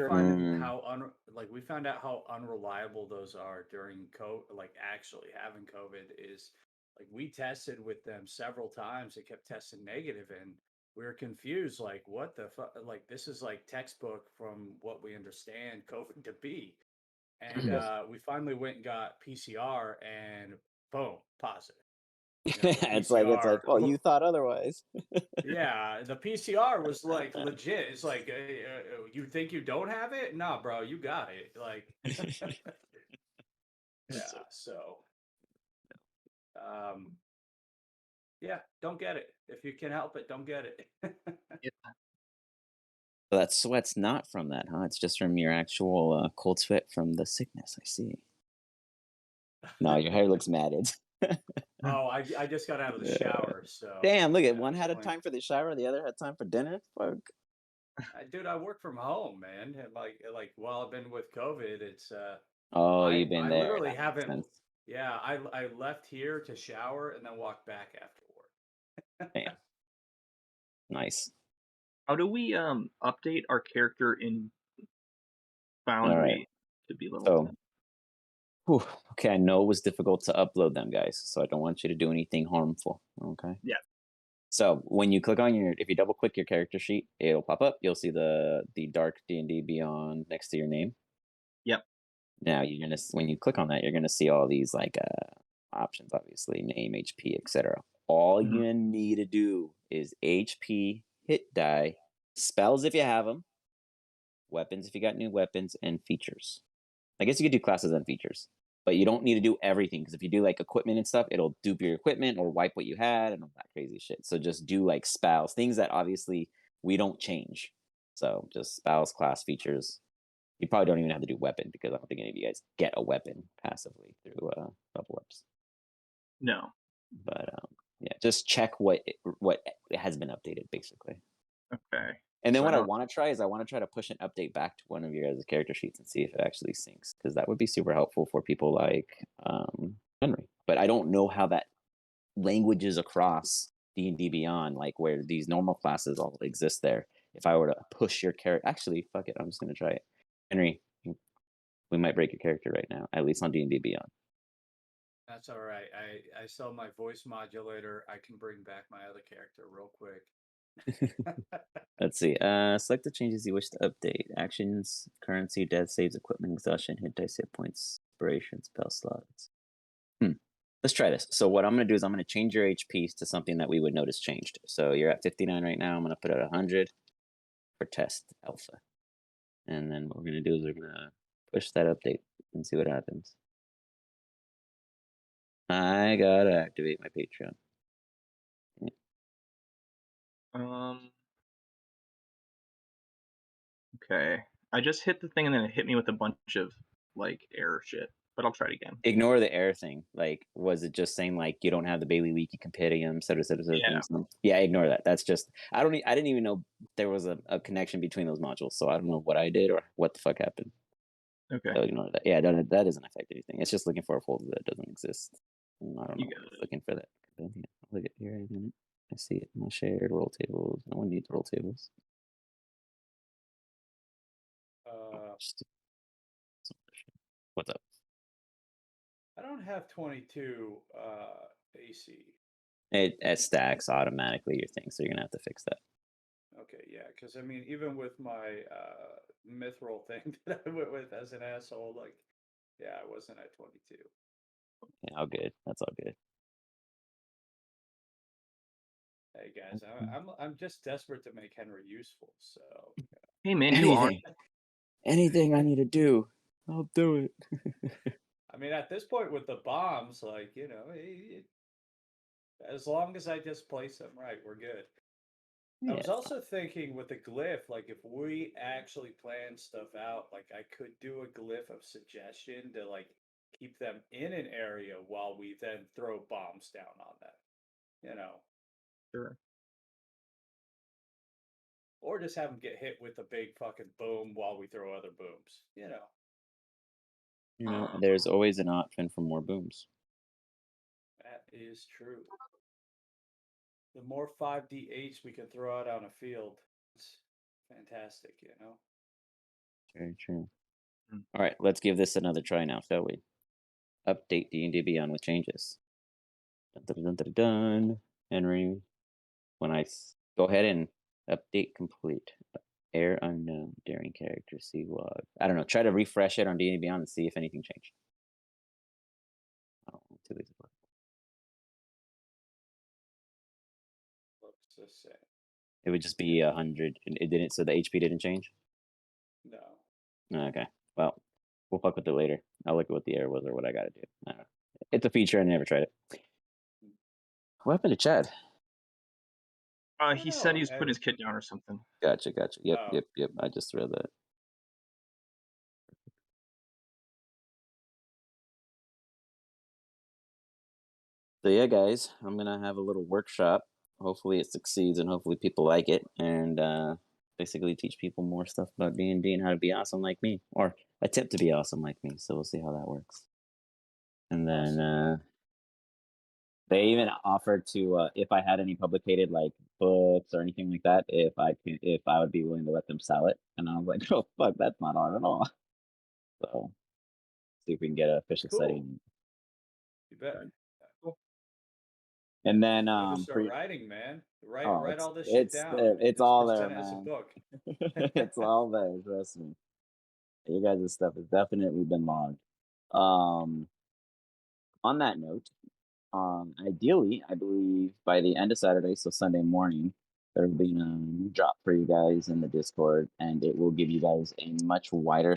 find Mm. how we found out how unreliable those are during COVID. Like actually having COVID is like we tested with them several times. It kept testing negative, and we were confused. Like what the fuck? Like this is like textbook from what we understand COVID to be. And we finally went and got PCR, and boom, positive. You know, the It's like, PCR. oh, you thought otherwise. Yeah, the PCR was like legit. It's like you think you don't have it? Nah, bro, you got it. Like, yeah. So, um, yeah, don't get it if you can help it. Don't get it. Yeah. So that sweat's not from that, huh? It's just from your actual cold sweat from the sickness. I see. No, your hair looks matted. Oh, I just got out of the Uh, shower, so Damn, look at yeah, one it's had a clean. time for the shower, the other had time for dinner. Fuck. Dude, I work from home, man. And like while I've been with COVID, it's Oh, I you've been I there. literally That makes haven't. sense. Yeah, I left here to shower and then walked back after work. Damn, nice. How do we update our character in All right. Foundry to be level So, 10? whew, okay, I know it was difficult to upload them, guys. So I don't want you to do anything harmful. Okay. Yeah. So when you click on if you double click your character sheet, it'll pop up. You'll see the dark D&D Beyond next to your name. Yep. Now when you click on that, you're gonna see all these like options, obviously name, HP, etc. All Mhm. you need to do is HP, hit die, spells if you have them, weapons if you got new weapons, and features. I guess you could do classes and features, but you don't need to do everything because if you do like equipment and stuff, it'll dupe your equipment or wipe what you had and all that crazy shit. So just do like spells, things that obviously we don't change. So just spells, class, features. You probably don't even have to do weapon because I don't think any of you guys get a weapon passively through level ups. No. But yeah, just check what has been updated basically. Okay. And then So I what I don't. want to try is I want to try to push an update back to one of your guys' character sheets and see if it actually syncs because that would be super helpful for people like Henry. But I don't know how that languages across D&D Beyond, like where these normal classes all exist there. If I were to push your character, actually, fuck it, I'm just gonna try it. Henry, we might break your character right now, at least on D&D Beyond. That's all right. I sell my voice modulator. I can bring back my other character real quick. Let's see. Select the changes you wish to update. Actions, currency, death saves, equipment exhaustion, hit dice, hit points, inspiration, spell slots. Let's try this. So what I'm going to do is I'm going to change your HPs to something that we would notice changed. So you're at 59 right now. I'm going to put it at 100 for test alpha. And then what we're going to do is we're going to push that update and see what happens. I got to activate my Patreon. Um. Okay. I just hit the thing and then it hit me with a bunch of like error shit. But I'll try it again. Ignore the error thing. Like, was it just saying like you don't have the Bailey Wiki compendium, et cetera, Yeah. things? Yeah, ignore that. That's just I didn't even know there was a connection between those modules, so I don't know what I did or what the fuck happened. Okay. So ignore that. Yeah, that doesn't affect anything. It's just looking for a folder that doesn't exist. I don't You know. got It's looking for that. Look at here in a minute. I see it. My shared roll tables. No one needs roll tables. uh, What's up? I don't have 22 AC. It stacks automatically your thing, so you're gonna have to fix that. Okay, yeah, because I mean, even with my mithril thing that I went with as an asshole, like, yeah, I wasn't at 22. Yeah, all good. That's all good. Hey guys, I'm just desperate to make Henry useful. So Hey man, you are. Anything I need to do, I'll do it. I mean, at this point with the bombs, like you know, as long as I just place them right, we're good. I Yeah, was also thinking with the glyph, like if we actually plan stuff out, like I could do a glyph of suggestion to like keep them in an area while we then throw bombs down on them, you know, Sure. or just have them get hit with a big fucking boom while we throw other booms, you know. there's always an option for more booms. That is true. The more 5d8s we can throw out on a field, it's fantastic, you know. Very true. Mm. All right, let's give this another try now, shall we? Update D&D Beyond with changes. Dun, dun, dun, dun, dun. Henry, when go ahead and update complete. Air unknown, daring character, sea log. I don't know. Try to refresh it on D&D Beyond and see if anything changed. Oh, 2 weeks ago. Looks the same. It would just be 100. It didn't. So the HP didn't change. No. Okay. Well, we'll fuck with it later. I'll look at what the error was or what I got to do. I don't know. It's a feature. I never tried it. What happened to Chad? He said he's putting his kit down or something. Gotcha. Yep. I just read that. So yeah, guys, I'm gonna have a little workshop. Hopefully it succeeds and hopefully people like it, and basically teach people more stuff about D&D and how to be awesome like me, or attempt to be awesome like me. So we'll see how that works. And then they even offered to, if I had any publicated like books or anything like that, if I would be willing to let them sell it. And I was like, oh fuck, that's not hard at all. So see if we can get an official setting. You bet. Cool. And then start writing, man. Write all this shit down. It's all there, man. As a book. It's all there. Trust me. You guys' stuff has definitely been logged. On that note, ideally, I believe by the end of Saturday, so Sunday morning, there will be a new drop for you guys in the Discord, and it will give you guys a much wider,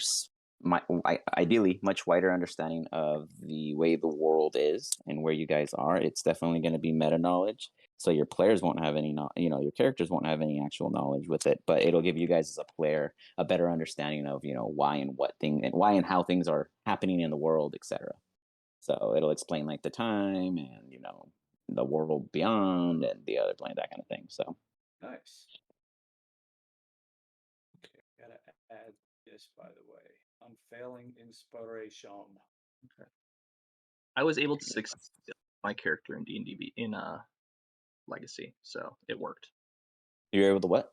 ideally, much wider understanding of the way the world is and where you guys are. It's definitely going to be meta knowledge, so your players won't have any, your characters won't have any actual knowledge with it, but it'll give you guys as a player a better understanding of, why and how things are happening in the world, etc. So it'll explain like the time and the world beyond and the other plane, that kind of thing. So nice. Okay, gotta add this, by the way. Unfailing inspiration. Okay. I was able to succeed my character in D&D in Legacy, so it worked. You were able to what?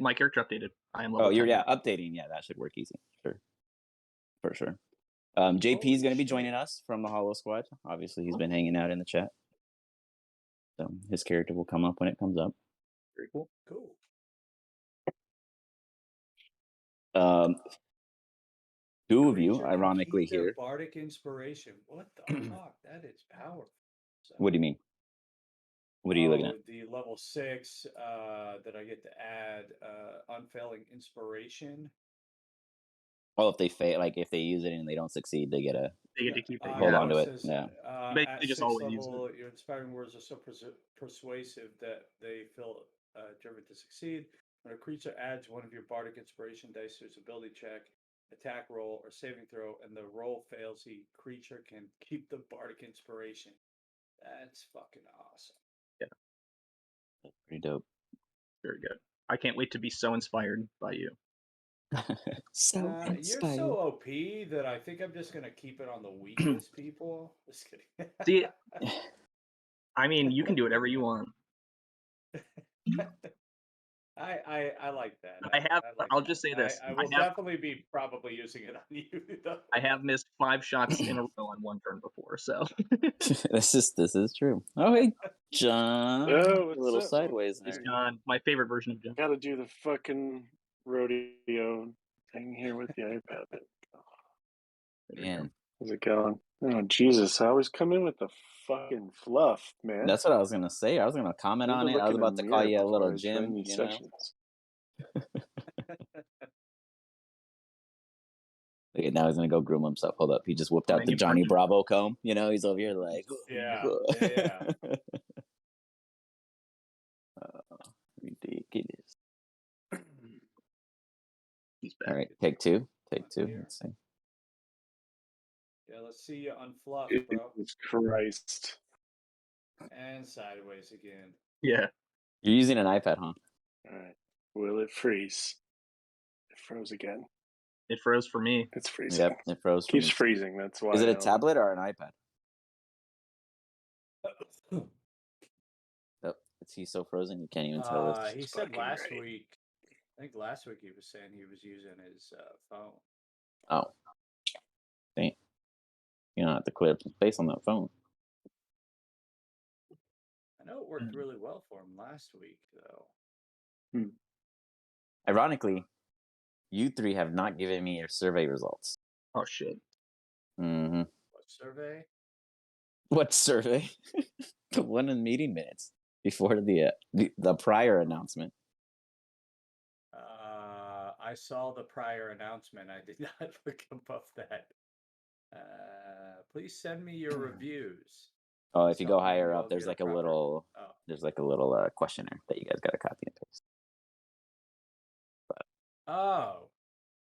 My character updated. I am level 10. You're updating. Yeah, that should work easy. Sure. For sure. JP is going to be joining us from the Hollow Squad. Obviously, he's been hanging out in the chat. So his character will come up when it comes up. Very cool. Two of you, ironically, here. Bardic inspiration. What the fuck? That is powerful. So, what do you mean? What are you looking at? The level 6 that I get to add unfailing inspiration. Oh, if they fail, like if they use it and they don't succeed, they get to keep it. Hold on to it. Yeah. Basically, just always use it. Your inspiring words are so persuasive that they feel driven to succeed. When a creature adds one of your bardic inspiration dice to its ability check, attack roll, or saving throw, and the roll fails, the creature can keep the bardic inspiration. That's fucking awesome. Yeah. That's pretty dope. Very good. I can't wait to be so inspired by you. You're so OP that I think I'm just gonna keep it on the weakest people. Just kidding. See, I mean, you can do whatever you want. I like that. I'll just say this. I will definitely be probably using it on you, though. I have missed 5 shots in a row on one turn before, so this is true. Oh, hey, John. Oh, a little sideways there. It's John, my favorite version of John. Got to do the fucking rodeo thing here with the iPad. Man, how's it going? Oh Jesus! I always come in with the fucking fluff, man. That's what I was gonna say. I was gonna comment on it. I was about to call you a little Jim. Okay, now he's gonna go groom himself. Hold up, he just whipped out the Johnny Bravo comb. He's over here like, yeah. Ridiculous. He's back. All right, take two. Let's see. Yeah, let's see you unfluff, bro. Jesus Christ. And sideways again. Yeah. You're using an iPad, huh? All right. Will it freeze? It froze again. It froze for me. It's freezing. Yep, it froze. Keeps freezing. That's why. Is it a tablet or an iPad? Oh, he's so frozen you can't even tell. He said last week I think last week he was saying he was using his phone. Oh, dang. You don't have to clear up some space on that phone. I know it worked really well for him last week, though. Ironically, you three have not given me your survey results. Oh shit. Mm-hmm. What survey? What survey? The one in meeting minutes before the prior announcement. I saw the prior announcement. I did not look above that. Please send me your reviews. Oh, if you go Something, higher you'll up, there's get a like a proper- little, Oh. there's like a little questionnaire that you guys got to copy and paste. Oh.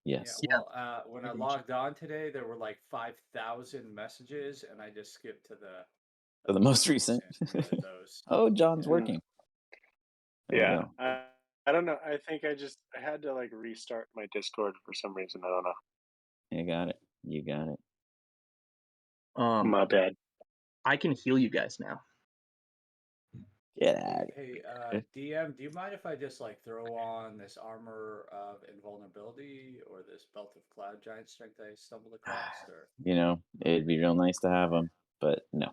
Yes. Yeah. Well, when I logged on today, there were like 5,000 messages, and I just skipped to the most recent. those. Oh, John's Yeah. working. There you go. I don't know. I think I had to like restart my Discord for some reason. I don't know. You got it. You got it. My bad. I can heal you guys now. Get out. Hey, DM, do you mind if I just like throw on this armor of invulnerability or this belt of cloud giant strength I stumbled across? Or You know, it'd be real nice to have them, but no.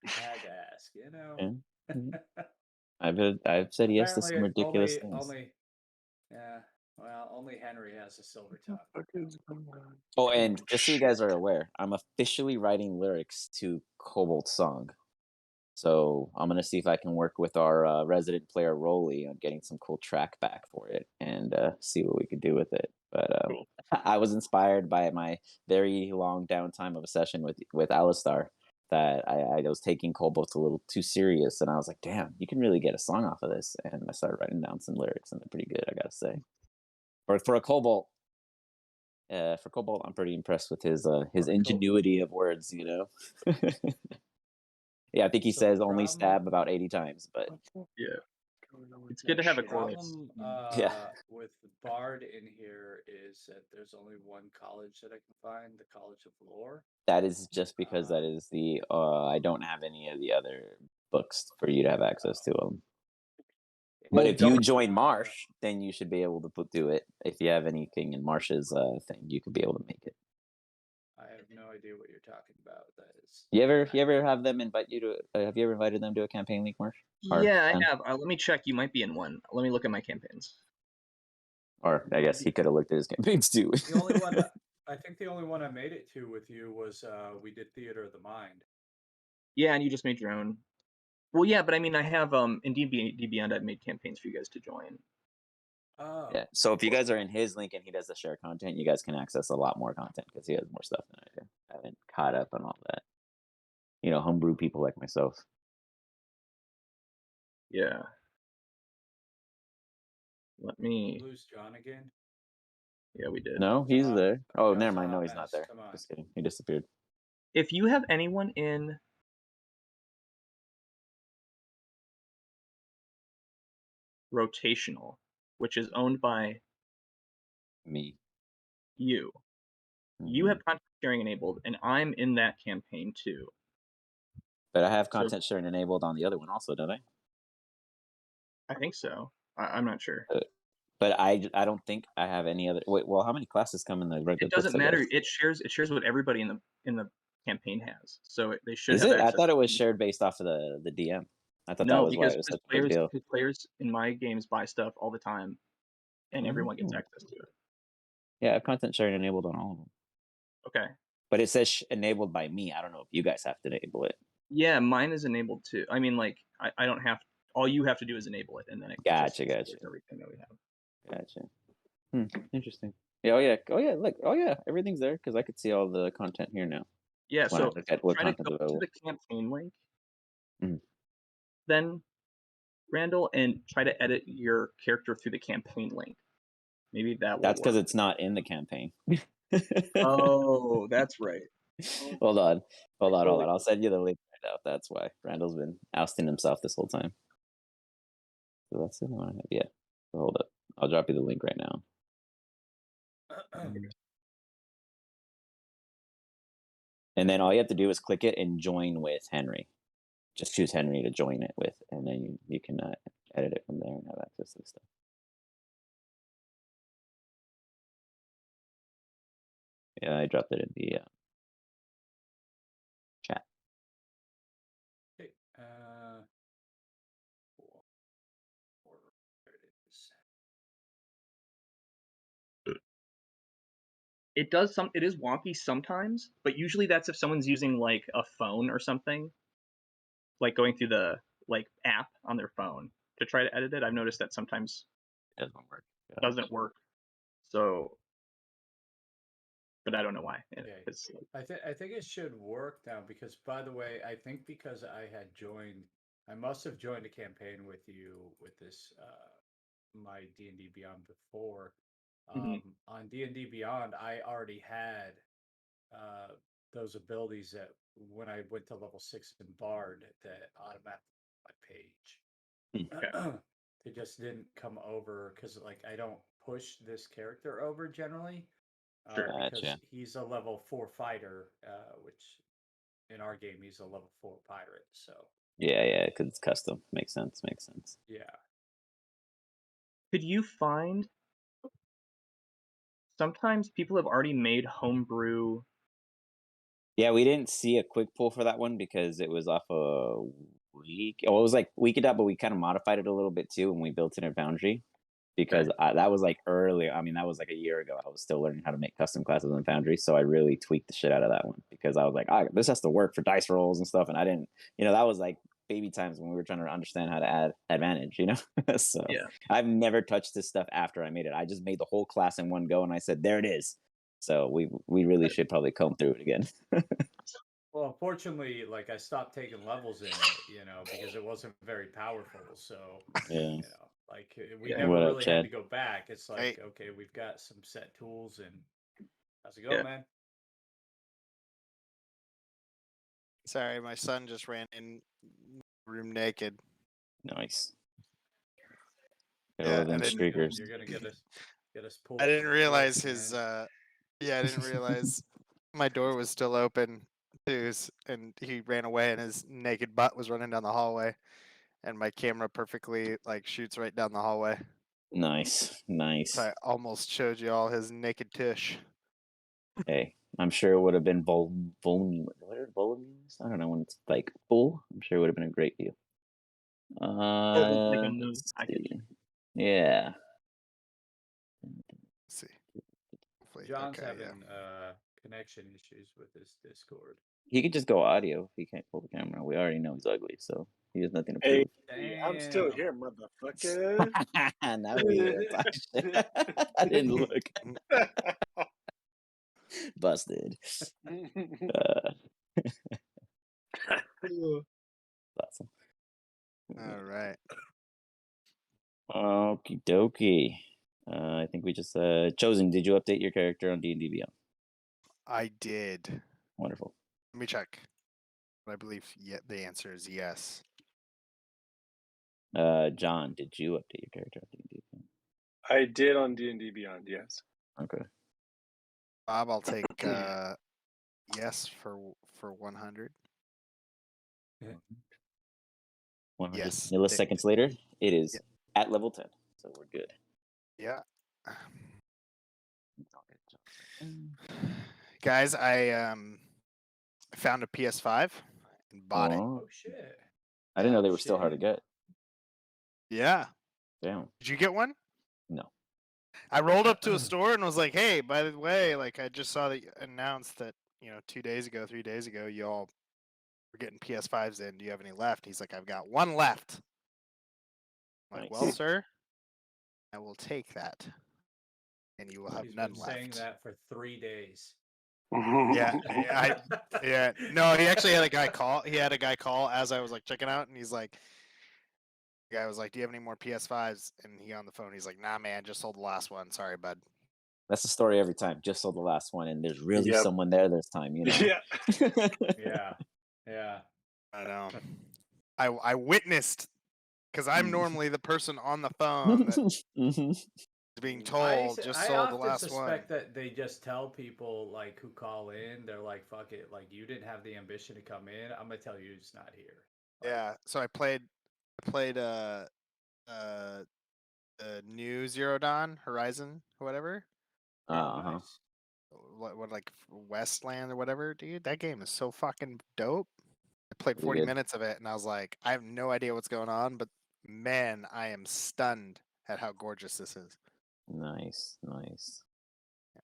had to ask, you know. Yeah. I've said yes to some Apparently, ridiculous things. Yeah. Well, only Henry has a silver tongue. Oh, and just so you guys are aware, I'm officially writing lyrics to Cobalt's song. So I'm gonna see if I can work with our resident player Rolly on getting some cool track back for it and see what we could do with it. But Cool. I was inspired by my very long downtime of a session with Alistar that I was taking Cobalt a little too serious, and I was like, damn, you can really get a song off of this. And I started writing down some lyrics, and they're pretty good, I gotta say. Or for a Cobalt. For Cobalt, I'm pretty impressed with his ingenuity of words, you know. Yeah, I think he So says the only problem- stab about 80 times, but Yeah. It's good to have a The chorus. problem with Bard in here is that there's only one college that I can find, the College of Lore. that is just because that is the I don't have any of the other books for you to have access to them. But if you join Marsh, then you should be able to do it. If you have anything in Marsh's thing, you could be able to make it. I have no idea what you're talking about. That is. You ever have them invite you to? Have you ever invited them to a campaign league, Marsh? Yeah, I have. Let me check. You might be in one. Let me look at my campaigns. Or I guess he could have looked at his campaigns too. The only one I think the only one I made it to with you was we did Theater of the Mind. Yeah, and you just made your own. Well, yeah, but I mean, I have in D&D Beyond, I've made campaigns for you guys to join. Oh. Yeah. So if you guys are in his link and he does the share content, you guys can access a lot more content because he has more stuff than I do. I haven't caught up on all that. You know, homebrew people like myself. Yeah. Let me. Lose John again. Yeah, we did. No, he's there. Oh, That never was a mind. No, hot he's not mess. there. Come on. Just kidding. He disappeared. If you have anyone in rotational, which is owned by Me. you, you have content sharing enabled, and I'm in that campaign too. But I have content sharing enabled on the other one also, don't I? I think so. I'm not sure. But I don't think I have any other. Wait, well, how many classes come in the regular? It doesn't matter. It shares what everybody in the campaign has. So they should. Is have it? I access thought it to was shared based off of the DM. I thought that No, was why because it was such a big deal. players in my games buy stuff all the time, and everyone gets access to it. Yeah, I have content sharing enabled on all of them. Okay. But it says enabled by me. I don't know if you guys have to enable it. Yeah, mine is enabled too. I mean, like, I don't have. All you have to do is enable it, and then it Gotcha. just everything that we have. Gotcha. Interesting. Yeah. Oh yeah. Look. Oh yeah. Everything's there because I could see all the content here now. Yeah. When I So look at what try to content's go to available. the campaign link. Mhm. Then, Randall, and try to edit your character through the campaign link. Maybe that will. That's because it's not in the campaign. Oh, that's right. Hold on. I'll send you the link right now. That's why Randall's been ousting himself this whole time. So that's the one I have. Yeah. So hold up. I'll drop you the link right now. And then all you have to do is click it and join with Henry. Just choose Henry to join it with, and then you can edit it from there and have access to the stuff. Yeah, I dropped it in the chat. Okay. Cool. There it is. It is wonky sometimes, but usually that's if someone's using like a phone or something, like going through the like app on their phone to try to edit it. I've noticed that sometimes It doesn't work. it doesn't work. So, but I don't know why. Yeah. It's I think it should work now because, by the way, I think because I must have joined a campaign with you with this my D&D Beyond before. Mhm. On D&D Beyond, I already had those abilities that when I went to level 6 in Bard that automatically my page. They just didn't come over because like I don't push this character over generally. Sure. Because Gotcha. he's a level 4 fighter, which in our game he's a level 4 pirate. So Yeah, because it's custom. Makes sense. yeah, Could you find sometimes people have already made homebrew? Yeah, we didn't see a quick pull for that one because it was off a week. Oh, it was like Weekend, but we kind of modified it a little bit too when we built it in Foundry. Because that was like early. I mean, that was like a year ago. I was still learning how to make custom classes in Foundry, so I really tweaked the shit out of that one because I was like, this has to work for dice rolls and stuff, and I didn't. That was like baby times when we were trying to understand how to add advantage. So Yeah. I've never touched this stuff after I made it. I just made the whole class in one go, and I said, there it is. So we really should probably comb through it again. well, unfortunately, like I stopped taking levels in it, because it wasn't very powerful. So Yeah. like we Yeah. never What up, really had Chad? to go back. It's like, Hey. okay, we've got some set tools, and how's it going, Yeah. man? Sorry, my son just ran in room naked. Nice. Yeah, Them I didn't- streakers. You're gonna get us pulled. I didn't from realize clips, his. man. Yeah, I didn't realize my door was still open too, and he ran away, and his naked butt was running down the hallway, and my camera perfectly like shoots right down the hallway. Nice. So I almost showed you all his naked tush. Hey, I'm sure it would have been voluminous. I don't know when it's like full. I'm sure it would have been a great view. Like a new Let's package. see. Yeah. Let's see. Hopefully, John's okay, yeah. having connection issues with his Discord. He could just go audio if he can't pull the camera. We already know he's ugly, so he has nothing to Hey, prove. I'm still Damn. here, motherfucker. Now we talk shit. I didn't look. Busted. Awesome. All right. Okie dokie. I think we just Chosen. Did you update your character on D&D Beyond? I did. Wonderful. Let me check. I believe the answer is yes. John, did you update your character on D&D Beyond? I did on D&D Beyond, yes. Okay. Bob, I'll take yes for 100. 100 Yes. milliseconds later, it is at level 10, so we're good. Yeah. Guys, I found a PS5 and bought it. Oh shit. I didn't know they Oh, were still hard to shit. get. Yeah. Damn. Did you get one? No. I rolled up to a store and was like, "Hey, by the way, like I just saw that you announced that 3 days ago, y'all were getting PS5s in. Do you have any left?" He's like, "I've got one left." I'm like, Nice. "Well, sir, I will take that, and you will have He's none been saying left." that for 3 days. Yeah, yeah. No, he actually had a guy call. He had a guy call as I was like checking out, and he's like, the guy was like, "Do you have any more PS5s?" And he on the phone, he's like, "Nah, man, just sold the last one. Sorry, bud." That's the story every time. Just sold the last one, and there's really Yep. someone there this time, Yeah. Yeah. Yeah. I know. I witnessed, because I'm normally the person on the phone that is being told just I sold the often last one. suspect that they just tell people like who call in, they're like, "Fuck it, like you didn't have the ambition to come in. I'm gonna tell you it's not here." Like, Yeah. So I played the new Zero Dawn Horizon or whatever. Uh-huh. Nice. What like Westland or whatever, dude. That game is so fucking dope. I played Pretty 40 good. minutes of it and I was like, I have no idea what's going on, but man, I am stunned at how gorgeous this is. Nice, nice. Yeah.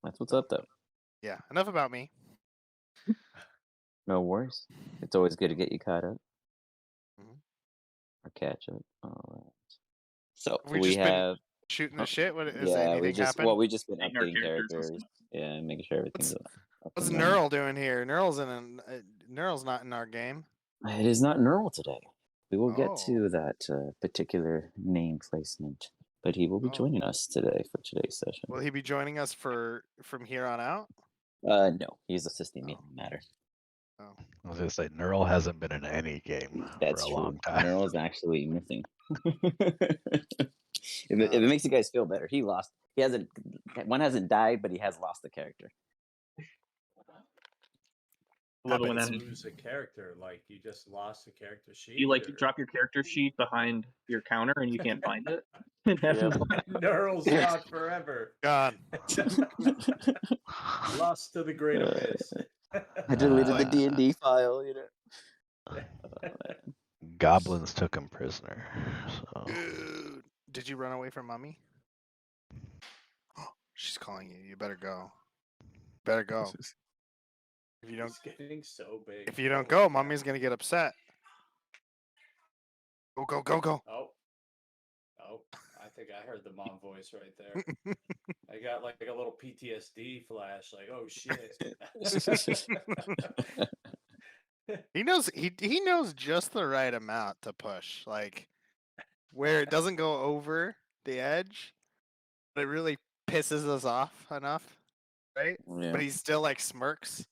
That's what's up, though. Yeah, enough about me. No worries. It's always good to get you caught up. Mhm. Or catch up. All right. So Have we we just been have. shooting the shit? What is Yeah, anything happen? well, we just been Updating our updating characters and characters. stuff. Yeah, and making sure everything's up What's and running. Neural doing here? Neural's Neural's not in our game. It is not Neural today. We will get Oh. to that particular name placement, but he will be Oh. joining us today for today's session. Will he be joining us from here on out? No, he's assisting me Oh. in the matter. Oh. I was gonna say Neural hasn't been in any game That's for a true. long time. Neural's actually missing. If it makes you guys feel better, he lost. One hasn't died, but he has lost the character. Love it when Happens. that You lose a character, like you just lost a character sheet. you like or- drop your character sheet behind your counter and you can't find it. It has Yep. no- Neural's gone forever. God. Lost to the great abyss. I deleted the Like- D&D file, you know. Goblins took him prisoner. So Dude, did you run away from mommy? She's calling you. You better go. Better go. If you don't, It's getting so big. if you don't Holy go, cow. mommy's gonna get upset. Go, go, go, go. Oh, I think I heard the mom voice right there. I got like a little PTSD flash, like, oh shit. He knows just the right amount to push, like where it doesn't go over the edge, but it really pisses us off enough, right? Yeah. But he still like smirks.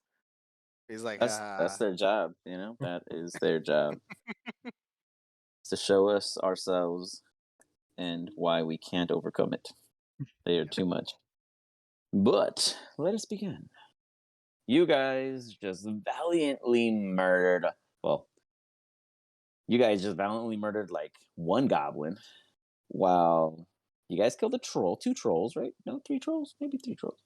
He's like, That's their job, you know? That is their job. It's to show us ourselves and why we can't overcome it. They are too much. But let us begin. You guys just valiantly murdered. Well, you guys just valiantly murdered like one goblin, while you guys killed a troll, 2 trolls, right? No, 3 trolls, maybe 3 trolls.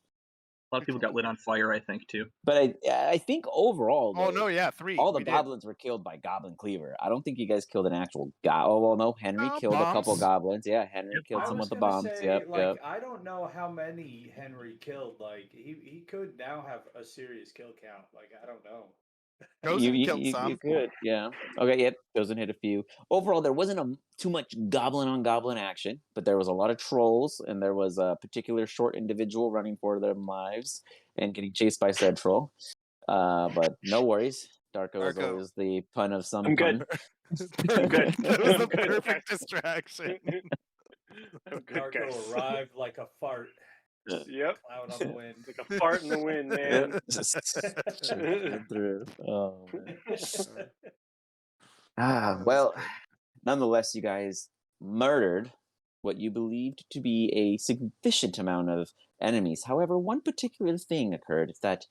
A lot of people got lit on fire, I think, too. But I think overall, oh though, no, yeah, 3. all the we did. goblins were killed by Goblin Cleaver. I don't think you guys killed an actual Oh well, no. Henry No, killed a couple bombs. goblins. Yeah, Henry Yep, killed I some was with the gonna bombs. say, Yep, like, yep. I don't know how many Henry killed. Like, he could now have a serious kill count. Like, I don't know. Chosen You killed some. could, yeah. Okay, yep. Chosen hit a few. Overall, there wasn't too much goblin on goblin action, but there was a lot of trolls, and there was a particular short individual running for their lives and getting chased by said troll. But no worries. Darko is Darko. always the pun of some I'm pun. good. I'm good. That was I'm the good. perfect distraction. I'm good, Darko guys. arrived like a fart. Yep. Cloud on the wind. Like a fart in the wind, man. Right through. Oh man. That was Well, good. nonetheless, you guys murdered what you believed to be a sufficient amount of enemies. However, one particular thing occurred that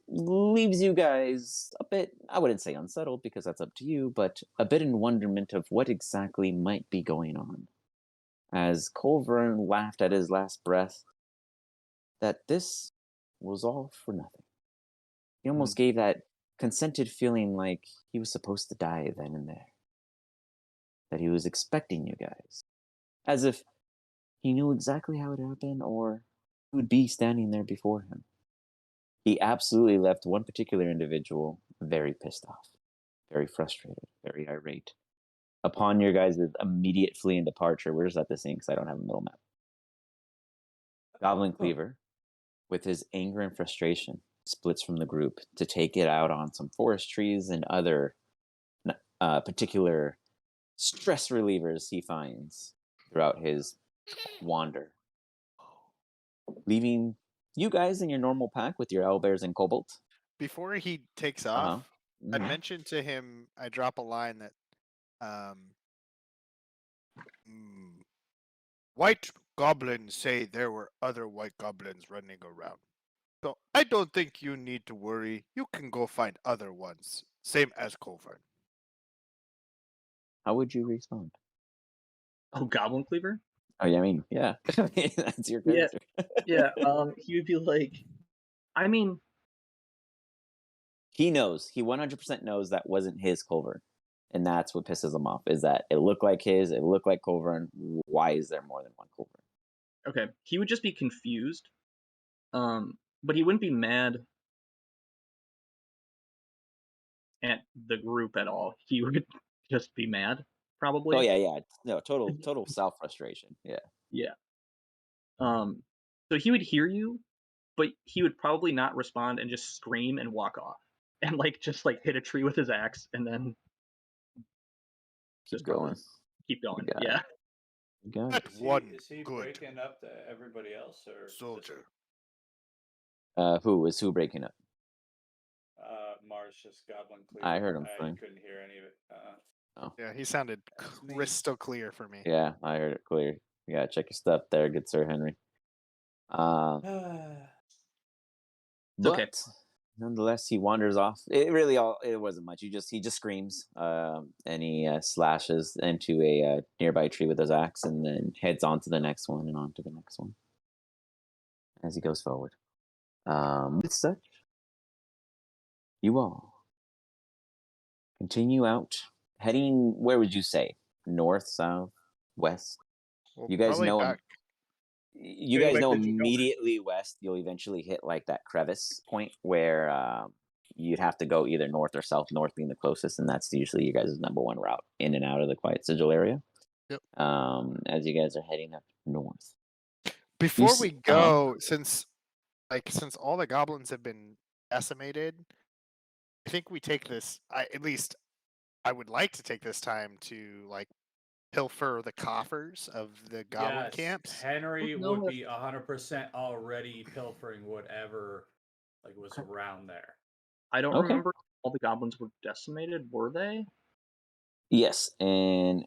leaves you guys a bit, I wouldn't say unsettled because that's up to you, but a bit in wonderment of what exactly might be going on. As Colvern laughed at his last breath, that this was all for nothing. He almost gave that consented feeling like he was supposed to die then and there. That he was expecting you guys. As if he knew exactly how it happened or who would be standing there before him. He absolutely left one particular individual very pissed off, very frustrated, very irate. Upon your guys' immediate fleeing departure, we're just at this thing because I don't have a middle map. Goblin Cleaver, with his anger and frustration, splits from the group to take it out on some forest trees and other particular stress relievers he finds throughout his wander. Leaving you guys in your normal pack with your owlbears and cobalt. Before he takes off, I'd Mhm. mentioned to him, I drop a line that white goblins say there were other white goblins running around. So I don't think you need to worry. You can go find other ones. Same as Colvern. How would you respond? Oh, Goblin Cleaver? Oh yeah, I mean, yeah, that's your Yeah, character. yeah. He would be like, I mean, He knows. He 100% knows that wasn't his Culver, and that's what pisses him off. Is that it looked like his? It looked like Culver. Why is there more than one Culver? okay, he would just be confused. But he wouldn't be mad at the group at all. He would just be mad, Oh probably. yeah. No, total self frustration. Yeah. Yeah. So he would hear you, but he would probably not respond and just scream and walk off, and like just like hit a tree with his axe, and then Keep just probably going. keep You going. got Yeah. it. You got it. Is he good breaking up to everybody else or just soldier. Who is who breaking up? Marsh, just Goblin Cleaver? I heard him I fine. couldn't hear any of it. Oh Yeah, he sounded That's me. crystal clear for me. yeah, I heard it clear. You gotta check your stuff there, good Sir Henry. But okay. nonetheless, he wanders off. It wasn't much. He just screams, and he slashes into a nearby tree with his axe, and then heads on to the next one and on to the next one as he goes forward. With such, you all continue out, heading. Where would you say? North, south, west? Well, You guys probably know back. you Going guys back know to Chicago. immediately west you'll eventually hit like that crevice point where you'd have to go either north or south, north being the closest, and that's usually you guys' number one route in and out of the Quiet Sigil area. Yep. As you guys are heading up north. Before we go, since all the goblins have been decimated, I think we take this. I would like to take this time to like pilfer the coffers of the goblin Yes, camps. Henry Don't know would if- be 100% already pilfering whatever like was around there. I don't Okay. remember if all the goblins were decimated. Were they? Yes, and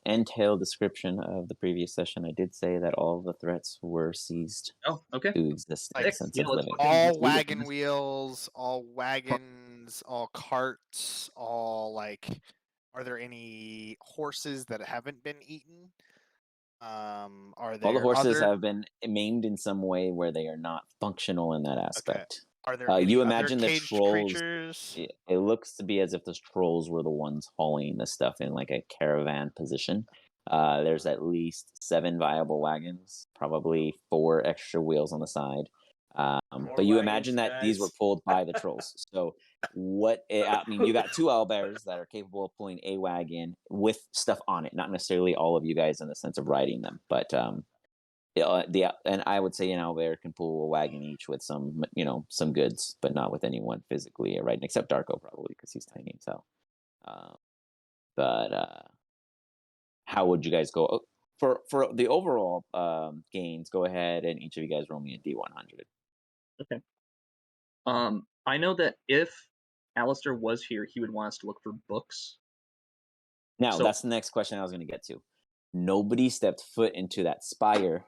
entail description of the previous session, I did say that all the threats were ceased Oh, okay. to exist in the Sick. sense Yeah, of let's living. fucking- All let's do wagon this. wheels, all wagons, all carts, all like. Are there any horses that haven't been eaten? Are there All the horses other... have been maimed in some way where they are not functional in that aspect. Are there any You other imagine the caged trolls. creatures? It looks to be as if the trolls were the ones hauling the stuff in like a caravan position. There's at least 7 viable wagons, probably 4 extra wheels on the side. But you imagine wagons, that these were guys. pulled by the trolls. So I mean, you got 2 owlbears that are capable of pulling a wagon with stuff on it. Not necessarily all of you guys in the sense of riding them, but and I would say an owlbear can pull a wagon each with some some goods, but not with anyone physically riding, except Darko probably because he's tiny as hell. But how would you guys go for the overall gains? Go ahead and each of you guys roll me a D100. Okay. I know that if Alistair was here, he would want us to look for books. Now So- that's the next question I was going to get to. Nobody stepped foot into that spire.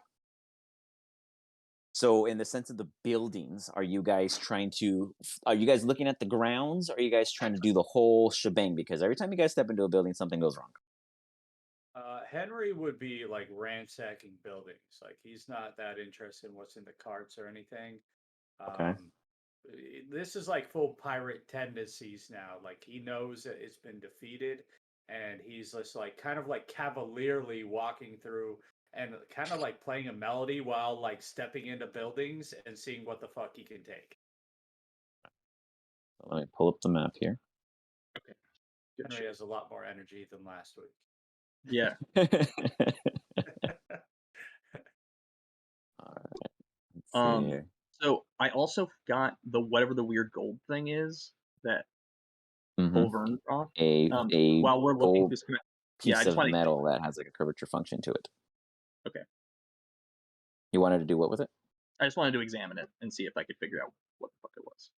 So in the sense of the buildings, are you guys looking at the grounds? Or are you guys trying to do the whole shebang? Because every time you guys step into a building, something goes wrong. Henry would be like ransacking buildings. Like he's not that interested in what's in the carts or anything. Okay. This is like full pirate tendencies now. Like he knows that it's been defeated, and he's just like kind of like cavalierly walking through and kind of like playing a melody while like stepping into buildings and seeing what the fuck he can take. Let me pull up the map here. Okay. Good Henry shit. has a lot more energy than last week. Yeah. All right. Let's see here. So I also got the whatever the weird gold thing is that Colvern brought. A While we're looking, gold just piece I just of want to. metal that has like a curvature function to it. Okay. You wanted to do what with it? I just wanted to examine it and see if I could figure out what the fuck it was.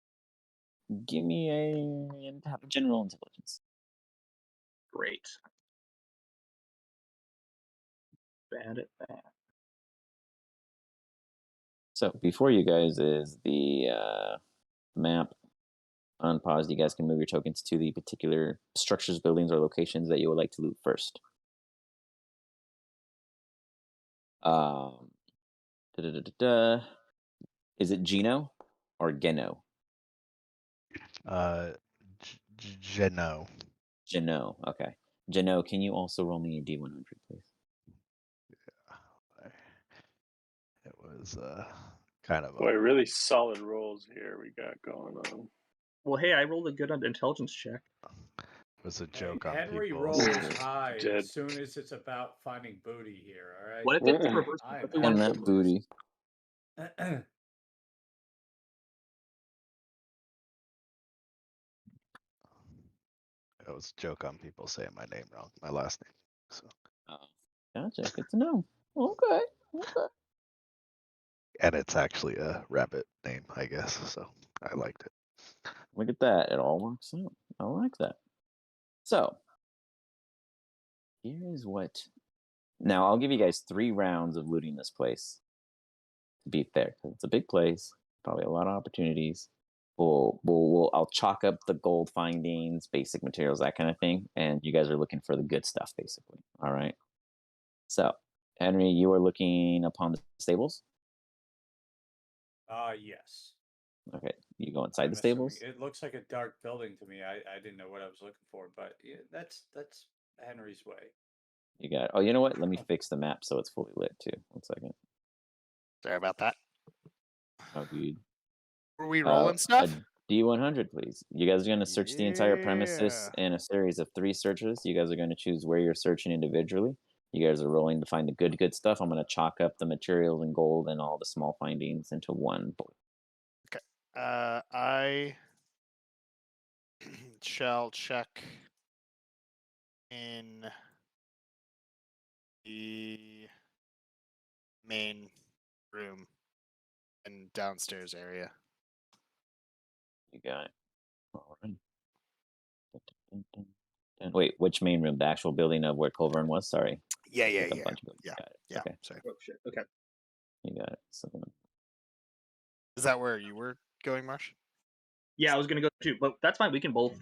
Give me a general intelligence. Great. Bad at that. So before you guys is the map. Unpaused, you guys can move your tokens to the particular structures, buildings, or locations that you would like to loot first. Um, da-da-da-da-da. Is it Geno or Geno? Geno. Geno. Okay. Geno, can you also roll me a D100, please? It was kind of Boy, really solid rolls here we got going on. Well, hey, I rolled a good intelligence check. It was a joke on Henry people's. rolls high Dead. as soon as it's about finding booty here. All right. What if it's reverse? I What if am we And want that booty. It was a joke on people saying my name wrong, my last name. So, Gotcha. Good to know. Okay. and it's actually a rabbit name, I guess. So I liked it. Look at that. It all works out. I like that. So, here is what. Now, I'll give you guys 3 rounds of looting this place. To be fair, 'cause it's a big place, probably a lot of opportunities. I'll chalk up the gold findings, basic materials, that kind of thing, and you guys are looking for the good stuff, basically. All right. So, Henry, you are looking upon the stables. Yes. Okay, you go inside I'm the assuming. stables. It looks like a dark building to me. I didn't know what I was looking for, but yeah, that's Henry's way. You got. Oh, you know what? Let me fix the map so it's fully lit too. 1 second. Sorry about that. Oh, dude. Were we rolling A stuff? D100, please. You guys are going to search the entire premises Yeah. in a series of 3 searches. You guys are going to choose where you're searching individually. You guys are rolling to find the good stuff. I'm going to chalk up the materials and gold and all the small findings into one bullet. I shall check in the main room and downstairs area. You got it. All right. Wait, which main room? The actual building of where Colburn was? Sorry. Yeah, It's a bunch of buildings. Yeah, Got it. yeah. Okay, Sorry. Oh shit. Okay. you got it. So, Is that where you were going, Marsh? Yeah, I was gonna go too, but that's fine. We can both.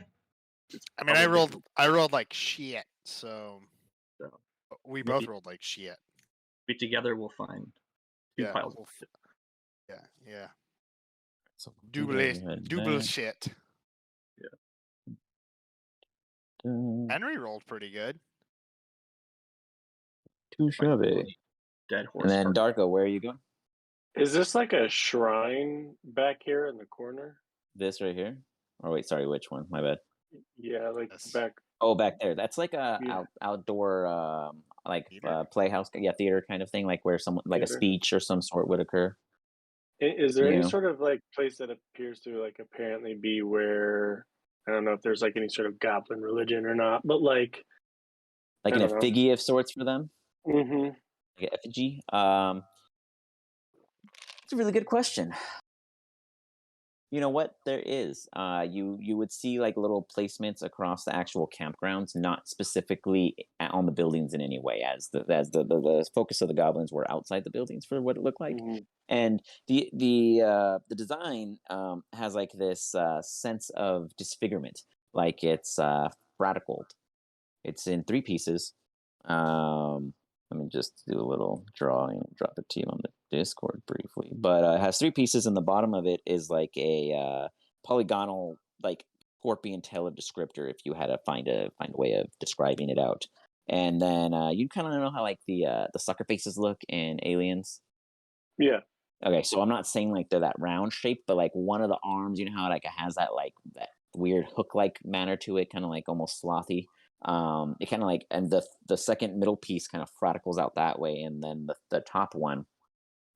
I mean, I rolled like shit, so So we maybe both rolled like shit. be together. We'll find 2 Yeah, piles. yeah. so Double shit. Too Henry rolled pretty good. shabby. Dead horse. And then carcass. Darko, where are you going? Is this like a shrine back here in the corner? This right here? Or wait, sorry, which one? My bad. Yeah, like Yes. back. Oh, back there. That's like a Yeah. outdoor Theater? playhouse, theater kind of thing, like where someone like Theater. a speech or some sort would occur. Is there You any know. sort of like place that appears to like apparently be where, I don't know if there's like any sort of goblin religion or not, but like Like I an don't know. effigy of sorts for them? Mm-hmm. Like an effigy? It's a really good question. You know what? There is. You would see like little placements across the actual campgrounds, not specifically on the buildings in any way, as the focus of the goblins were outside the buildings for what it looked like. Mm-hmm. And the design has like this sense of disfigurement, like it's fraticled. It's in 3 pieces. Let me just do a little drawing and drop it to you on the Discord briefly. But it has 3 pieces, and the bottom of it is like a polygonal, like scorpion tail of descriptor. If you had to find a way of describing it out, and then you kind of know how like the sucker faces look in Aliens. Yeah. Okay, so I'm not saying like they're that round shape, but like one of the arms, you know how like it has that weird hook-like manner to it, kind of like almost slothy. It kind of like, and the second middle piece kind of fraticles out that way, and then the top one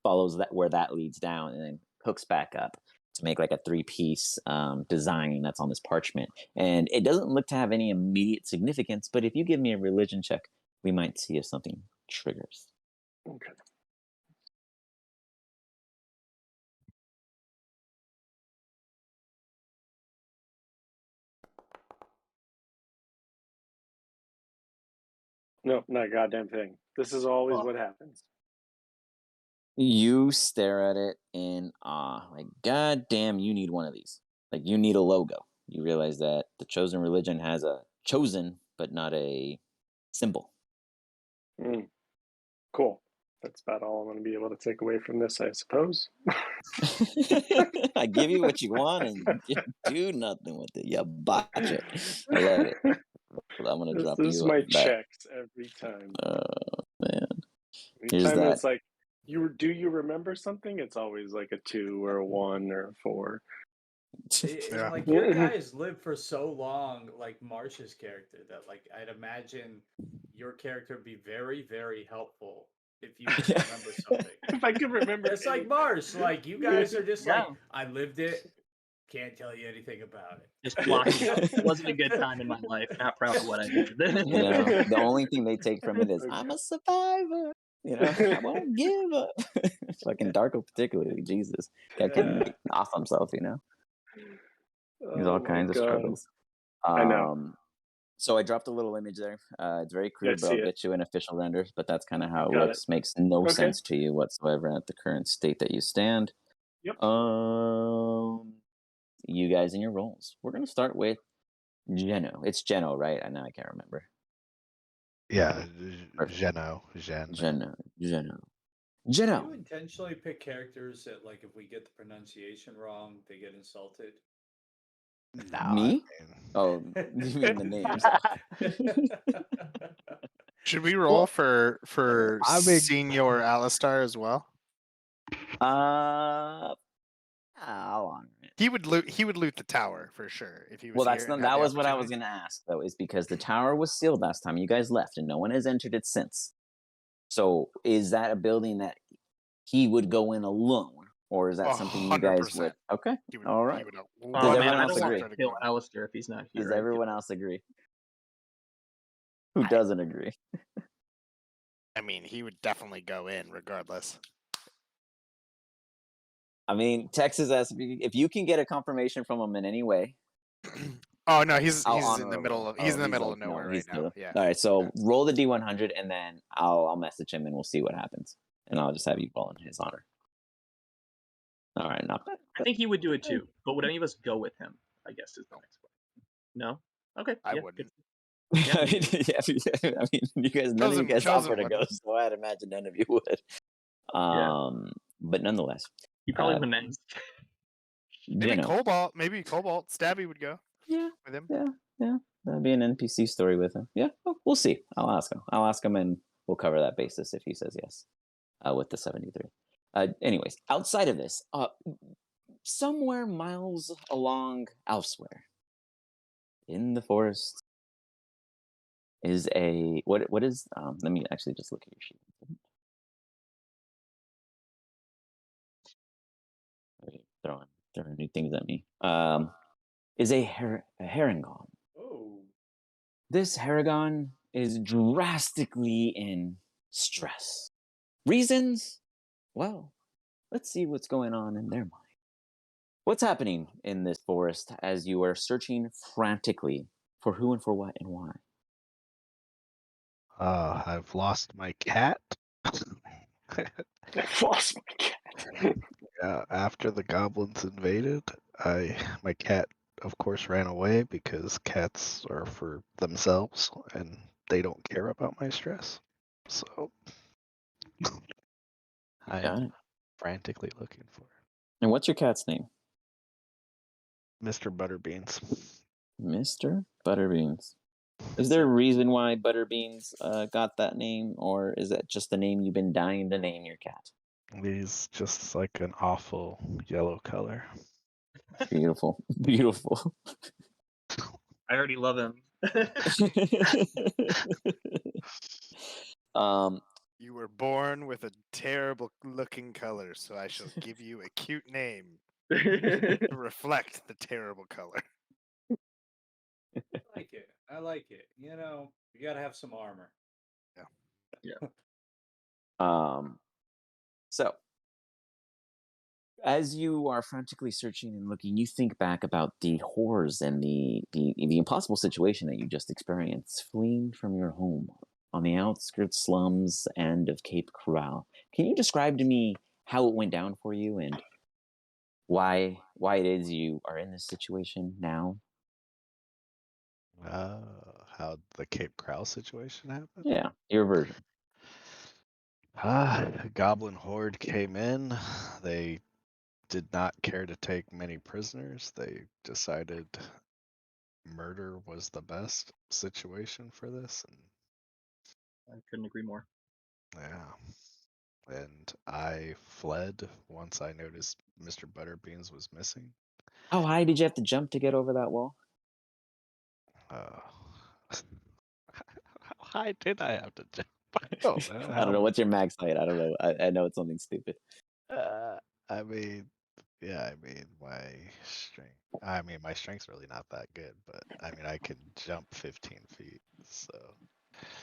follows that where that leads down, and then hooks back up to make like a 3-piece design that's on this parchment. And it doesn't look to have any immediate significance, but if you give me a religion check, we might see if something triggers. Okay. No, not a goddamn thing. This is always what happens. You stare at it in awe. Like, God damn, you need one of these. Like, you need a logo. You realize that the chosen religion has a chosen, but not a symbol. Cool. That's about all I'm going to be able to take away from this, I suppose. I give you what you want and you do nothing with it. You botch it. I love it. I'm gonna drop This is you my that. checks every time. Man, Every here's time that. it's like, do you remember something? It's always like a 2 or a 1 or a 4. Yeah. Like your guys lived for so long, like Marsh's character, that like I'd imagine your character would be very, very helpful if you could remember something. If I could remember, It's like anything. Marsh, like you guys are just Yeah. like, I lived it, can't tell you anything about it. Just blocking out. It wasn't a good time in my life. Not proud of what I did. You know, the only thing they take from it is Okay. I'm a survivor. You know, I won't give up. Fucking Darko, particularly, Jesus, guy couldn't Yeah. off himself. You know, there's Oh all my kinds of God. struggles. I know. So I dropped a little image there. It's very Yeah, I crude, but I'll see it. get you an official render. But that's kind of how it Got looks. Makes no Okay. sense to you whatsoever at the current state that you stand. Yep. You guys in your roles. We're gonna start with Geno. It's Geno, right? I know I can't remember. Yeah, Perfect. Geno. Geno. Do Geno. you intentionally pick characters that, like, if we get the pronunciation wrong, they get insulted? Nah, Me? I mean, Oh, you mean the names? Should we roll Well, for I mean- Senior Alistar as well? I'll honor it. He would loot the tower for sure if he was Well, here. and had that the was what I was opportunity. gonna ask though, is because the tower was sealed last time you guys left, and no one has entered it since. So, is that a building that he would go in alone, or is that something you guys would? 100%. Okay, He would, all he right. would Oh Does man, everyone I else don't want agree? to kill Alistair if he's not here. Does I everyone feel- else agree? Who doesn't agree? I mean, he would definitely go in regardless. I mean, Texas has. If you can get a confirmation from him in any way, Oh no, he's I'll in honor the a middle roll. of he's in the He's middle like, of nowhere no, right he's now. the. Yeah. All right, so Yeah. roll the D100, and then I'll message him, and we'll see what happens, and I'll just have you roll in his honor. All right, not bad. I think he would do it too. But would any of us go with him? I guess is the next question. No. Okay. I yeah, wouldn't. I mean, I mean, you guys, none of you guys Chosen offered to go, wouldn't. so I'd imagine none of you would. But nonetheless, He probably wouldn't ask. Maybe Geno. Cobalt. Maybe Cobalt. Stabby would go Yeah, with him. yeah, that'd be an NPC story with him. Yeah, we'll see. I'll ask him, and we'll cover that basis if he says yes. With the 73. Anyways, outside of this, somewhere miles along elsewhere in the forest is a what is let me actually just look at your sheet. Throwing new things at me. Is a Harengon. Oh. This Harengon is drastically in stress. Reasons? Well, let's see what's going on in their mind. What's happening in this forest as you are searching frantically for who and for what and why? I've lost my cat. I've lost my cat. After the goblins invaded, my cat, of course, ran away because cats are for themselves and they don't care about my stress. So Got I'm it. frantically looking for And what's your cat's name? Mr. Butterbeans. Mr. Butterbeans. Is there a reason why Butterbeans got that name, or is that just the name you've been dying to name your cat? He's just like an awful yellow color. Beautiful. Beautiful. I already love him. You were born with a terrible looking color, so I shall give you a cute name to reflect the terrible color. I like it. You know, you gotta have some armor. So as you are frantically searching and looking, you think back about the horrors and the impossible situation that you just experienced, fleeing from your home on the outskirts slums end of Cape Coral. Can you describe to me how it went down for you and why it is you are in this situation now? How the Cape Coral situation happened? Yeah, your version. A goblin horde came in. They did not care to take many prisoners. They decided murder was the best situation for this, and I couldn't agree more. yeah. And I fled once I noticed Mr. Butterbeans was missing. How high did you have to jump to get over that wall? How high did I have to jump? I don't know. I don't know. What's your max height? I don't know. I know it's something stupid. I mean, yeah, my strength. I mean, my strength's really not that good, but I mean, I can jump 15 feet.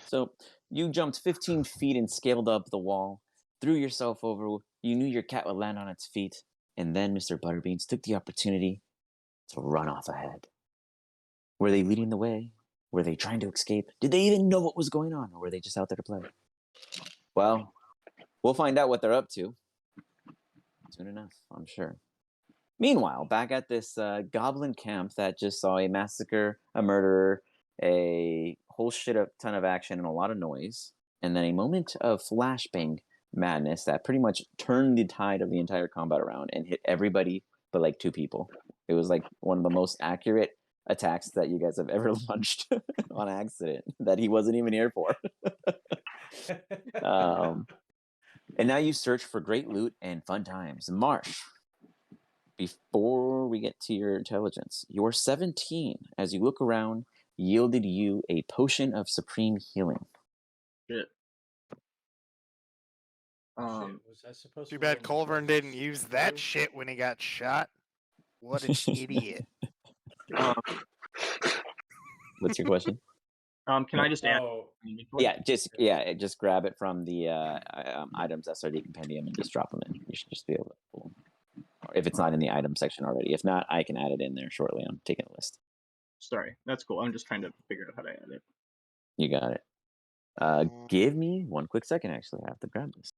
So you jumped 15 feet and scaled up the wall, threw yourself over. You knew your cat would land on its feet, and then Mr. Butterbeans took the opportunity to run off ahead. Were they leading the way? Were they trying to escape? Did they even know what was going on, or were they just out there to play? Well, we'll find out what they're up to soon enough, I'm sure. Meanwhile, back at this goblin camp that just saw a massacre, a murderer, a whole ton of action and a lot of noise, and then a moment of flashbang madness that pretty much turned the tide of the entire combat around and hit everybody but like 2 people. It was like one of the most accurate attacks that you guys have ever launched on accident that he wasn't even here for. And now you search for great loot and fun times. Marsh, before we get to your intelligence, your 17, as you look around, yielded you a potion of supreme healing. Shit. Shit, was that supposed Too to bad roll Culvern intelligence didn't use that through? shit when he got shot. What an idiot. What's your question? Can I just add? Oh, Yeah, just grab it from the items SRD compendium and just drop them in. You should just be able to pull them. Or if it's not in the item section already. If not, I can add it in there shortly. I'm taking a list. Sorry, that's cool. I'm just trying to figure out how to add it. You got it. Give me 1 quick second, actually. I have to grab this.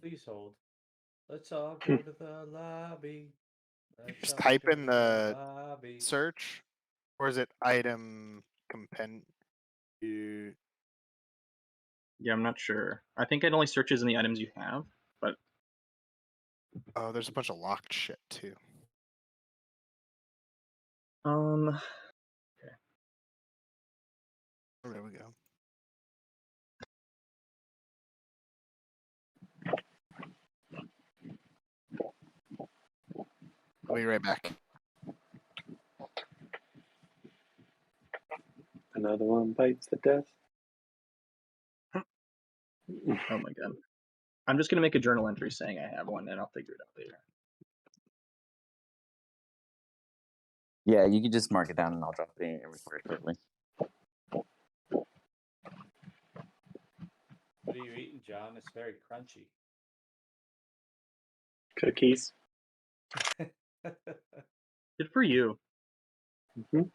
please hold. Let's all go to the lobby. Let's Just all type go in to the lobby. search, or is it item compend? Yeah, I'm not sure. I think it only searches in the items you have, but Oh, there's a bunch of locked shit too. okay. Oh, there we go. I'll be right back. Another one bites the dust. Oh my god. I'm just gonna make a journal entry saying I have one, and I'll figure it out later. Yeah, you can just mark it down and I'll drop it in very quickly. What are you eating, John? It's very crunchy. Cookies. Good for you. Mm-hmm.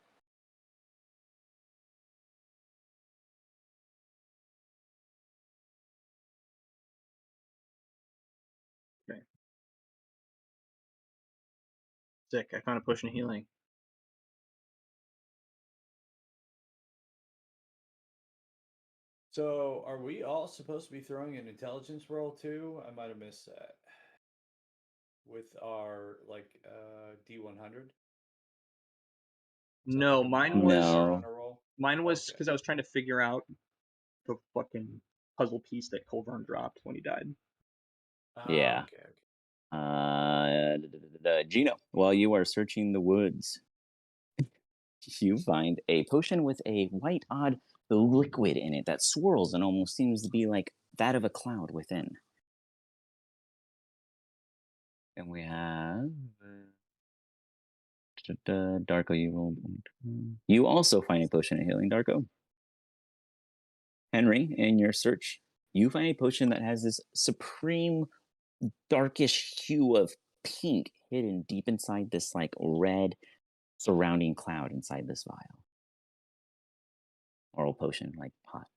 Okay. Sick. I found a potion of healing. So, are we all supposed to be throwing an intelligence roll too? I might have missed that. With our D100. No, Something mine we was No. on a roll. mine was Okay. because I was trying to figure out the fucking puzzle piece that Culvern dropped when he died. Yeah. Okay. Gino, while you are searching the woods, you find a potion with a white, odd liquid in it that swirls and almost seems to be like that of a cloud within. And we have Darko. You also find a potion of healing, Darko. Henry, in your search, you find a potion that has this supreme darkish hue of pink hidden deep inside this like red surrounding cloud inside this vial. Oral potion, like pot.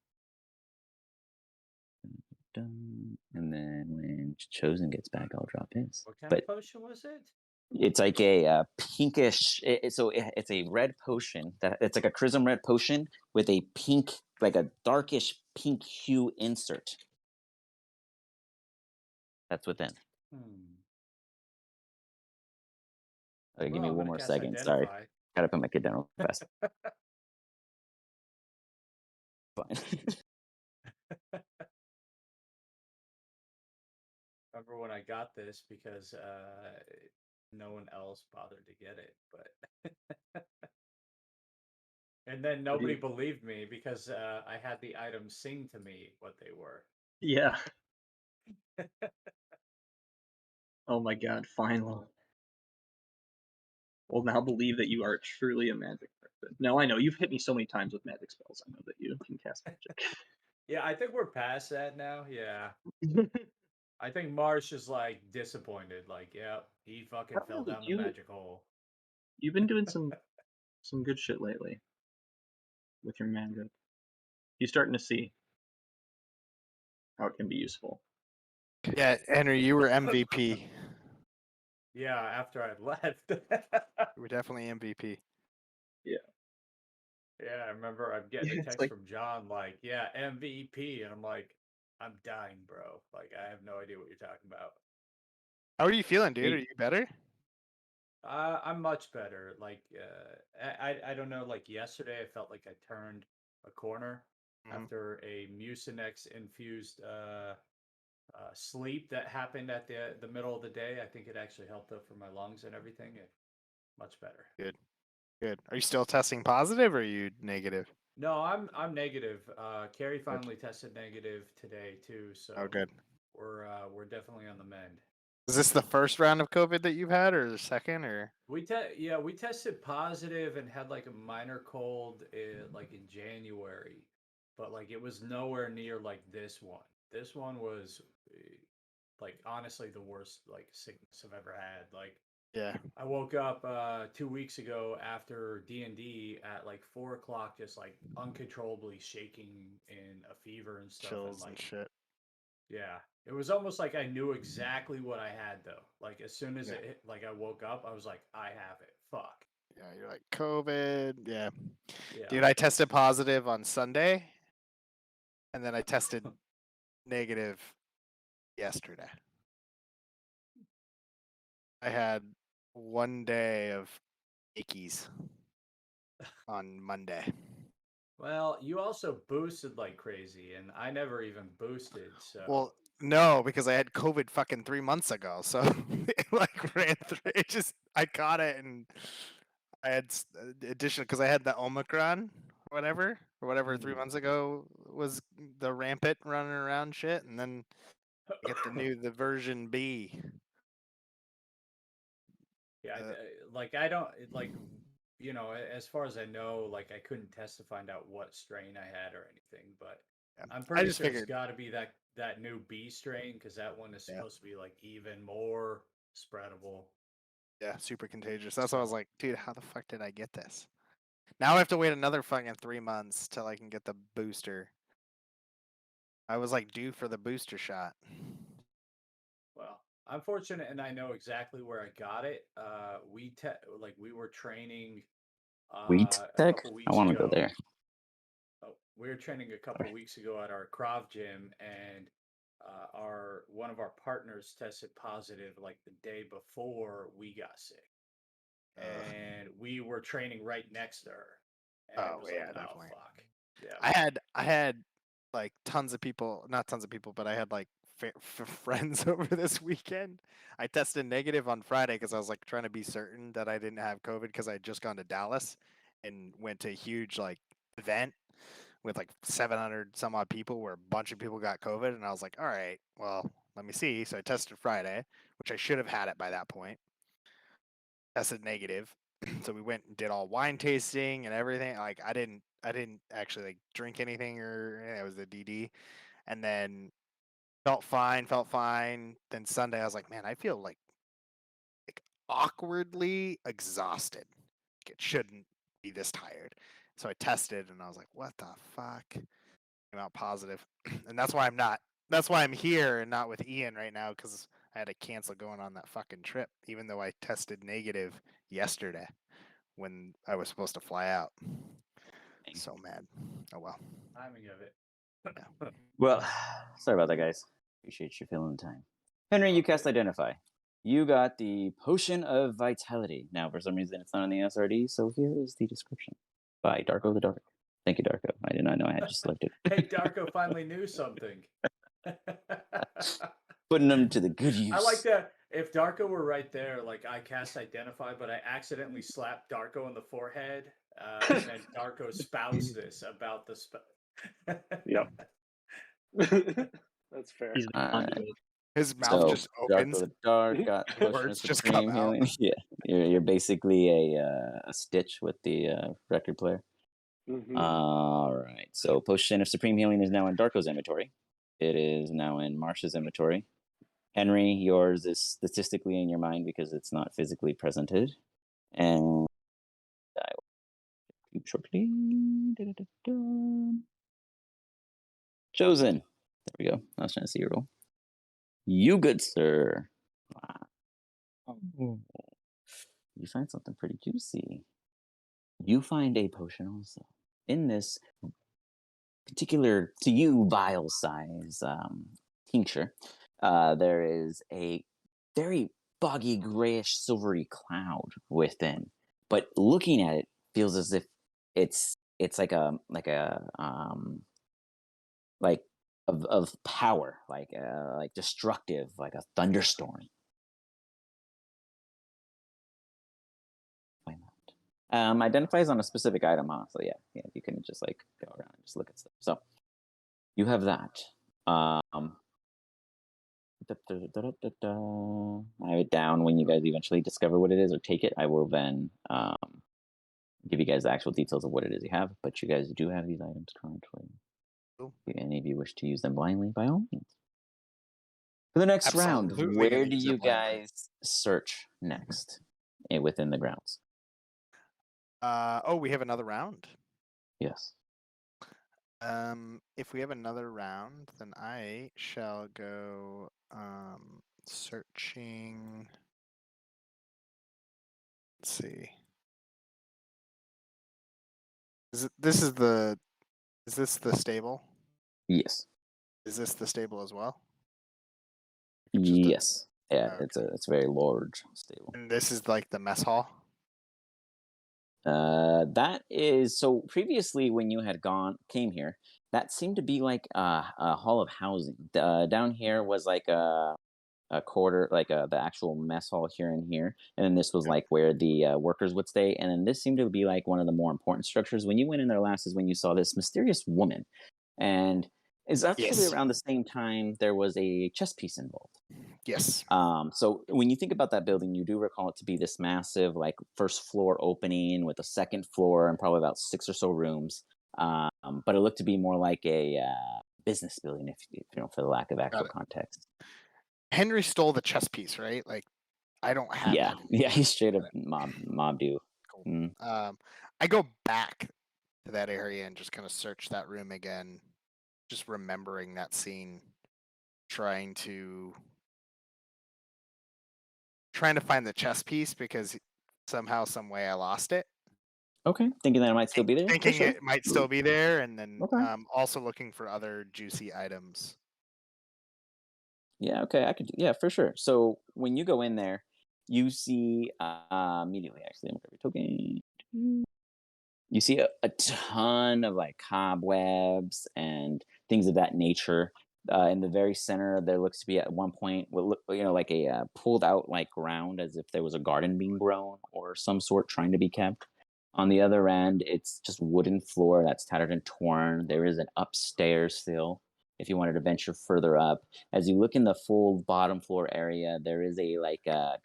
And then when Chosen gets back, I'll drop his. What kind But of potion was it? It's like a pinkish. It's a red potion it's like a chrism red potion with a pink, like a darkish pink hue insert. That's within. Okay, give me I'm one gonna more cast second. Sorry, Identify. gotta put my kid down real fast. Fine. Remember when I got this because no one else bothered to get it, but and then nobody believed me because I had the items sing to me what they were. Yeah. Oh my god, finally. Will now believe that you are truly a magic person. No, I know. You've hit me so many times with magic spells. I know that you can cast magic. Yeah, I think we're past that now. Yeah. I think Marsh is like disappointed. Like, yeah, he fucking fell down the magic hole. You've been doing some good shit lately with your magic. You're starting to see how it can be useful. Yeah, Henry, you were MVP. Yeah, after I left. You were definitely MVP. Yeah. Yeah, I remember I'm getting a text from John like, yeah, MVP. And I'm like, I'm dying, bro. Like, I have no idea what you're talking about. How are you feeling, dude? Are you better? I'm much better. Like, I don't know. Like yesterday, I felt like I turned a corner after a Mucinex infused sleep that happened at the middle of the day. I think it actually helped up for my lungs and everything. Much better. Good. Are you still testing positive or are you negative? No, I'm negative. Carrie finally tested negative today too. So good. We're definitely on the mend. Is this the first round of COVID that you've had, or the second, or? We tested positive and had like a minor cold like in January, but like it was nowhere near like this one. This one was like honestly the worst like sickness I've ever had. Like Yeah. I woke up 2 weeks ago after D&D at like 4 o'clock, just like uncontrollably shaking in a fever and stuff. Chills and and shit. Yeah, it was almost like I knew exactly what I had though. Like as soon as it hit, like I woke up, I was like, I have it. Fuck. Yeah, you're like COVID. Yeah. Yeah. Dude, I tested positive on Sunday, and then I tested negative yesterday. I had 1 day of ickies on Monday. Well, you also boosted like crazy, and I never even boosted. So Well, no, because I had COVID fucking 3 months ago. So it like ran through. It just I caught it, and I had additional because I had the Omicron, whatever 3 months ago was the rampant running around shit, and then I get the version B. Yeah, like I don't like, you know, as far as I know, like I couldn't test to find out what strain I had or anything, but I'm pretty sure it's got to be that new B strain because that one is supposed to be like even more spreadable. Yeah, super contagious. That's why I was like, dude, how the fuck did I get this? Now I have to wait another fucking 3 months till I can get the booster. I was like due for the booster shot. Well, I'm fortunate, and I know exactly where I got it. We were training. Wheat A Tech? couple I weeks want to ago. go there. We were training a couple weeks ago at our Krav gym, and one of our partners tested positive like the day before we got sick, and we were training right next to her. And it was definitely. Oh fuck. Yeah. I had like tons of people, not tons of people, but I had like friends over this weekend. I tested negative on Friday because I was like trying to be certain that I didn't have COVID because I had just gone to Dallas and went to a huge like event with like 700 some odd people where a bunch of people got COVID. And I was like, all right, well, let me see. So I tested Friday, which I should have had it by that point. Tested negative. So we went and did all wine tasting and everything. Like I didn't actually like drink anything or it was the DD. And then felt fine. Then Sunday I was like, man, I feel like awkwardly exhausted. Like, it shouldn't be this tired. So I tested and I was like, what the fuck? Came out positive. And that's why I'm here and not with Ian right now because I had to cancel going on that fucking trip, even though I tested negative yesterday when I was supposed to fly out. So mad. Oh well. Timing of it. Well, sorry about that, guys. Appreciate you filling the time. Henry, you cast Identify. You got the Potion of Vitality. Now, for some reason, it's not on the SRD, so here is the description by Darko the Dark. Thank you, Darko. I did not know I had you selected. Hey, Darko finally knew something. Putting them to the good use. I like that. If Darko were right there, like I cast Identify, but I accidentally slapped Darko on the forehead, and then Darko spouts this about the Yep. That's fair. He's the conduit. His mouth just opens. Darko the Dark got Potion of Words just Supreme come out. Healing. Yeah, you're basically a Stitch with the record player. All right. So Potion of Supreme Healing is now in Darko's inventory. It is now in Marsh's inventory. Henry, yours is statistically in your mind because it's not physically presented. And I will keep shortly. Chosen. There we go. I was trying to see your roll. You good, sir. Wow. You find something pretty juicy. You find a potion also. In this particular, to you, vial size tincture, there is a very foggy, grayish, silvery cloud within. But looking at it, feels as if it's like of power, like destructive, like a thunderstorm. Identifies on a specific item, so yeah, you can just like go around and just look at stuff. So you have that. I have it down. When you guys eventually discover what it is or take it, I will then give you guys the actual details of what it is you have. But you guys do have these items currently. Cool. If any of you wish to use them blindly, by all means. For the next round, Absolutely where gonna do use you them blindly. guys search next within the grounds? We have another round. Yes. If we have another round, then I shall go searching. Let's see. Is this the stable? Yes. Is this the stable as well? Just a- Yes. Yeah, Okay. it's a very large stable. And this is like the mess hall. That is so. Previously, when you had came here, that seemed to be like a hall of housing. Down here was like a quarter, like the actual mess hall here and here, and then this was like where the workers would stay. And then this seemed to be like one of the more important structures. When you went in there last, is when you saw this mysterious woman, and it's actually Yes. around the same time there was a chess piece involved. Yes. So when you think about that building, you do recall it to be this massive, like first floor opening with a second floor and probably about 6 or so rooms. But it looked to be more like a business building, if you know, for the lack of actual context. Henry stole the chess piece, right? Like, I don't have Yeah, that. yeah, he straight up mobbed you. Cool. Mm. I go back to that area and just kind of search that room again, just remembering that scene, trying to find the chess piece because somehow, some way, I lost it. Okay, thinking that it might still be there. Thinking For sure. it might still be there, and then Okay. also looking for other juicy items. Yeah, okay, I could. Yeah, for sure. So when you go in there, you see immediately. Actually, I'm gonna grab your token. You see a ton of like cobwebs and things of that nature. In the very center, there looks to be at one point, like a pulled out like ground, as if there was a garden being grown or some sort trying to be kept. On the other end, it's just wooden floor that's tattered and torn. There is an upstairs still. If you wanted to venture further up, as you look in the full bottom floor area, there is a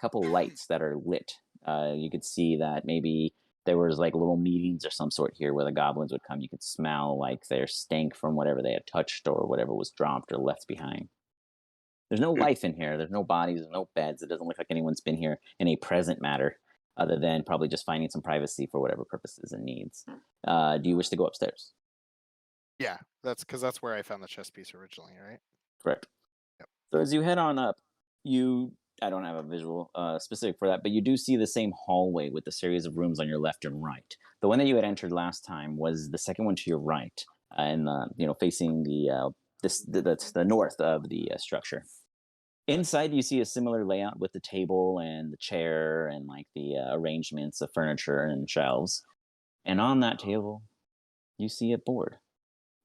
couple lights that are lit. You could see that maybe there was like little meetings or some sort here where the goblins would come. You could smell like their stank from whatever they had touched or whatever was dropped or left behind. There's no life in here. There's no bodies. There's no beds. It doesn't look like anyone's been here in a present matter, other than probably just finding some privacy for whatever purposes and needs. Do you wish to go upstairs? Yeah, that's because that's where I found the chess piece originally, right? Correct. Yep. So as you head on up, I don't have a visual specific for that, but you do see the same hallway with the series of rooms on your left and right. The one that you had entered last time was the second one to your right, and facing the north of the structure. Inside, you see a similar layout with the table and the chair and like the arrangements of furniture and shelves. And on that table, you see a board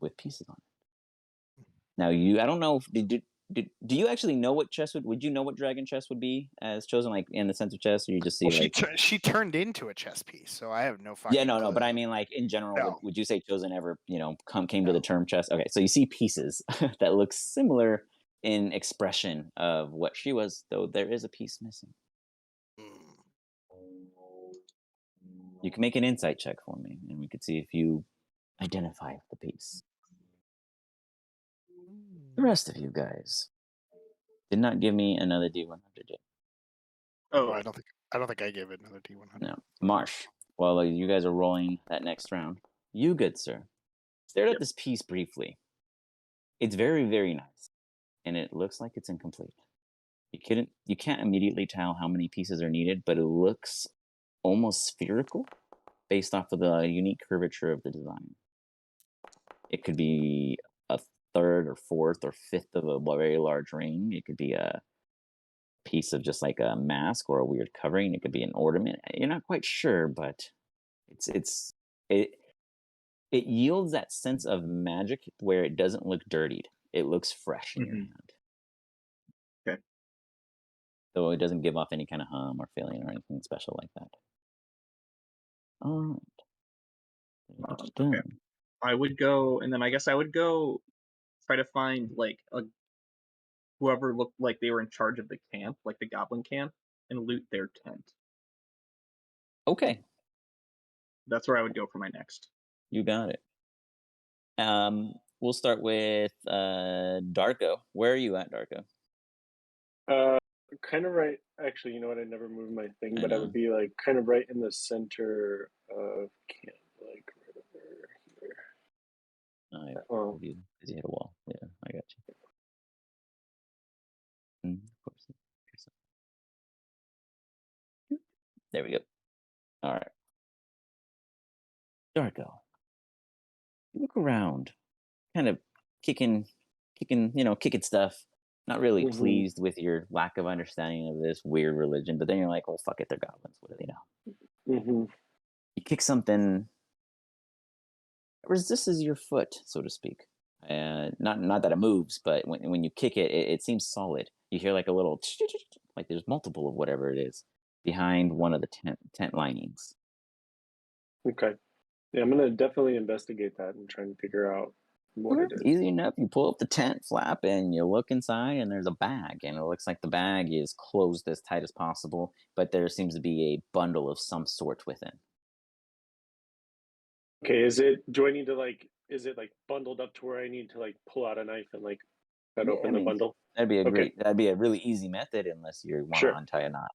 with pieces on it. Now, I don't know if do you actually know what chess would you know what dragon chess would be as chosen, like in the sense of chess, or you just see Well, like she turned into a chess piece, so I have no fucking yeah, no, clue. but I mean like in general, No. would you say chosen ever came to No. the term chess? Okay, so you see pieces that look similar in expression of what she was, though there is a piece missing. You can make an insight check for me, and we could see if you identify the piece. The rest of you guys did not give me another D100 yet. Oh, Oh, I don't think I gave it another D100. No. Marsh, while you guys are rolling that next round, you, good sir, stared at this piece briefly. It's very, very nice, and it looks like it's incomplete. You can't immediately tell how many pieces are needed, but it looks almost spherical based off of the unique curvature of the design. It could be a third or fourth or fifth of a very large ring. It could be a piece of just like a mask or a weird covering. It could be an ornament. You're not quite sure, but it yields that sense of magic where it doesn't look dirtied. It looks fresh in your hand. Okay. So it doesn't give off any kind of hum or feeling or anything special like that. All right. Okay. I would go, and then I guess I would go try to find like whoever looked like they were in charge of the camp, like the goblin camp, and loot their tent. Okay. That's where I would go for my next. You got it. We'll start with Darko. Where are you at, Darko? Kind of right. Actually, you know what? I never moved my thing, but I know. would be like kind of right in the center of camp, like right over here. Oh, you hit a wall. Yeah, I got you. Of course. There we go. All right. Darko. You look around, kind of kicking stuff. Not really Mhm. pleased with your lack of understanding of this weird religion, but then you're like, oh, fuck it, they're goblins. What do they know? Mm-hmm. You kick something that resists your foot, so to speak. Not that it moves, but when you kick it, it seems solid. You hear like a little like there's multiple of whatever it is behind one of the tent linings. Okay. Yeah, I'm gonna definitely investigate that and try and figure out what it is. Easy enough. You pull up the tent flap and you look inside, and there's a bag, and it looks like the bag is closed as tight as possible, but there seems to be a bundle of some sort within. Okay, do I need to is it like bundled up to where I need to like pull out a knife and like cut open the bundle? That'd be Okay. that'd be a really easy method unless you want Sure. to untie a knot.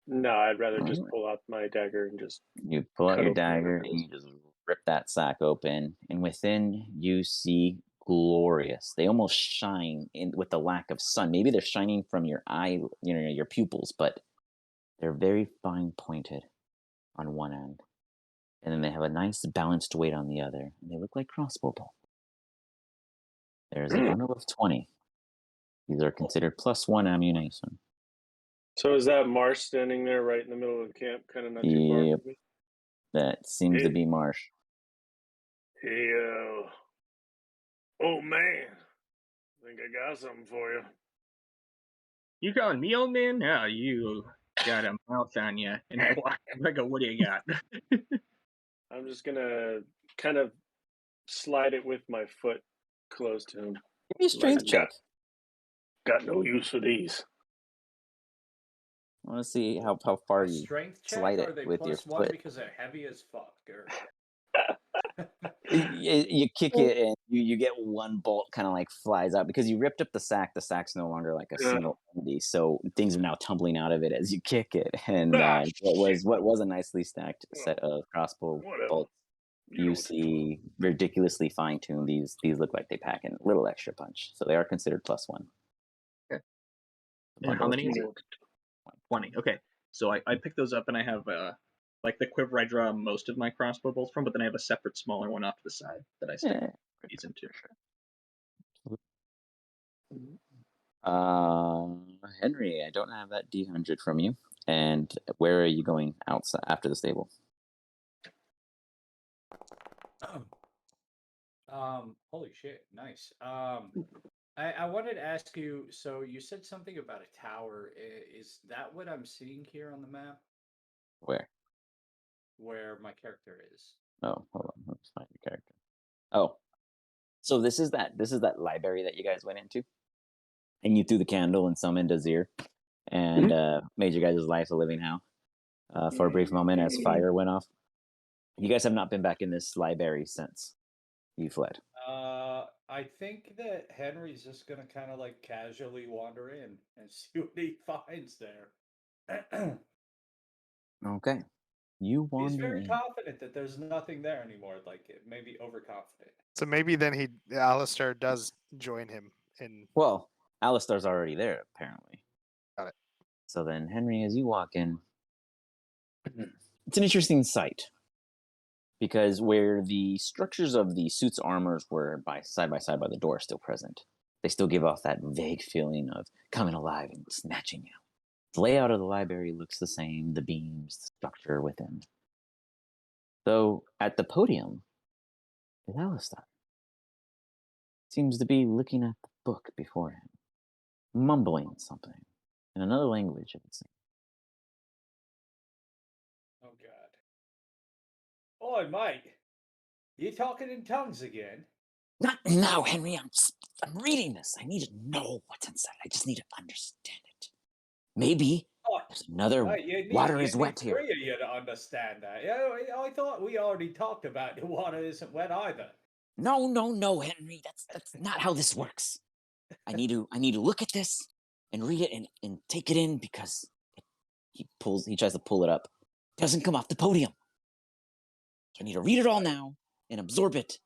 No, I'd rather just Alright. pull out my dagger and just You pull out cut your open dagger whatever it and is. you just rip that sack open, and within you see glorious. They almost shine with the lack of sun. Maybe they're shining from your eye, your pupils, but they're very fine pointed on one end. And then they have a nice balanced weight on the other. And they look like crossbow bolts. There's a bundle of 20. These are considered +1 ammunition. So is that Marsh standing there right in the middle of the camp, kind of not too far Yep. from me? That seems to be Marsh. Hey, oh man, I think I got something for you. You calling me old man? Oh, you got a mouth on you. And I walk. I go, what do you got? I'm just gonna kind of slide it with my foot close to him. Give me a strength check. Got no use for these. I want to see how far A you strength check? slide Are it they with your +1 foot. because they're heavy as fuck? Or... You kick it and you get one bolt kind of like flies out because you ripped up the sack. The sack's no longer like a single entity, so things are now tumbling out of it as you kick it. And what was a nicely stacked set of crossbow bolts, you see ridiculously fine tuned. These look like they pack in a little extra punch, so they are considered +1. Okay. And how Bundle of many is 20. it? 20. Okay. So I picked those up and I have like the quiver I draw most of my crossbow bolts from, but then I have a separate smaller one off to the side that I stick Yeah, these into. Henry, I don't have that D100 from you. And where are you going outside after the stable? Holy shit, nice. I wanted to ask you. So you said something about a tower. Is that what I'm seeing here on the map? Where? Where my character is? Oh, hold on. Let's find your character. Oh, so this is that library that you guys went into, and you threw the candle and summoned Azir, and made your guys' life a living hell for a brief moment as fire went off. You guys have not been back in this library since you fled. I think that Henry's just gonna kind of like casually wander in and see what he finds there. Okay. You He's wander very in. confident that there's nothing there anymore. Like maybe overconfident. So maybe then Alistair does join him in. Well, Alistar's already there, apparently. Got it. So then, Henry, as you walk in, it's an interesting sight. Because where the structures of the suit's armors were by side by the door still present, they still give off that vague feeling of coming alive and snatching you. The layout of the library looks the same, the beams, the structure within. Though at the podium is Alistar. Seems to be looking at the book before him, mumbling something in another language, it would seem. Oh God. Oi, mate. You talking in tongues again? Not now, Henry. I'm reading this. I need to know what's inside. I just need to understand it. Maybe Oh, there's another mate, water is wet three here. of you to understand that. Yeah, I thought we already talked about the water isn't wet either. No, Henry. That's not how this works. I need to look at this and read it and take it in because he tries to pull it up. It doesn't come off the podium. So I need to read it all now and absorb it.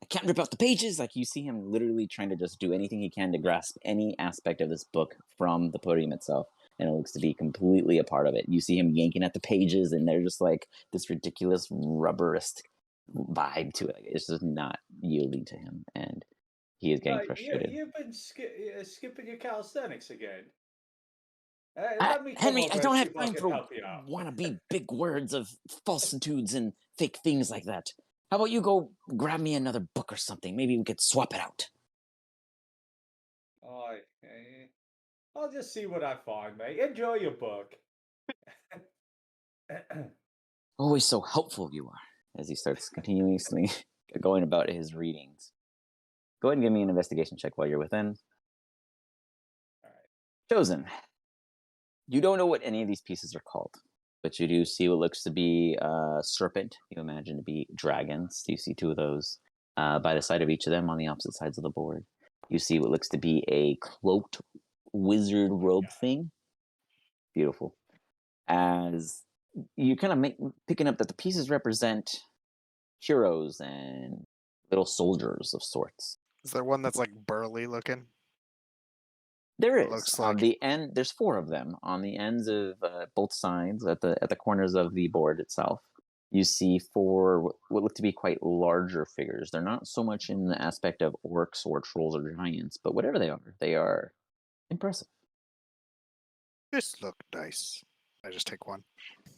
I can't rip out the pages. Like, you see him literally trying to just do anything he can to grasp any aspect of this book from the podium itself. And it looks to be completely a part of it. You see him yanking at the pages, and they're just like this ridiculous rubberist vibe to it. Like, it's just not yielding to him, and he is getting Mate, frustrated. you've been skipping your calisthenics again. Let me come Henry, I over don't and see have if I time can for help you out. wannabe big words of falsitudes and fake things like that. How about you go grab me another book or something? Maybe we could swap it out. Oh, I'll just see what I find, mate. Enjoy your book. Always so helpful you are, as he starts continuously going about his readings. Go ahead and give me an investigation check while you're within. All right. Chosen. You don't know what any of these pieces are called, but you do see what looks to be a serpent. You imagine to be dragons. You see two of those by the side of each of them on the opposite sides of the board. You see what looks to be a cloaked wizard robe thing. Beautiful. As you kind of picking up that the pieces represent heroes and little soldiers of sorts. Is there one that's like burly looking? There It is looks on like- the end. There's four of them on the ends of both sides at the corners of the board itself. You see four what look to be quite larger figures. They're not so much in the aspect of orcs or trolls or giants, but whatever they are impressive. This look nice. I just take one.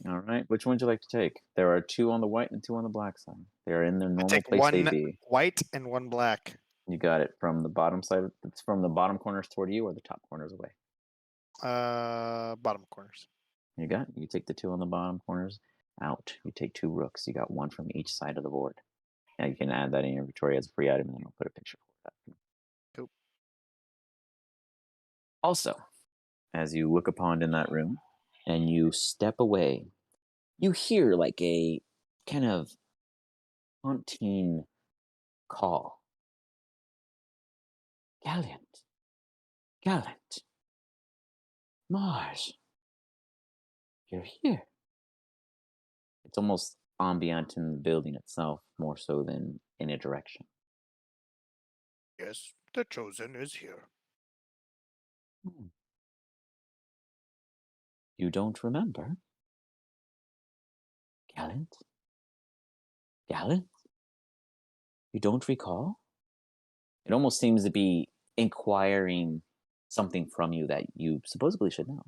All right, which one would you like to take? There are two on the white and two on the black side. They are in their I normal take place they one be. white and one black. You got it from the bottom side. It's from the bottom corners toward you, or the top corners away. Bottom corners. You got it. You take the two on the bottom corners out. You take two rooks. You got one from each side of the board. Now you can add that in your inventory as a free item, and then I'll put a picture for that. Cool. Also, as you look upon in that room and you step away, you hear like a kind of haunting call. Gallant, Marsh, you're here. It's almost ambient in the building itself, more so than in a direction. Yes, the chosen is here. You don't remember? Gallant? Gallant? You don't recall? It almost seems to be inquiring something from you that you supposedly should know.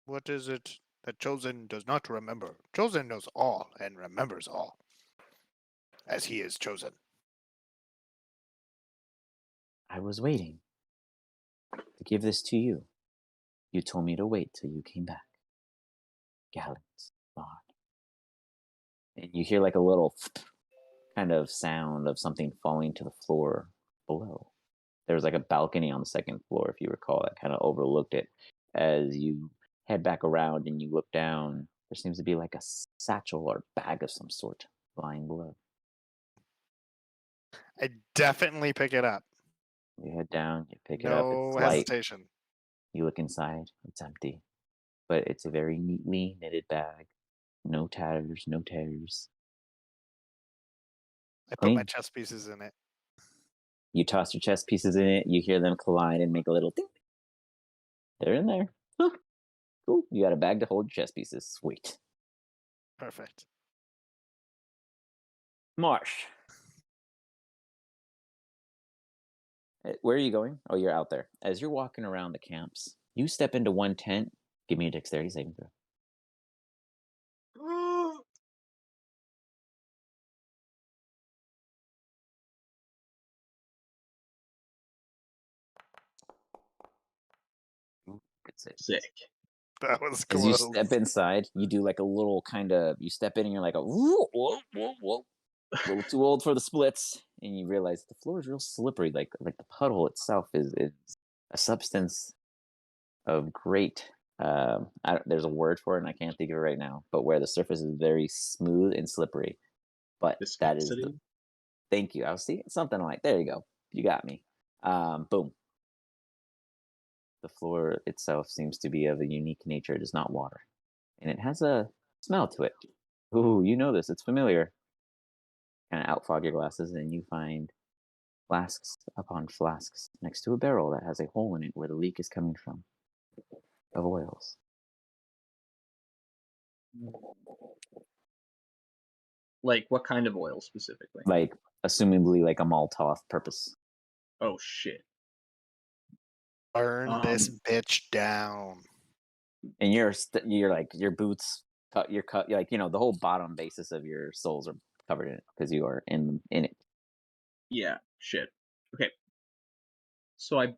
What is it that Chosen does not remember? Chosen knows all and remembers all, as he is chosen. I was waiting to give this to you. You told me to wait till you came back. Gallant Bard. And you hear like a little kind of sound of something falling to the floor below. There's like a balcony on the second floor, if you recall, that kind of overlooked it. As you head back around and you look down, there seems to be like a satchel or bag of some sort lying below. I definitely pick it up. You head down, you pick it up, No it's light. hesitation. You look inside, it's empty. But it's a very neatly knitted bag. No tatters, no tears. I put my Clean. chess pieces in it. You toss your chess pieces in it, you hear them collide and make a little ding. They're in there. Huh. Cool. You got a bag to hold your chess pieces. Sweet. Perfect. Marsh. Where are you going? Oh, you're out there. As you're walking around the camps, you step into one tent. Give me a dexterity saving throw. Ooh, good save. Sick. That was As you close. step inside, you do like a little kind of, you step in and you're like a whoa, whoa, whoa, whoa. A little too old for the splits, and you realize the floor is real slippery. Like the puddle itself is a substance of great. There's a word for it, and I can't think of it right now. But where the surface is very smooth and slippery, but that is the. Viscosity? Thank you. I was seeing something like there. You go. You got me. Boom. The floor itself seems to be of a unique nature. It is not water, and it has a smell to it. Ooh, you know this. It's familiar. Kind of outfog your glasses, and you find flasks upon flasks next to a barrel that has a hole in it where the leak is coming from of oils. Like, what kind of oil specifically? Like, assumably, like a Molotov purpose. Oh, shit. Burn this bitch down. And you're like your boots, you're like the whole bottom basis of your soles are covered in it because you are in it. Yeah, shit. Okay. So I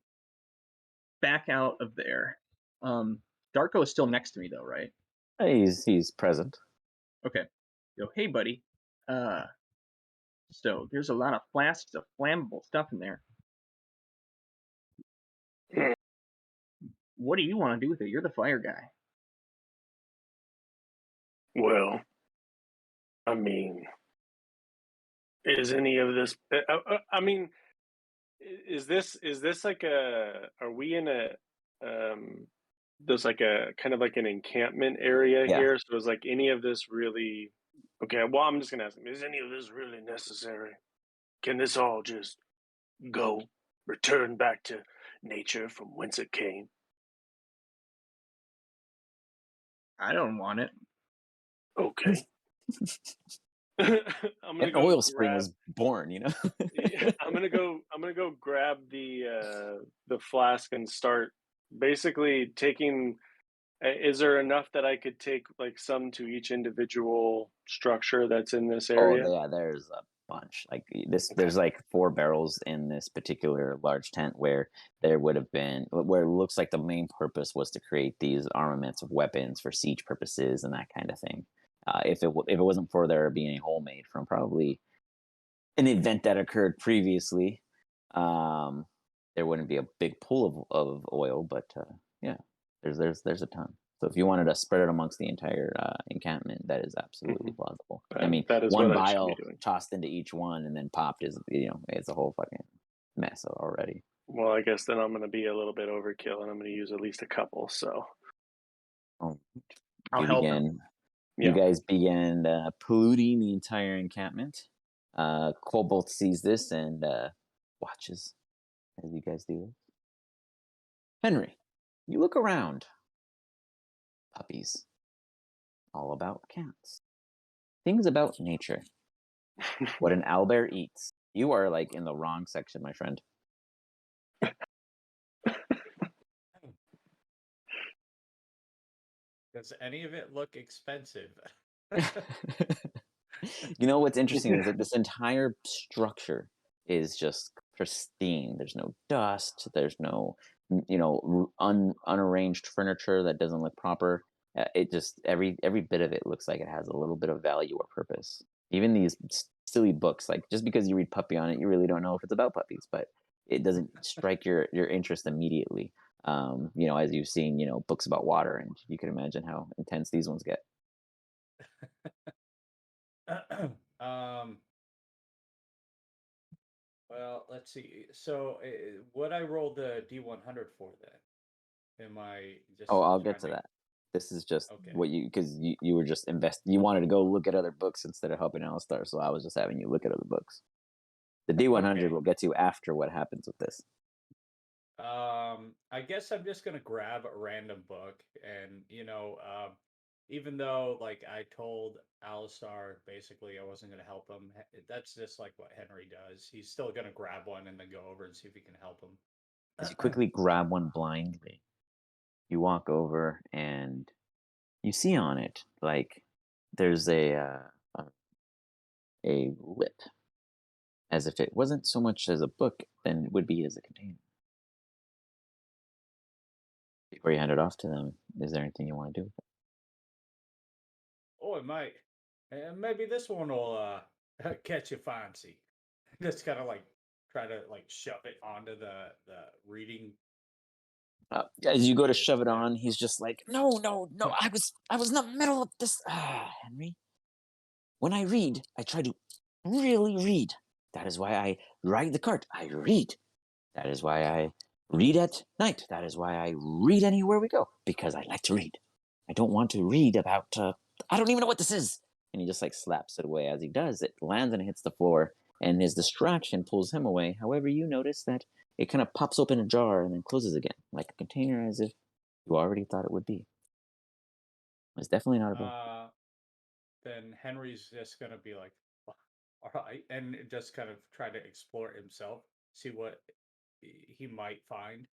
back out of there. Darko is still next to me though, right? He's present. Okay. Go, hey buddy. So there's a lot of flasks of flammable stuff in there. What do you want to do with it? You're the fire guy. Well, I mean, is any of this? I mean, is this like a? Are we in a? There's like a kind of like an encampment area here. So is like any of this really? Okay, well, I'm just gonna ask him: is any of this really necessary? Can this all just go, return back to nature from whence it came? I don't want it. Okay. I'm gonna An go oil spring was born, I'm gonna go grab the flask and start basically taking. Is there enough that I could take like some to each individual structure that's in this area? Oh yeah, there's a bunch. Like this, there's like 4 barrels in this particular large tent where there would have been where it looks like the main purpose was to create these armaments of weapons for siege purposes and that kind of thing. If it wasn't for there being a hole made from probably an event that occurred previously, there wouldn't be a big pool of oil. But yeah, there's a ton. So if you wanted to spread it amongst the entire encampment, that is absolutely plausible. I mean, that is one what I should vial be doing. tossed into each one and then popped is it's a whole fucking mess already. Well, I guess then I'm going to be a little bit overkill, and I'm going to use at least a couple. So I'll help him. You guys begin polluting the entire encampment. Cobalt sees this and watches as you guys do this. Henry, You look around. Puppies. All about cats. Things about nature. What an owlbear eats. You are like in the wrong section, my friend. Does any of it look expensive? You know what's interesting is that this entire structure is just pristine. There's no dust. There's no, unarranged furniture that doesn't look proper. It just every bit of it looks like it has a little bit of value or purpose. Even these silly books, like just because you read puppy on it, you really don't know if it's about puppies, but it doesn't strike your interest immediately. As you've seen, books about water, and you can imagine how intense these ones get. Well, let's see. So, what I rolled the D100 for then? Am I just Oh, I'll get trying to that. This is just Okay. what because you were just you wanted to go look at other books instead of helping Alistar, so I was just having you look at other books. The D100 Okay. will get to after what happens with this. I guess I'm just gonna grab a random book, and even though like I told Alistar basically I wasn't gonna help him, that's just like what Henry does. He's still gonna grab one and then go over and see if he can help him. As you quickly grab one blindly, you walk over and you see on it like there's a lip, as if it wasn't so much as a book than it would be as a container. Before you hand it off to them, is there anything you want to do with it? Oh, it might. Maybe this one will catch your fancy. Just kind of like try to like shove it onto the reading. As you go to Yes, shove it yeah. on, he's just like, no, I was in the middle of this. Henry. When I read, I try to really read. That is why I ride the cart. I read. That is why I read at night. That is why I read anywhere we go, because I like to read. I don't want to read about, I don't even know what this is. And he just like slaps it away. As he does, it lands and hits the floor, and his distraction pulls him away. However, you notice that it kind of pops open a jar and then closes again, like a container, as if you already thought it would be. It's definitely not a book. Then Henry's just gonna be like, all right, and just kind of try to explore it himself, see what he might find.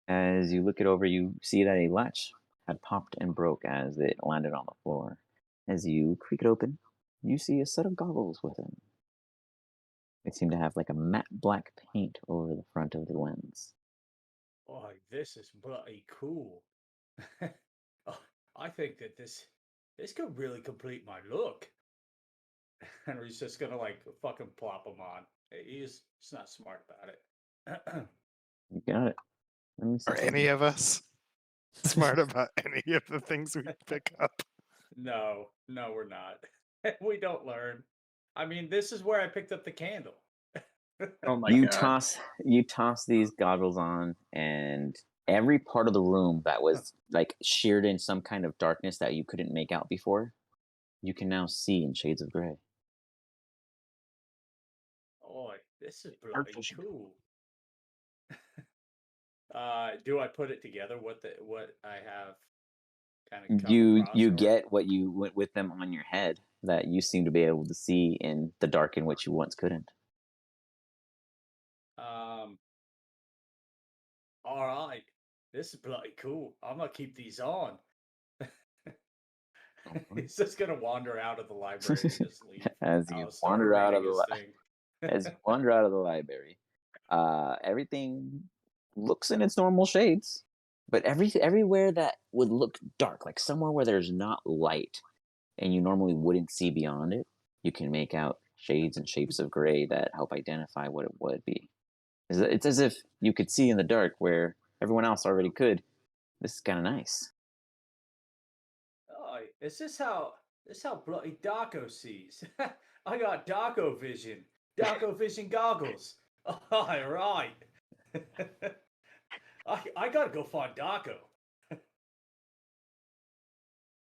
As you look it over, you see that a latch had popped and broke as it landed on the floor. As you creak it open, you see a set of goggles within. They seem to have like a matte black paint over the front of the lens. Oh, this is bloody cool. Oh, I think that this could really complete my look. Henry's just gonna like fucking plop him on. He's not smart about it. You got it. Let me see. Are any of us smart about any of the things we pick up? No, we're not. We don't learn. I mean, this is where I picked up the candle. Oh my you god. toss these goggles on, and every part of the room that was like sheared in some kind of darkness that you couldn't make out before, you can now see in shades of gray. Oh, this is Dark bloody vision. cool. Do I put it together? What I have kind of come across? You or- get what you went with them on your head that you seem to be able to see in the dark in which you once couldn't. All right, this is bloody cool. I'm gonna keep these on. He's just gonna wander out of the library and just leave. As you I'll start wander out of reading the his thing. as you wander out of the library, everything looks in its normal shades, but everywhere that would look dark, like somewhere where there's not light, and you normally wouldn't see beyond it, you can make out shades and shapes of gray that help identify what it would be. It's as if you could see in the dark where everyone else already could. This is kind of nice. Oh, is this how bloody Darko sees? I got Darko vision. Darko vision goggles. All right. I gotta go find Darko.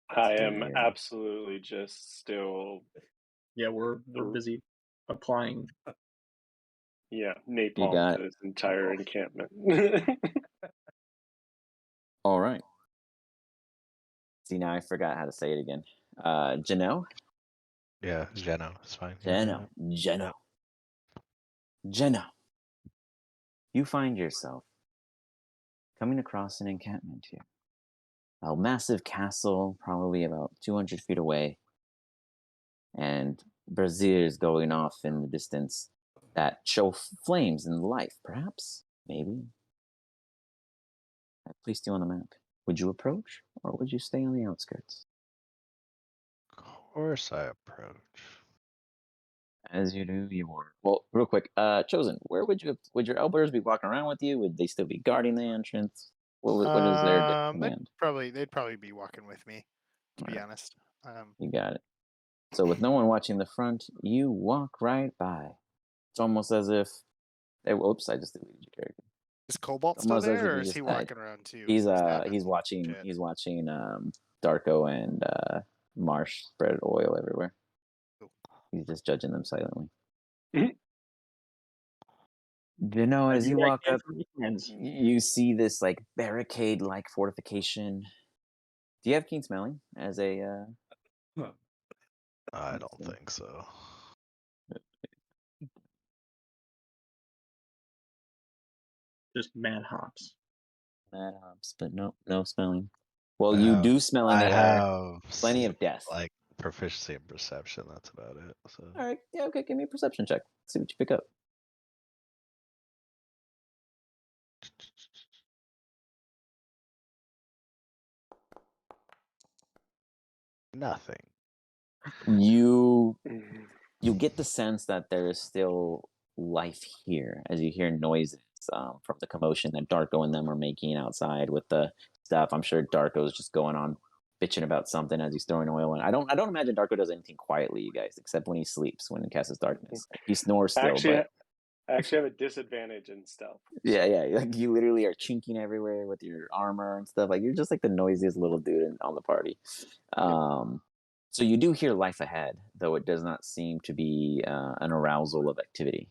I am absolutely just still. Yeah, we're busy applying. Yeah, You napalm got to this entire encampment. All right. See, now I forgot how to say it again. Janelle? Yeah, Geno. It's fine. Geno. Geno. Geno. You find yourself coming across an encampment here. A massive castle, probably about 200 feet away. And braziers going off in the distance that show flames and life, perhaps, maybe. I placed you on the map. Would you approach, or would you stay on the outskirts? Of course I approach. As you do, you are. Well, real quick, Chosen, where would your elders be walking around with you? Would they still be guarding the entrance? What is their command? They'd probably be walking with me, to be honest. You got it. So with no one watching the front, you walk right by. It's almost as if oops, I just deleted your character. Is Cobalt still Almost as if there, you or is just he died. walking around too? He's napping? watching Shit. Darko and Marsh spread oil everywhere. Cool. He's just judging them silently. Mhm. You know, I as do you what I walk can up, for my friends. you see this like barricade-like fortification. Do you have keen smelling as a? I don't think so. Just mad hops. Mad hops, but no smelling. Well, you do smell in I the air. have Plenty of death. like proficiency in perception. That's about it. So All right, yeah, okay. Give me a perception check. See what you pick up. nothing. You get the sense that there is still life here as you hear noises from the commotion that Darko and them are making outside with the stuff. I'm sure Darko's just going on bitching about something as he's throwing oil in. I don't imagine Darko does anything quietly, you guys, except when he sleeps, when he casts darkness. Like, he snores still, but I actually have a disadvantage in stealth. yeah, like you literally are chinking everywhere with your armor and stuff. Like you're just like the noisiest little dude on the party. So you do hear life ahead, though it does not seem to be an arousal of activity.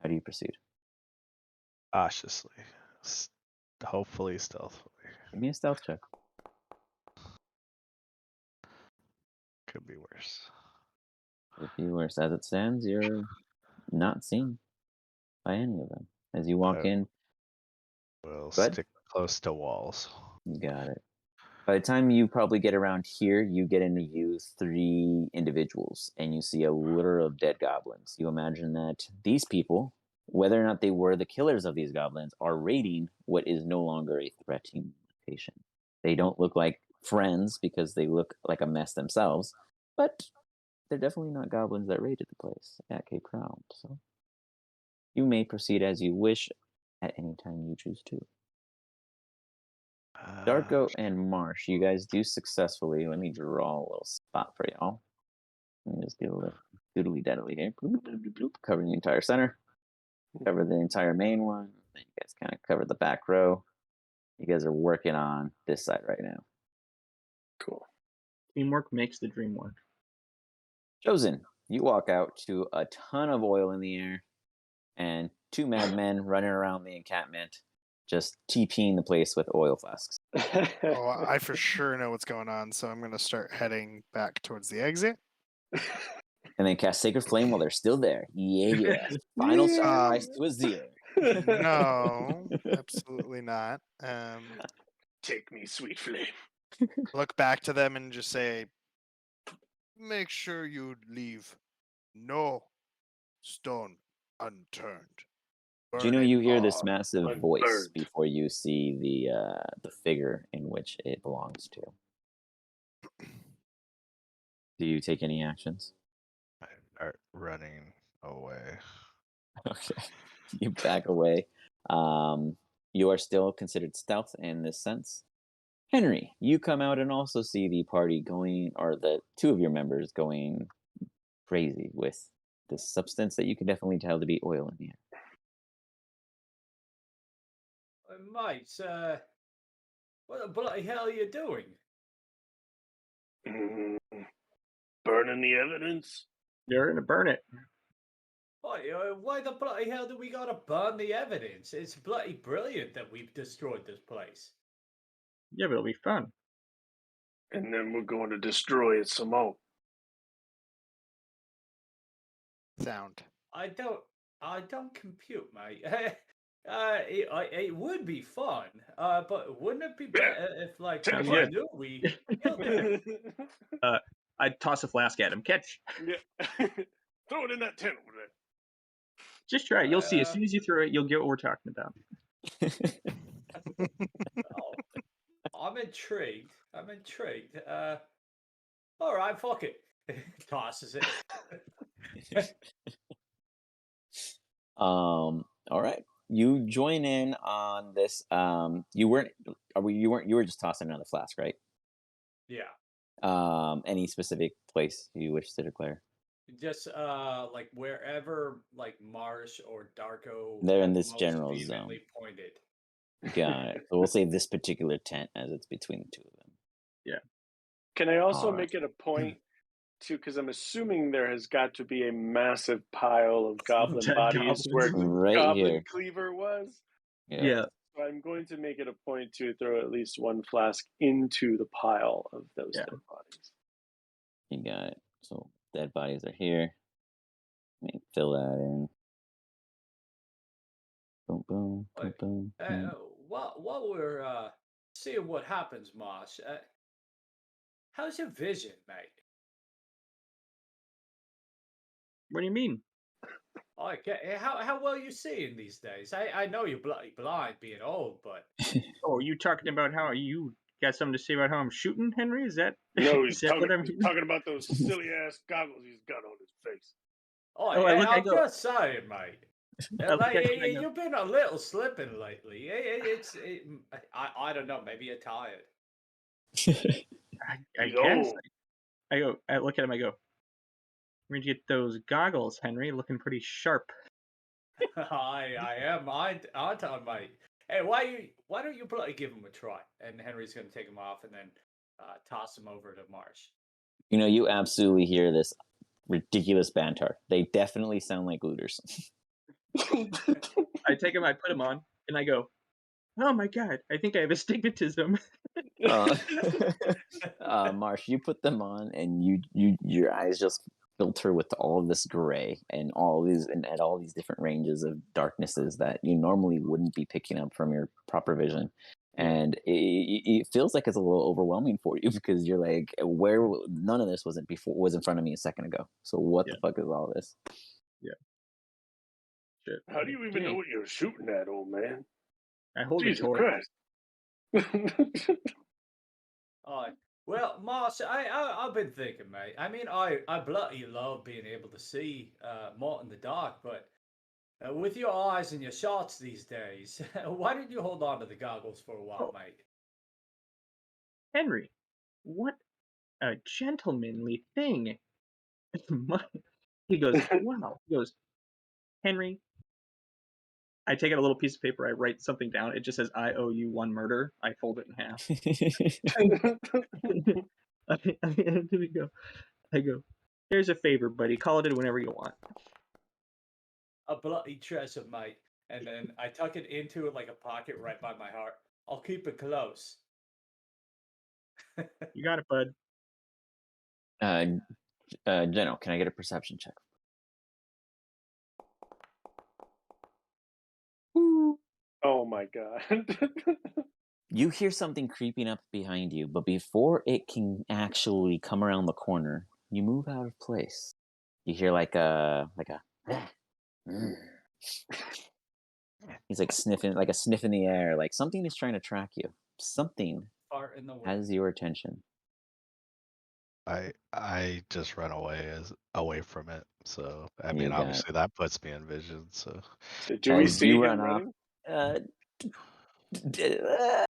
How do you proceed? Cautiously. Hopefully stealthily. Give me a stealth check. Could be worse. If you were, as it stands, you're not seen by any of them. As you walk in, We'll Go ahead. stick close to walls. You got it. By the time you probably get around here, you get into view 3 individuals, and you see a litter of dead goblins. You imagine that these people, whether or not they were the killers of these goblins, are raiding what is no longer a threatening location. They don't look like friends because they look like a mess themselves, but they're definitely not goblins that raided the place at Cape Crown. So you may proceed as you wish at any time you choose to. Darko and Marsh, you guys do successfully. Let me draw a little spot for y'all. Let me just do a little doodly daddly here. Bloop, bloop, bloop, bloop. Cover the entire center. Cover the entire main one. Then you guys kind of cover the back row. You guys are working on this side right now. Cool. Teamwork makes the dream work. Chosen, you walk out to a ton of oil in the air and 2 madmen running around the encampment, just TPing the place with oil flasks. Oh, I for sure know what's going on, so I'm gonna start heading back towards the exit. And then cast Sacred Flame while they're still there. Yeah. Final sacrifice to a Azir. No, absolutely not. Take me, sweet flame. Look back to them and just say, make sure you leave no stone unturned. Do you know Burn it you hear this all." massive voice Unburned. before you see the figure in which it belongs to? Do you take any actions? I start running away. Okay. You back away. You are still considered stealth in this sense. Henry, you come out and also see the party going, or the 2 of your members going crazy with this substance that you can definitely tell to be oil in the air. Mate, what the bloody hell are you doing? Burning the evidence. You're gonna burn it. Why the bloody hell do we gotta burn the evidence? It's bloody brilliant that we've destroyed this place. Yeah, but it'll be fun. And then we're going to destroy it some more. Sound. I don't compute, mate. It would be fun, but wouldn't it be Yeah. better if, like, Sounds people good. knew we killed it? I'd toss a flask at him. Catch. Yeah. Throw it in that tent over there. Just try it. You'll see. As soon as you throw it, you'll get what we're talking about. Oh, I'm intrigued. All right, fuck it. Tosses it. All right. You join in on this. You weren't. You weren't. You were just tossing another flask, right? Yeah. Any specific place you wish to declare? Just like wherever like Marsh or Darko They're in have this most general vehemently pointed. Got it. So we'll say this particular tent as it's between the two of them. Yeah. Can I also Alright. make it a point to, because I'm assuming there has got to be a massive pile of goblin Dead bodies where goblins. Right Goblin here. Cleaver was? Yeah. So I'm going to make it a point to throw at least one flask into the pile of those Yeah. dead bodies. You got it. So dead bodies are here. Let me fill that in. Boom, boom, boom, Wait, boom, boom. while we're seeing what happens, Marsh, how's your vision, mate? What do you mean? Okay, how well you seeing these days? I know you're bloody blind, being old, but Oh, you talking about how you got something to say about how I'm shooting, Henry? Is that No, is that what I'm he's hearing? talking about those silly ass goggles he's got on his face. oh, Oh, I yeah, look, I I'm go, just saying, mate. I look Like, at him, I go, you've been a little slipping lately. I don't know. Maybe you're tired. I He's guess. old. I look at him, I go, where'd you get those goggles, Henry? Looking pretty sharp. I am, aren't I, mate? Hey, why don't you bloody give him a try? And Henry's gonna take him off and then toss him over to Marsh. You know, you absolutely hear this ridiculous banter. They definitely sound like looters. I take him, I put him on, and I go, oh my god, I think I have astigmatism. Marsh, you put them on, and your eyes just filter with all of this gray and all these and at all these different ranges of darknesses that you normally wouldn't be picking up from your proper vision. And it feels like it's a little overwhelming for you because you're like, where none of this was in front of me a second ago. So what the fuck is all this? Yeah. Shit. How do you even know what you're shooting at, old man? I hold Jesus a torch. Christ. Well, Marsh, I've been thinking, mate. I mean, I bloody love being able to see more in the dark, but with your eyes and your shots these days, why didn't you hold on to the goggles for a while, mate? Henry, what a gentlemanly thing. He goes, wow. He goes, Henry, I take out a little piece of paper, I write something down. It just says, I owe you one murder. I fold it in half. I go, here's a favor, buddy. Call it in whenever you want. A bloody treasure, mate. And then I tuck it into like a pocket right by my heart. I'll keep it close. You got it, bud. General, can I get a perception check? Oh my god. You hear something creeping up behind you, but before it can actually come around the corner, you move out of place. You hear like a he's like sniffing, like a sniff in the air, like something is trying to track you. Something Fart in the wind. has your attention. I just run away from it. So I You mean, got obviously that puts me in vision. So Do we As see you him run off, running?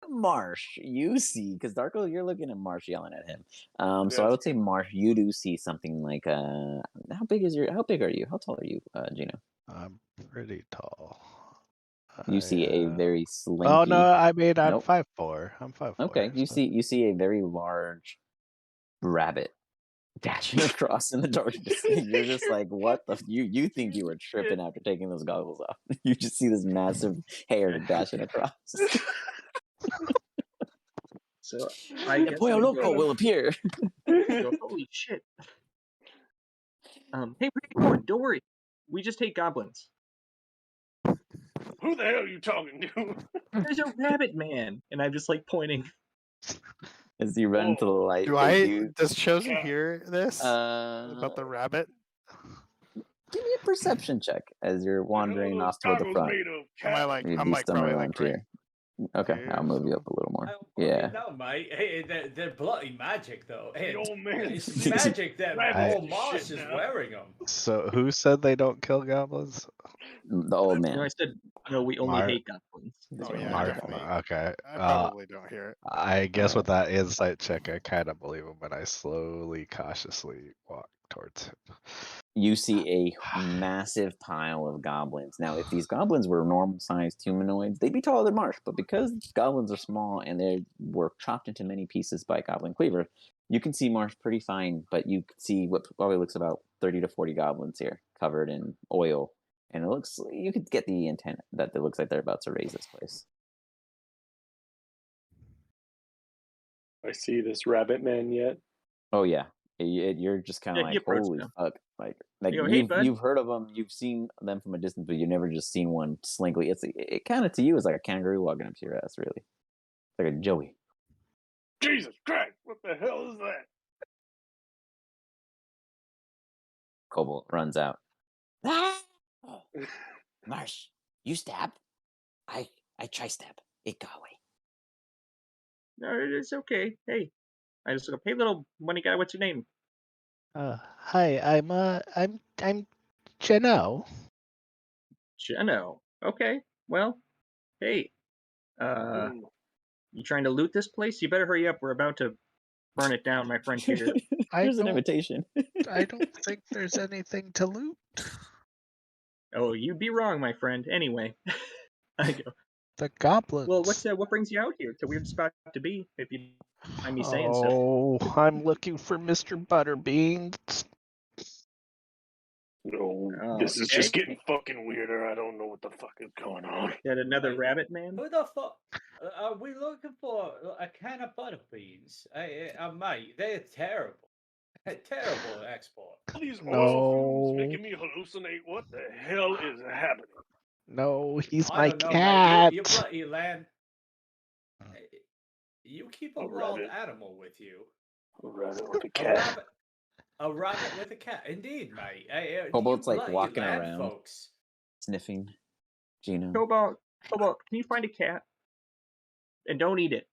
Marsh, you see, because Darko, you're looking at Marsh yelling at him. So I Yes. would say Marsh, you do see something like how big are you? How tall are you, Gino? I'm pretty tall. You see a very slinky. Oh no, I mean I'm Nope. 5'4". I'm 5'4". Okay, you see a very large rabbit dashing across in the darkness. You're just like, what the? You think you were tripping after taking those goggles off? You just see this massive hare dashing across. So I El guess I Pollo would Loco go, will appear. go, holy shit. Hey, where are you going? Don't worry. We just hate goblins. Who the hell are you talking to? There's a rabbit man. And I'm just like pointing. As you run to the Whoa. light, Does Chosen Cat. hear this about the rabbit? give me a perception check as you're wandering off toward the front. Made of Am I cat? like? You'd I'm be like somewhere probably around like right here. Okay, I'll move you so- up a little more. Well, Yeah. you know, mate. Hey, they're bloody magic, though. The Hey, old man it's sees magic that rabbits old and Marsh shit is now. wearing them. So who said they don't kill goblins? The old man. No, I said, no, we only Mar- hate goblins. That's Oh what yeah, I'm I Mar- talking definitely. about. okay. I probably don't hear it. I guess with that insight check, I kind of believe him, but I slowly, cautiously walk towards him. You see a massive pile of goblins. Now, if these goblins were normal-sized humanoids, they'd be taller than Marsh. But because goblins are small and they were chopped into many pieces by Goblin Cleaver, you can see Marsh pretty fine. But you can see what probably looks about 30 to 40 goblins here, covered in oil. And it looks, you could get the intent that it looks like they're about to raise this place. I see this rabbit man yet. Oh yeah, you're just kind of Yeah, he like, approached holy them. fuck! Like You go, "Hey, bud." you've heard of them, you've seen them from a distance, but you've never just seen one slinkly. It kind of to you is like a kangaroo walking up to your ass, really. It's like a Joey. Jesus Christ! What the hell is that? Cobalt runs out. Ah! Marsh, you stab? I try stab. It got away. No, it's okay. Hey. I just go, hey, little money guy, what's your name? Hi, I'm Jeno. Jeno. Okay. Well, hey. You trying to loot this place? You better hurry up. We're about to burn it down, my friend here. Here's an invitation. I don't think there's anything to loot. Oh, you'd be wrong, my friend. Anyway, I go, The goblins. well, what brings you out here? It's a weird spot to be, if you mind me saying so. Oh, I'm looking for Mr. Butterbeans. No, this is just getting fucking weirder. I don't know what the fuck is going on. That another Like, rabbit man? Who the fuck? Are we looking for a can of butter beans? Mate, they're terrible. Terrible export. All these No. oil fumes making me hallucinate. What the hell is happening? No, he's I my don't know, cat. mate. You bloody land. You keep a A wild rabbit. animal with you. A rabbit with a A cat. rabbit. A rabbit with a cat. Indeed, mate. Cobalt's you like bloody walking land around. folks. Sniffing. Gino. Cobalt, can you find a cat? And don't eat it.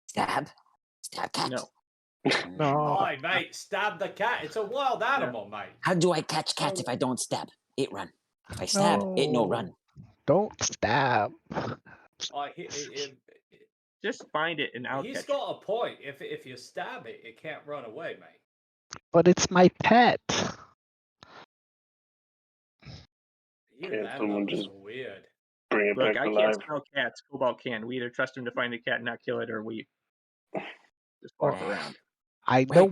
Stab cat. No. No. Oi, mate, stab the cat. It's a wild animal, mate. How do I catch cats if I don't stab? It run. If I stab, it no run. Don't stab. Just find it and I'll He's catch got a point. If you stab it, it can't run away, mate. But it's my pet. You Can't land someone lovers just are weird. bring it Look, back I to can't life? smell cats. Cobalt can. We either trust him to find a cat and not kill it, or we just walk around. I know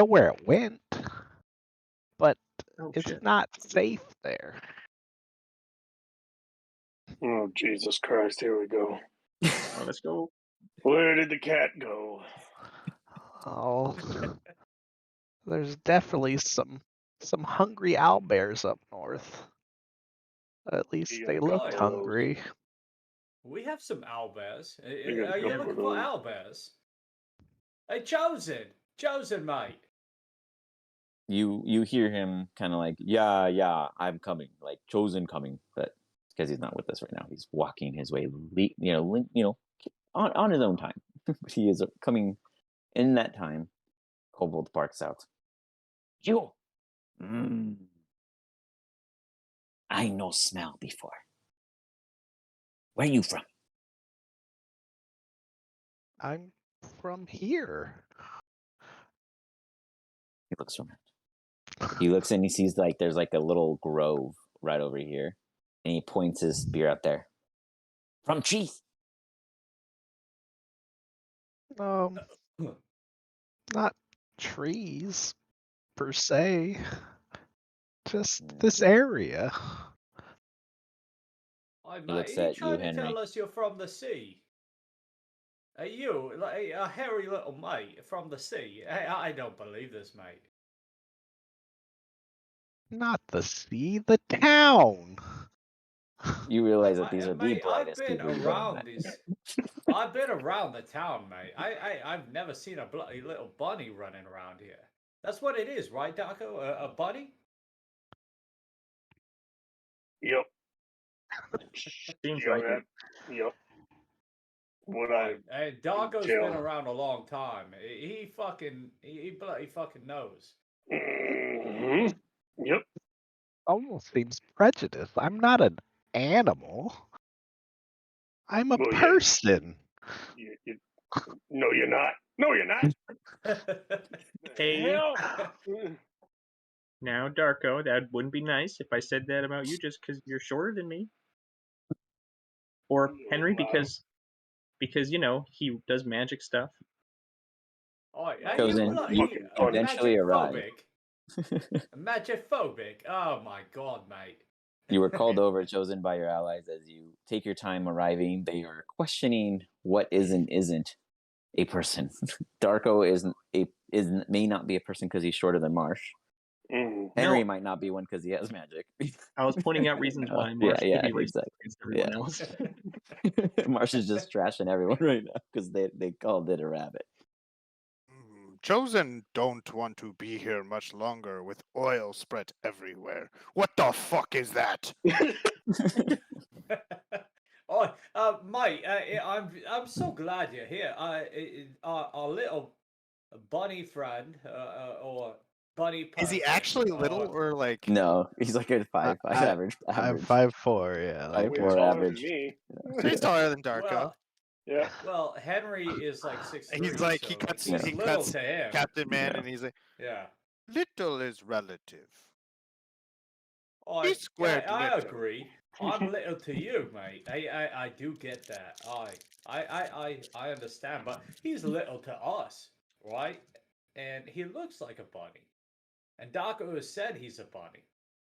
where it went, but Oh, it's shit. not safe there. Oh, Jesus Christ, here we go. Oh, let's go. Where did the cat go? Oh, there's definitely some hungry owlbears up north. At least You they got a looked couple of those? hungry. We have some owlbears. You got a Are you couple of looking for those. owlbears? Hey, Chosen, mate. You hear him kind of like, yeah, I'm coming, like Chosen coming, but because he's not with us right now, he's walking his way, on his own time. But he is coming in that time. Kobold barks out, "You, I no smell before. Where you from?" I'm from here. He looks around. He looks and he sees like there's like a little grove right over here, and he points his spear out there. From trees. Not trees per se. Just this area. Hi, He mate. looks Are you at you, trying to Henry. tell us you're from the sea? You, like a hairy little mate from the sea. I don't believe this, mate. Not the sea, the town. You realize that these are the Mate, I've brightest been people you've ever around met. these. I've been around the town, mate. I've never seen a bloody little bunny running around here. That's what it is, right, Daco? A bunny? Yep. Seems Yep. like it. Yep. What Right. Hey, Daco's tell. been around a long time. He bloody fucking knows. Hmm. Yep. Almost seems prejudiced. I'm not an animal. I'm a Well, yeah. person. No, you're not. No, you're not. Hey. Hell. Now, Darko, that wouldn't be nice if I said that about you just because you're shorter than me. Or Henry, because you know he does magic stuff. Oh, Chosen, you bloody you eventually arrive. Magiphobic. Oh my god, mate. You were called over, chosen by your allies as you take your time arriving. They are questioning what is and isn't a person. Darko may not be a person because he's shorter than Marsh. Henry might not be one because he has magic. I was pointing out reasons why Marsh could be racist against everyone else. Marsh is just trashing everyone right now because they called it a rabbit. Chosen don't want to be here much longer with oil spread everywhere. What the fuck is that? Mate, I'm so glad you're here. Our little bunny friend, or bunny person. Is he actually little or like? No, he's like a 5'5" average. I'm 5'4", yeah. Like taller average. than me. He's taller than Darko. Well, yeah. Well, Henry is like 6'3". He's like so he cuts he's he little cuts to him. Captain Man, Yeah. and he's like, Yeah. little is relative. I agree. I'm little to you, mate. I do get that. I understand, but he's little to us, right? And he looks like a bunny. And Darko has said he's a bunny,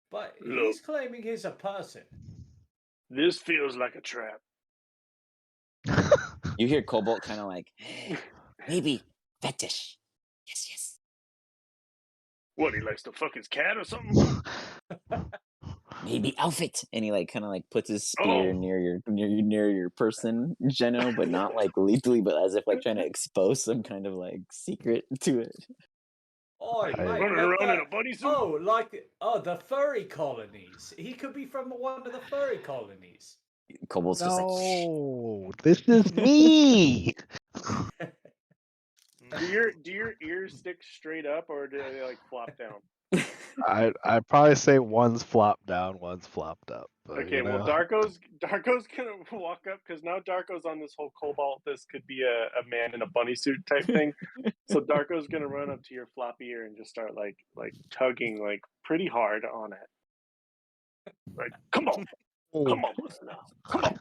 but he's claiming he's a person. This feels like a trap. You hear Cobalt kind of like, maybe fetish. Yes. What, he likes to fuck his cat or something? Maybe outfit, and he like kind of like puts his spear near your person, Geno, but not like lethally, but as if like trying to expose some kind of like secret to it. Mate, running around in a bunny suit. The furry colonies. He could be from one of the furry colonies. Cobalt's just like, no, this is me. Do your ears stick straight up, or do they like flop down? I'd probably say one's flopped down, one's flopped up. But, Okay, well, Darko's gonna walk up because now Darko's on this whole Cobalt. This could be a man in a bunny suit type thing. So Darko's gonna run up to your floppy ear and just start like tugging like pretty hard on it. Like, come on, listen now. Come on.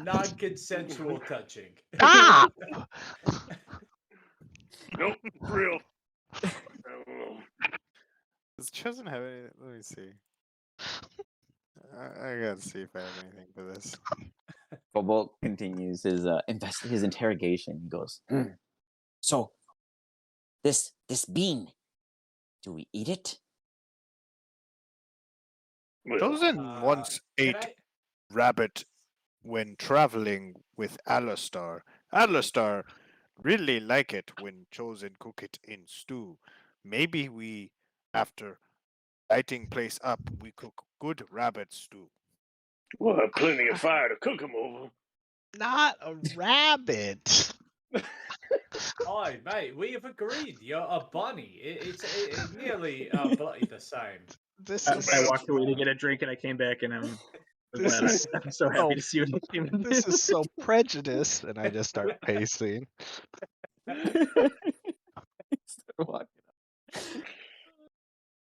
Non-consensual touching. Stop! Nope, for real. I don't know. Does Chosen have any? Let me see. I gotta see if I have anything for this. Cobalt continues his interrogation. He goes, so this bean, do we eat it? Chosen once ate rabbit when traveling with Alistar. Alistar really like it when Chosen cook it in stew. Maybe we, after lighting place up, we cook good rabbit stew. We'll have plenty of fire to cook them over. Not a rabbit. Mate, we have agreed. You're a bunny. It's nearly bloody the same. I walked away to get a drink, and I came back, and I'm so happy to see what you came in. This is so prejudiced, and I just start pacing.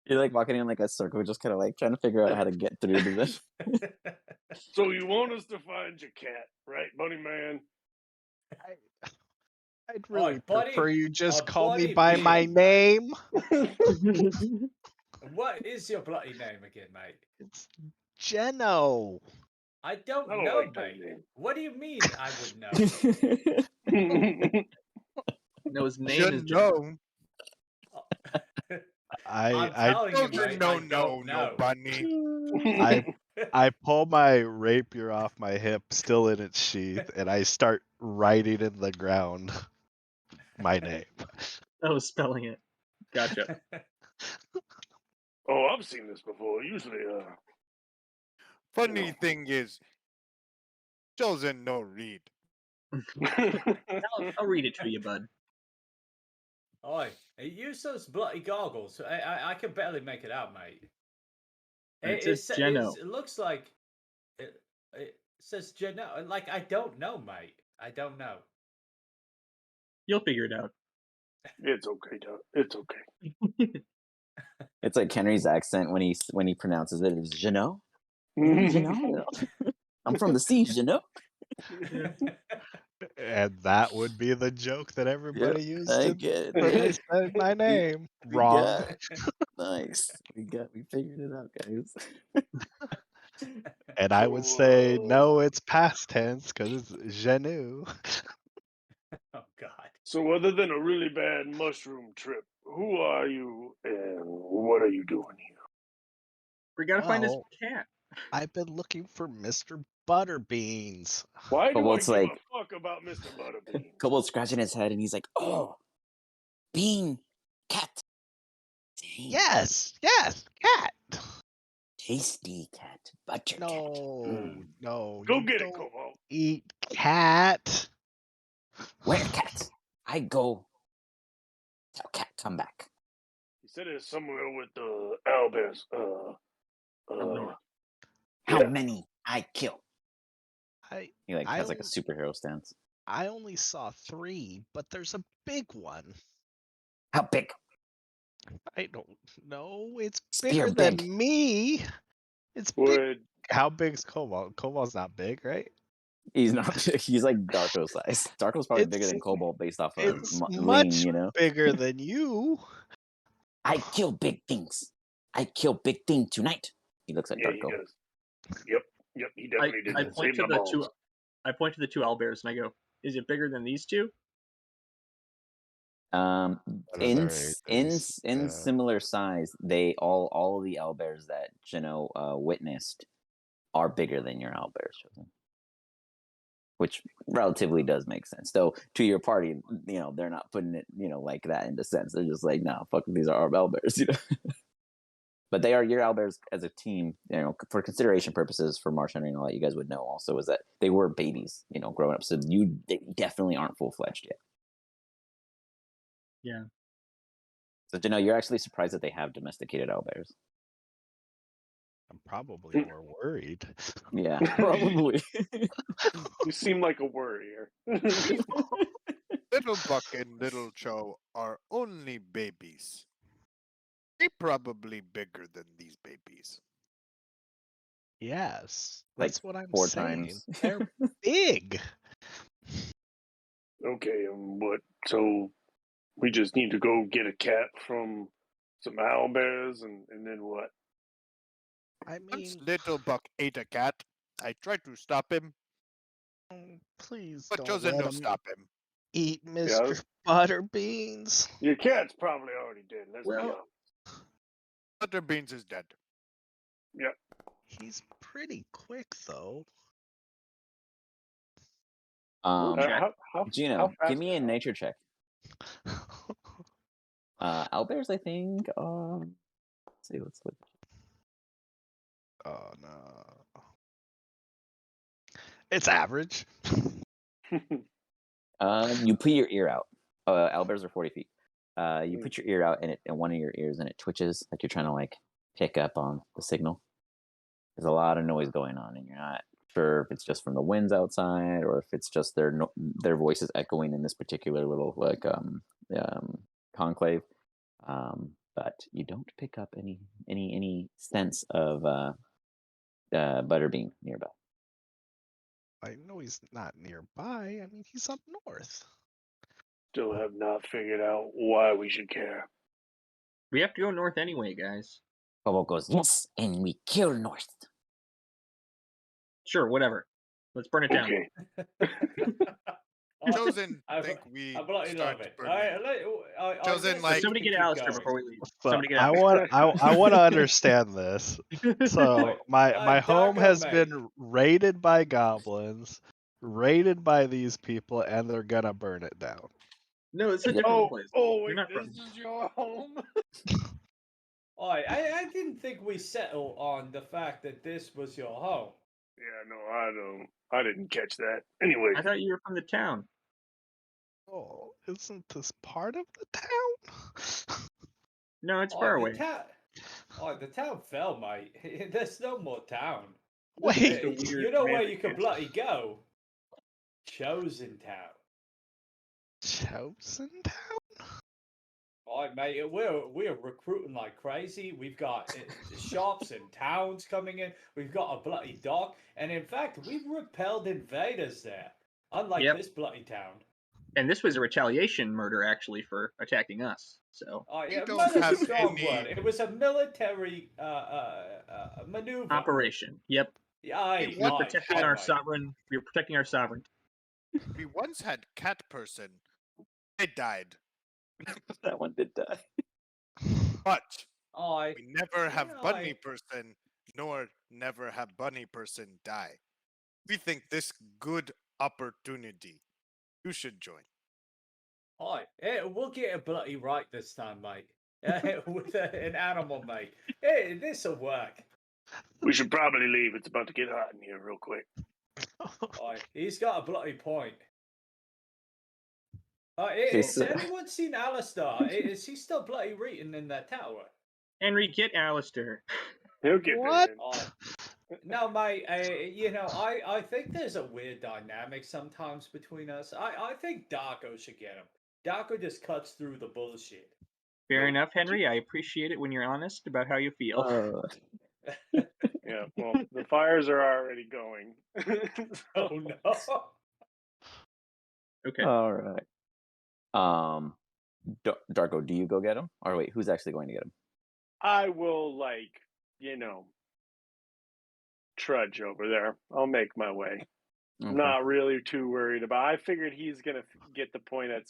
You're like walking in like a circle, just kind of like trying to figure out how to get through to this. So you want us to find your cat, right, Bunny Man? I'd really prefer you just call me by my name. What is your bloody name again, mate? It's Geno. I don't I don't know, like that mate. name. What do you mean I would know? No, his name Should is know. I I'm telling you, Children mate, no I don't no know. bunny. I pull my rapier off my hip, still in its sheath, and I start writing in the ground my name. Oh, spelling it. Gotcha. Oh, I've seen this before. Usually, Funny thing is, chosen no read. I'll read it to you, bud. Oi, use those bloody goggles. I can barely make it out, mate. It says Geno. It looks like it says Geno. Like, I don't know, mate. I don't know. You'll figure it out. it's okay, Doc. It's okay. It's like Henry's accent when he pronounces it is Jeannot. Jeannot. I'm from the sea, Jeannot. And that would be the joke that everybody used I when get they it. said my name. We Wrong. got it. Nice. We figured it out, guys. And I would say, no, it's past tense because it's Genu. Oh God. So, other than a really bad mushroom trip, who are you and what are you doing here? We gotta find his Well, cat. I've been looking for Mr. Butterbeans. Why do I Kobold's give like- a fuck about Mr. Butterbean? Kobold's scratching his head and he's like, "Oh, bean cat. Dang, Yes, cat. tasty cat, butter cat. No, no. Go you get it, don't Cobalt. eat cat. Where cat? I go. Tell cat come back. He said it's somewhere with the owlbears. north. How Yeah. many I kill? I He like I has like a only- superhero stance. I only saw 3, but there's a big one. How big? I don't know. It's Spear bigger than big. me. It's big. Would How big's Cobalt? Cobalt's not big, right? He's not. He's like Darko size. Darko's probably bigger It's- than Cobalt based off of It's lean. much You know. bigger than you. I kill big things. I kill big thing tonight. He looks at yeah, he Darko. does. Yep, he definitely did. I that. point Save to my the balls. two. I point to the two owlbears and I go, "Is it bigger than these two?" In Another in similar size, they all of the owlbears that Geno witnessed are bigger than your owlbears, Chosen. Which relatively does make sense. Though to your party, you know, they're not putting it, you know, like that into sense. They're just like, no, fuck, these are our owlbears, you know. But they are your owlbears as a team, you know, for consideration purposes for Marsh Henry and all that. You guys would know also is that they were babies, you know, growing up. So they definitely aren't full fledged yet. Yeah. So Geno, you're actually surprised that they have domesticated owlbears. I'm probably more worried. Yeah, probably. You seem like a worrier. Little Buck and Little Cho are only babies. They're probably bigger than these babies. Yes, Like that's what I'm 4 saying. times. They're big. Okay, what? So we just need to go get a cat from some owlbears, and then what? I Once mean, Little Buck ate a cat, I tried to stop him, please but don't Chosen let no him stop him. eat Mr. Butterbeans. Your cat's probably already dead. Let's be Well- honest. Butterbeans is dead. He's pretty quick though. check. How Geno, fast give me a are nature check. Owlbears, I think. Let's see. Let's look. Oh no. It's average. You put your ear out. Owlbears are 40 feet. You put your ear out and one of your ears and it twitches like you're trying to like pick up on the signal. There's a lot of noise going on and you're not sure if it's just from the winds outside or if it's just their voices echoing in this particular little like conclave. But you don't pick up any sense of Butterbean nearby. I know he's not nearby. I mean, he's up north. Still have not figured out why we should care. We have to go north anyway, guys. Kobo goes, yes, and we kill north. Sure, whatever. Let's burn it down. Okay. Chosen I, think we I bloody start love it. burning. Guess Chosen, like- Somebody we get can keep Alistair going. before we leave. So Somebody get I Alistair. want I want to understand this. So Right. my home Darko, has mate. been raided by goblins, raided by these people, and they're gonna burn it down. No, it's a different place. wait, You're not this from. is your home? I didn't think we settled on the fact that this was your home. Yeah, no, I didn't catch that. Anyway, I thought you were from the town. Oh, isn't this part of the town? No, it's far away. The town fell, mate. There's no more town. This is just Wait, a weird You know where magic you can dance. bloody go? Chosen Town. Chosen Town? Alright, mate, we're recruiting like crazy. We've got shops and towns coming in. We've got a bloody dock, and in fact, we've repelled invaders there. Unlike Yep. this bloody town. And this was a retaliation murder, actually, for attacking us. So Yeah, don't murder's a have strong any- word. It was a military maneuver. operation. Yep. Hey, We're what- protecting our sovereign. We're protecting our sovereignty. We once had cat person. It died. That one did die. But I we never have know, bunny person, nor never have bunny person die. We think this good opportunity. You should join. we'll get it bloody right this time, mate. With an animal, mate. Hey, this'll work. we should probably leave. It's about to get hot in here real quick. He's got a bloody point. Just, Has anyone seen Alistair? Is he still bloody reading in that tower? Henry, get Alistair. He'll get What? there. No, mate. I think there's a weird dynamic sometimes between us. I think Darko should get him. Darko just cuts through the bullshit. Fair enough, Henry. I appreciate it when you're honest about how you feel. Yeah, well, the fires are already going. Oh no. Okay. All right. Darko, do you go get him? Or wait, who's actually going to get him? I will, trudge over there. I'll make my way. Okay. I'm not really too worried about. I figured he's gonna get the point at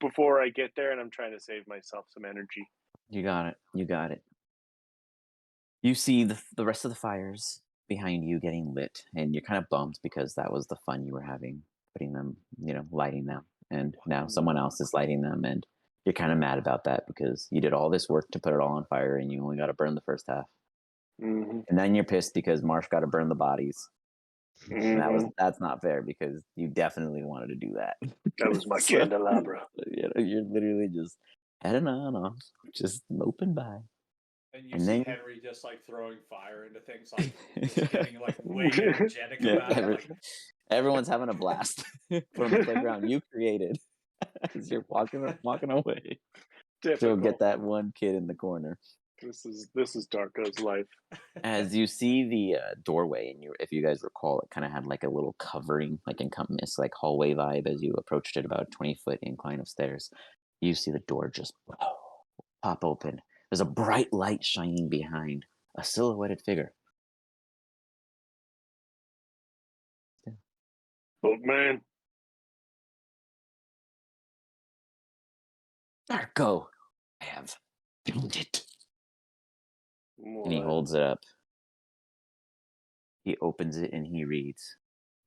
before I get there, and I'm trying to save myself some energy. You got it. You got it. You see the rest of the fires behind you getting lit, and you're kind of bummed because that was the fun you were having, putting them, lighting them, and now someone else is lighting them, and you're kind of mad about that because you did all this work to put it all on fire, and you only got to burn the first half, Mm-hmm. and then you're pissed because Marsh got to burn the bodies. Mm-hmm. And that's not fair because you definitely wanted to do that. That was my So, candelabra. You're literally just heading on off, just moping by. And you And see then- Henry just like throwing fire into things, like just getting like way energetic about it. Like, everyone's having a blast from the playground you created as you're walking away. Difficult. So get that one kid in the corner. This is Darko's life. As you see the doorway, and if you guys recall, it kind of had like a little covering, like encompass, like hallway vibe as you approached it, about a 20-foot incline of stairs. You see the door just pop open. There's a bright light shining behind a silhouetted figure. Old man. Darko, I have found it. And he What? holds it up. He opens it and he reads.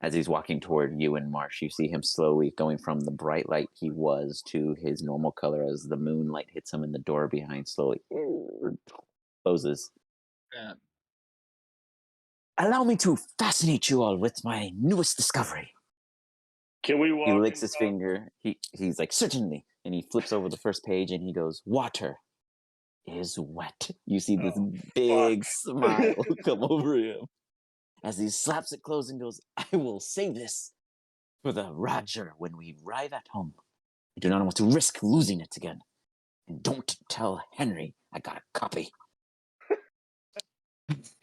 As he's walking toward you and Marsh, you see him slowly going from the bright light he was to his normal color as the moonlight hits him in the door behind, slowly closes. Allow me to fascinate you all with my newest discovery. Can we walk? He licks and his talk? finger. He's like, certainly. And he flips over the first page and he goes, water is wet. You see this big smile come over him as he slaps it closed and goes, I will save this for the Roger when we arrive at home. I do not want to risk losing it again. And don't tell Henry I got a copy.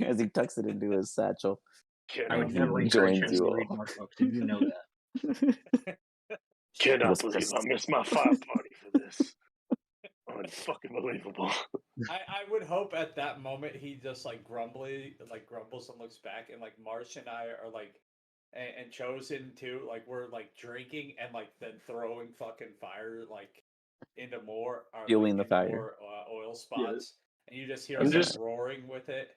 As he tucks it into his satchel. I would He never encourage joins Henry you to all. read more books, and you know that. Cannot was believe pissed. I missed my fire party for this. Unfucking believable. I would hope at that moment he just like grumbles and looks back, and like Marsh and I are like and Chosen too. Like we're like drinking and like then throwing fucking fire like into more or Fueling like the into fire. more oil spots, and you just hear I'm us just- like roaring with it.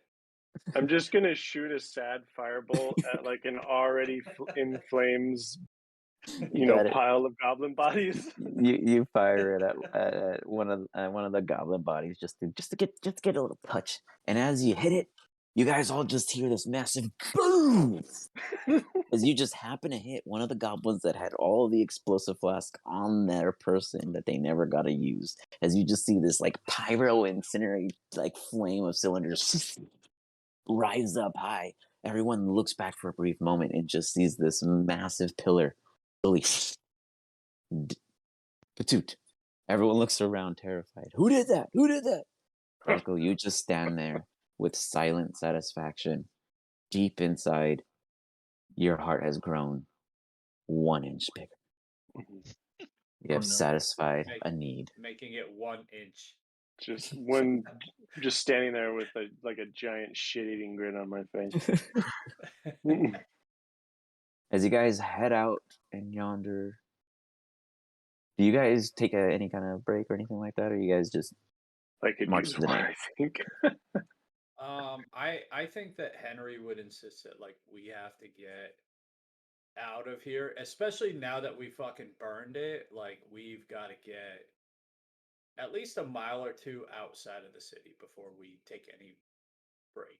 I'm just gonna shoot a sad firebolt at like an already in flames, Got it. pile of goblin bodies. You fire it at one of the goblin bodies just to get a little touch, and as you hit it, you guys all just hear this massive boom as you just happen to hit one of the goblins that had all the explosive flasks on their person that they never got to use. As you just see this like pyro incinerate like flame of cylinders rise up high. Everyone looks back for a brief moment and just sees this massive pillar slowly patoot. Everyone looks around terrified. Who did that? Who did that? Darko, you just stand there with silent satisfaction. Deep inside, your heart has grown 1 inch bigger. You have satisfied a need. Making it 1 inch. Just standing there with a giant shit-eating grin on my face. As you guys head out and yonder, do you guys take any kind of break or anything like that, or you guys just I could march use to the one, night? I think. I think that Henry would insist that like we have to get out of here, especially now that we fucking burned it. Like we've got to get at least a mile or two outside of the city before we take any break.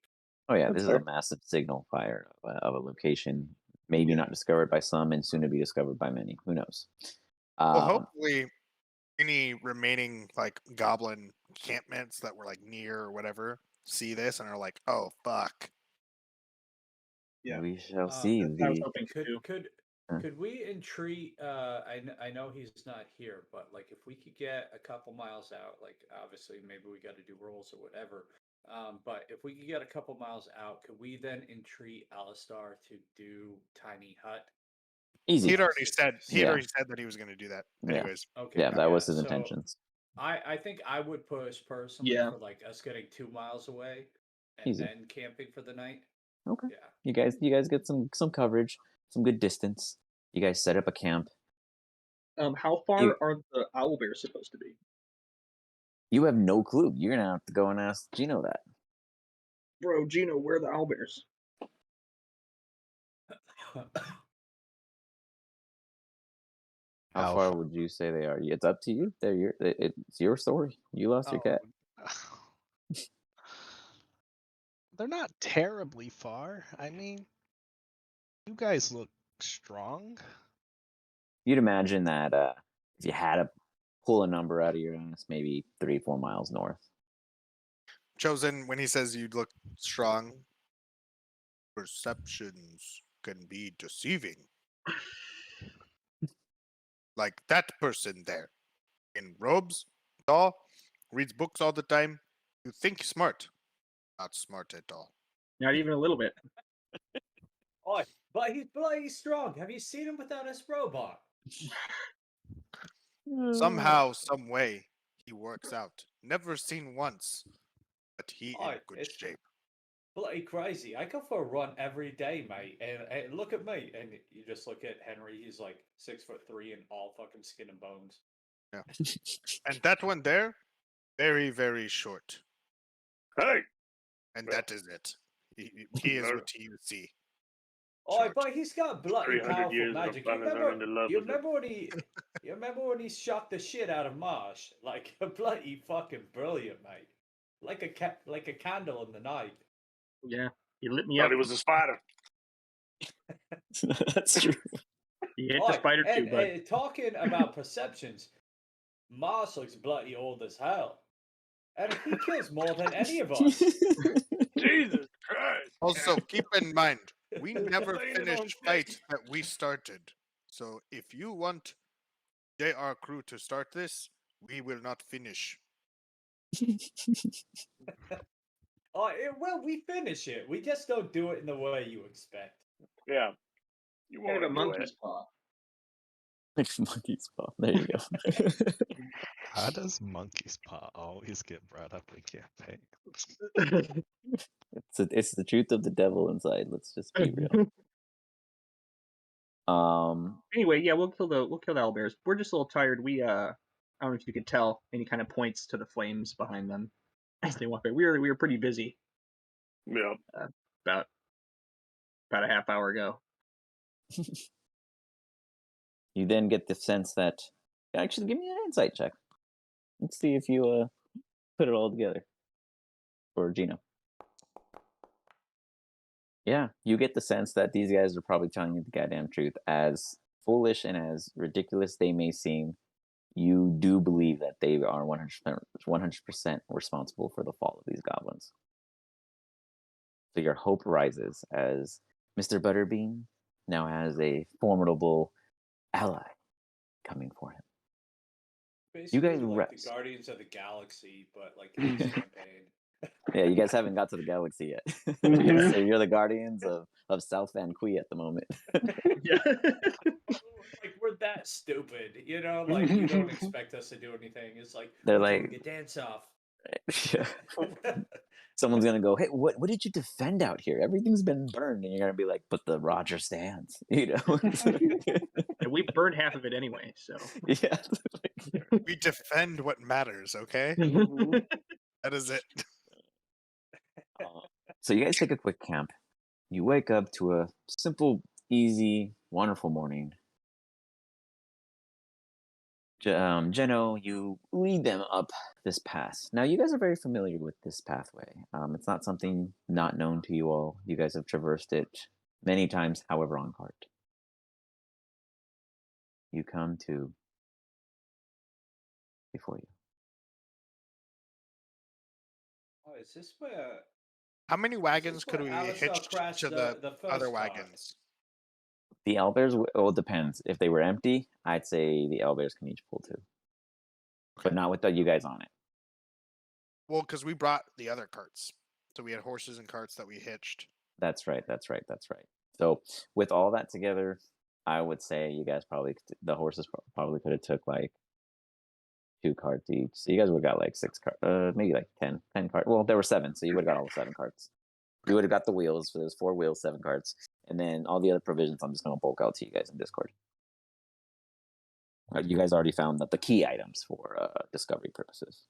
Oh yeah, That's this is fair. a massive signal fire of a location, maybe not discovered by some and soon to be discovered by many. Who knows? Well, hopefully, any remaining like goblin encampments that were like near or whatever see this and are like, "Oh fuck." Yeah. We shall see. I was hoping Could we entreat? I know he's not here, but like if we could get a couple miles out, like obviously maybe we got to do rolls or whatever. But if we could get a couple miles out, could we then entreat Alistar to do tiny hut? Easy. He'd already said Yeah. that he was going to do that. Yeah. Anyways, Okay. Yeah, that was his so intentions. I think I would push personally Yeah. for like us getting 2 miles away and Easy. then camping for the night. Okay. Yeah. You guys get some coverage, some good distance. You guys set up a camp. How far are the owl bears supposed to be? You have no clue. You're gonna have to go and ask Gino that. Bro, Gino, where are the owl bears? How far would you say they are? It's up to you. It's your story. You lost your cat. They're not terribly far. I mean, you guys look strong. You'd imagine that if you had to pull a number out of your ass, maybe 3-4 miles north. Chosen, when he says you look strong, perceptions can be deceiving. Like that person there, in robes, tall, reads books all the time. You think smart, not smart at all. Not even a little bit. Oh, but he's bloody strong. Have you seen him without his robot? Somehow, some way, he works out. Never seen once, but he in good It's shape. bloody crazy. I go for a run every day, mate, and look at me. And you just look at Henry. He's like 6'3" and all fucking skin and bones. Yeah. And that one there, very, very short. Hey, And that is it. He is what you see. Oh, but he's got bloody 300 powerful years of magic. You fun and learning to love with it. remember when he shot the shit out of Marsh? Like a bloody fucking brilliant, mate. Like a candle in the night. Yeah, he lit me Thought up. he was a spider. That's true. He hit the spider too, but talking about perceptions, Marsh looks bloody old as hell. And he kills more than any of us. Jesus Christ. Also, keep in mind, we never Laying it on finished thick. fight that we started. So if you want JR crew to start this, we will not finish. Well, we finish it. We just don't do it in the way you expect. Yeah. You kind want of a to do monkey's it. paw. Monkey's paw. There you go. How does monkey's paw always get brought up in campaigns? It's the truth of the devil inside. Let's just be real. Anyway, yeah, we'll kill the owlbears. We're just a little tired. I don't know if you could tell, and he kind of points to the flames behind them as they walk by. We were pretty busy Yeah. about a half hour ago. You then get the sense that actually give me an insight check. Let's see if you put it all together for Gino. Yeah, you get the sense that these guys are probably telling you the goddamn truth. As foolish and as ridiculous they may seem, you do believe that they are 100% responsible for the fall of these goblins. So your hope rises as Mr. Butterbean now has a formidable ally coming for him. Basically, guys like the rest. Guardians of the Galaxy, but like in this campaign. Yeah, you guys haven't got to the galaxy yet. Mhm. So you're the Guardians of South Van Quee at the moment. Yeah. Like we're that stupid, you know? Like you don't expect us to do anything. It's like They're we're like- doing a dance off. Someone's gonna go, hey, what did you defend out here? Everything's been burned, and you're gonna be like, but the Roger stands, you know? And we burned half of it anyway, so. Yeah. We defend what matters, okay? Mhm. That is it. So you guys take a quick camp. You wake up to a simple, easy, wonderful morning. Geno, you lead them up this path. Now, you guys are very familiar with this pathway. It's not something not known to you all. You guys have traversed it many times, however, on cart. You come to before you. Oh, is this where? How many wagons where could we Alistair hitch crashed to the the first other cart? wagons? The owlbears, well, it depends. If they were empty, I'd say the owlbears can each pull two. But not with you guys on it. Well, because we brought the other carts. So we had horses and carts that we hitched. That's right. So with all that together, I would say you guys the horses probably could have took like 2 carts each. So you guys would have got like 6 carts, maybe like 10 carts. Well, there were 7, so you would have got all 7 carts. You would have got the wheels, so there's 4 wheels, 7 carts. And then all the other provisions, I'm just going to bulk out to you guys in Discord. You guys already found the key items for discovery purposes.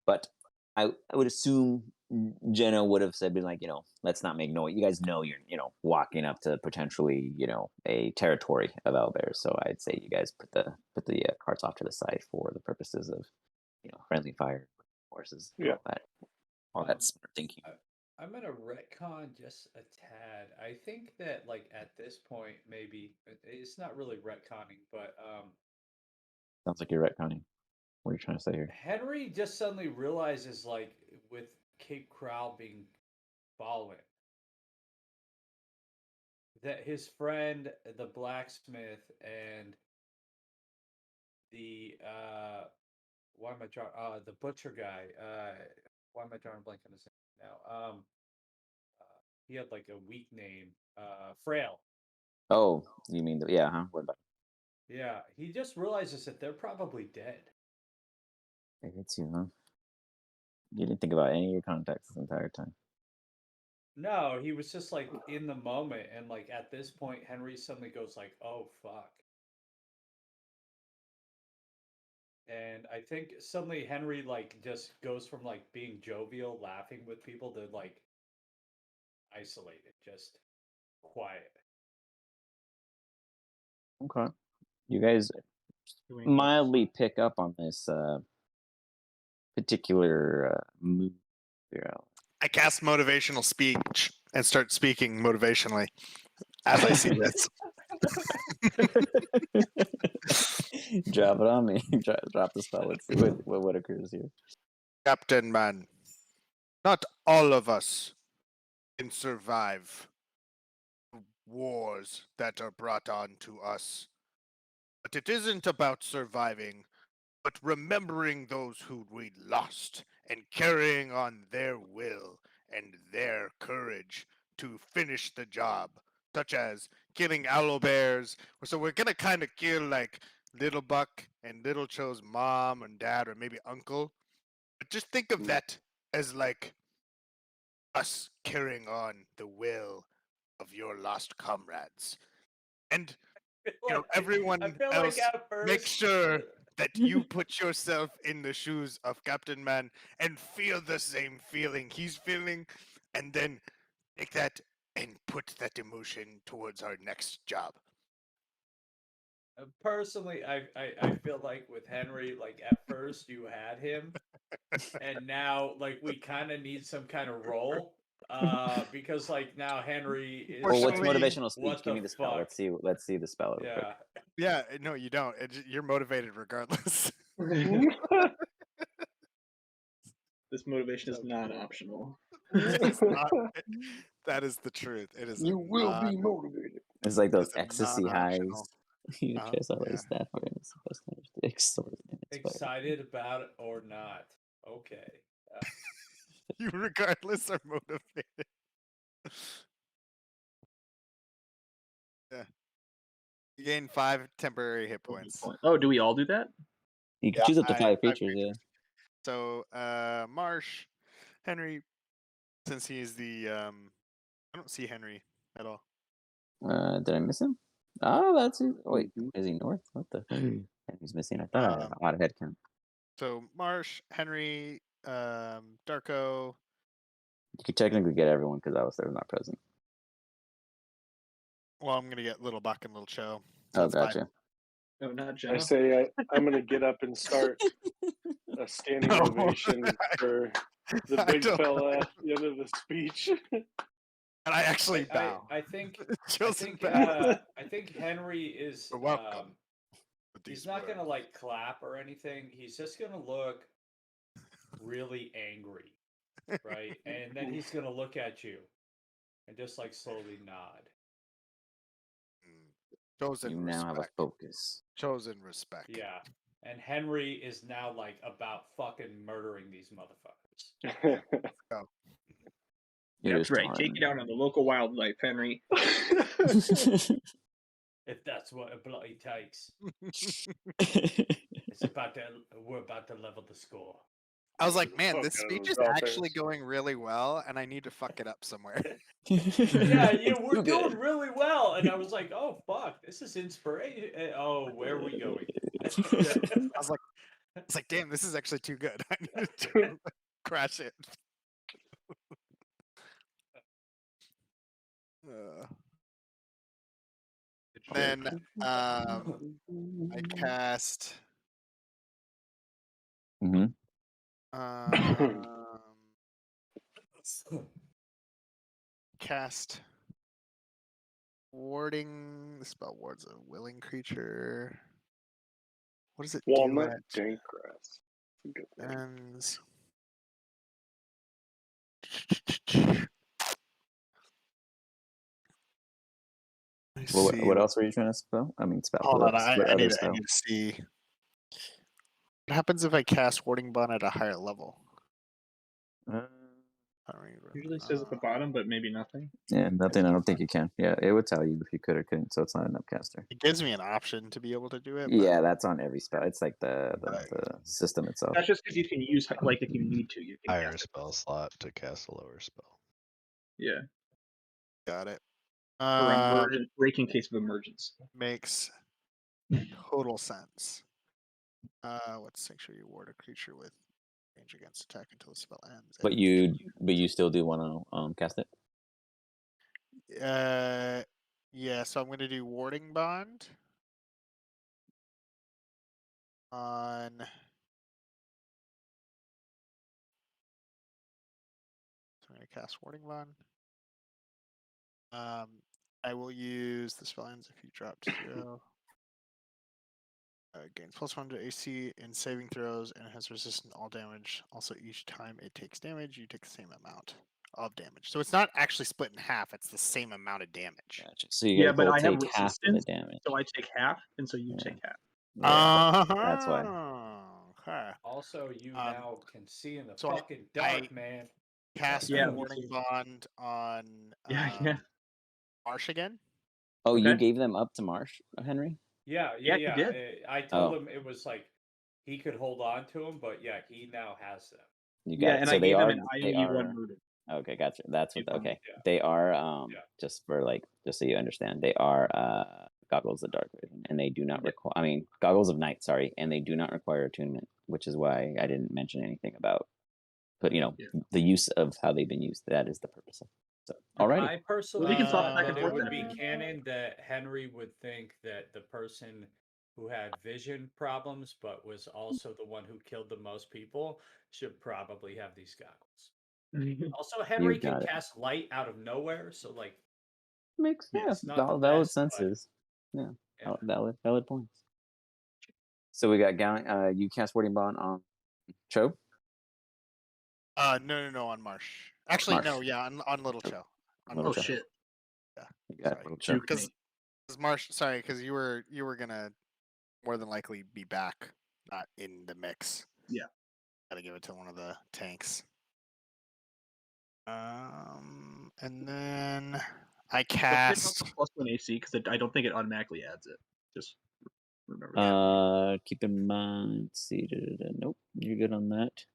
But I would assume Jenna would have said, like, let's not make noise. You guys know you're, walking up to potentially, a territory of owlbears. So I'd say you guys put the carts off to the side for the purposes of, friendly fire, horses, Yeah. all that smart thinking. I'm gonna retcon just a tad. I think that like at this point, maybe it's not really retconning, but Sounds like you're retconning. What are you trying to say here? Henry just suddenly realizes, like, with Cape Crow being fallen, that his friend, the blacksmith, and the why am I drawing? The butcher guy. Why am I drawing a blank on his name now? He had like a weak name. Frail. Oh, you mean yeah? Huh? What about? Yeah, he just realizes that they're probably dead. It hits you, huh? You didn't think about any of your contacts this entire time. No, he was just like in the moment, and like at this point, Henry suddenly goes like, "Oh fuck." And I think suddenly Henry like just goes from like being jovial, laughing with people to like isolated, just quiet. Okay. You guys Doing mildly pick up on this particular move. I cast motivational speech and start speaking motivationally as I see this. Drop it on me. Drop the spell. Let's see what occurs here. Captain Man, not all of us can survive wars that are brought on to us. But it isn't about surviving, but remembering those who we lost and carrying on their will and their courage to finish the job, such as killing owlbears. So we're gonna kind of kill like Little Buck and Little Cho's mom and dad, or maybe uncle. But just think of that as like us carrying on the will of your lost comrades. And I everyone feel else, like at make first, sure that you put yourself in the shoes of Captain Man and feel the same feeling he's feeling, and then take that and put that emotion towards our next job. personally, I feel like with Henry, like at first you had him, and now like we kind of need some kind of role, because like now Henry is Well, what's like, motivational speech? what Give me the the spell. fuck? Let's see the spell real quick. Yeah, Yeah, no, you don't. You're motivated regardless. This motivation is non-optional. It's not. That is the truth. It is. You will be motivated. It's like those It's a ecstasy non-optional. highs. You chase out yeah. like staff or it's supposed to extort. excited about it or not? Okay. You regardless are motivated. Yeah. You gain 5 temporary hit points. Oh, do we all do that? You can Yeah, choose up to 5 5 creatures, yeah. So Marsh, Henry, since he's the I don't see Henry at all. Did I miss him? Oh, that's it. Wait, is he north? What the? He's missing. I thought I had a lot of head count. So Marsh, Henry, Darko. You could technically get everyone because I was there, not present. Well, I'm gonna get Little Buck and Little Cho. Oh, that's 5. gotcha. No, not I Jenna. say I'm going to get up and start a standing No. ovation for the I big don't- fella at the end of the speech. And I actually bow. I think Chosen bow. I think Henry is You're welcome. with he's these not gonna words. like clap or anything. He's just gonna look really angry, right? And then he's gonna look at you and just like slowly nod. Chosen You now have a respect. focus. Chosen respect. Yeah. And Henry is now like about fucking murdering these motherfuckers. Go. That's right. Take it out on the local wildlife, Henry. If that's what it bloody takes. We're about to level the score. I was like, man, Fuck this those speech is Dolphins. actually going really well, and I need to fuck it up somewhere. Yeah, we're Too doing good. really well. And I was like, oh fuck, this is inspiration. Oh, where are we going? I was like, damn, this is actually too good. I need to crash it. Then I cast Mm-hmm. cast warding. The spell wards a willing creature. What does it Walnut do? Dankgrass. Good name. Ends. What else were you trying to spell? I mean, spell. Hold on, I Other need spell. to see. What happens if I cast Warding Bond at a higher level? Usually says at the bottom, but maybe nothing. Yeah, nothing. I don't think you can. Yeah, it would tell you if you could or couldn't, so it's not an upcaster. It gives me an option to be able to do it. Yeah, that's on every spell. It's like the system itself. That's just because you can use, like, if you need to, you can Higher cast it. spell slot to cast a lower spell. Yeah. Got it. For break in case of emergence. Makes total sense. Let's make sure you ward a creature with range against attack until the spell ends. But you still do want to cast it? Yeah, so I'm going to do Warding Bond on. So I'm going to cast Warding Bond. I will use the spell ends if you drop to 0. Gains +1 to AC in saving throws and has resistance to all damage. Also, each time it takes damage, you take the same amount of damage. So it's not actually split in half; it's the same amount of damage. Gotcha. So you but I have take half of the resistance, damage. so I take half, and so you take half. Yeah, that's why. Okay. Also, you now can see in the so fucking dark, man. Cast Yeah, Warding Bond on Yeah. Marsh again. Oh, Okay. you gave them up to Marsh, Henry? Yeah. Yeah, he did. I told him it was like he could hold on to him, but yeah, he now has them. You got it. and So I they gave are, them an IOE 1 murder. Okay, gotcha. That's what. Keep 'em- Okay, yeah. they are. Yeah. Just so you understand, they are goggles of dark vision, and they do not Yeah. require. I mean, goggles of night. Sorry, and they do not require attunement, which is why I didn't mention anything about. But Yeah. the use of how they've been used. That is the purpose of. So, alrighty. I personally We can swap thought back and that it forth would then if be you want. canon that Henry would think that the person who had vision problems but was also the one who killed the most people should probably have these goggles. Also, Henry can got it. cast light out of nowhere, so like Makes it's not the valid best, but senses. Yeah, yeah. valid points. So we got you cast Warding Bond on Cho. No, on Marsh. Actually, Marsh. no, yeah, on Little Cho. On Little Oh Cho. shit. Yeah, You got sorry. Little Cho. Juke me. Because Marsh, sorry, because you were gonna more than likely be back, not in the mix. Yeah. Gotta give it to one of the tanks. And then I So pick up cast. the +1 AC because I don't think it automatically adds it. Just remember that. Keep in mind. Let's see. Nope, you're good on that,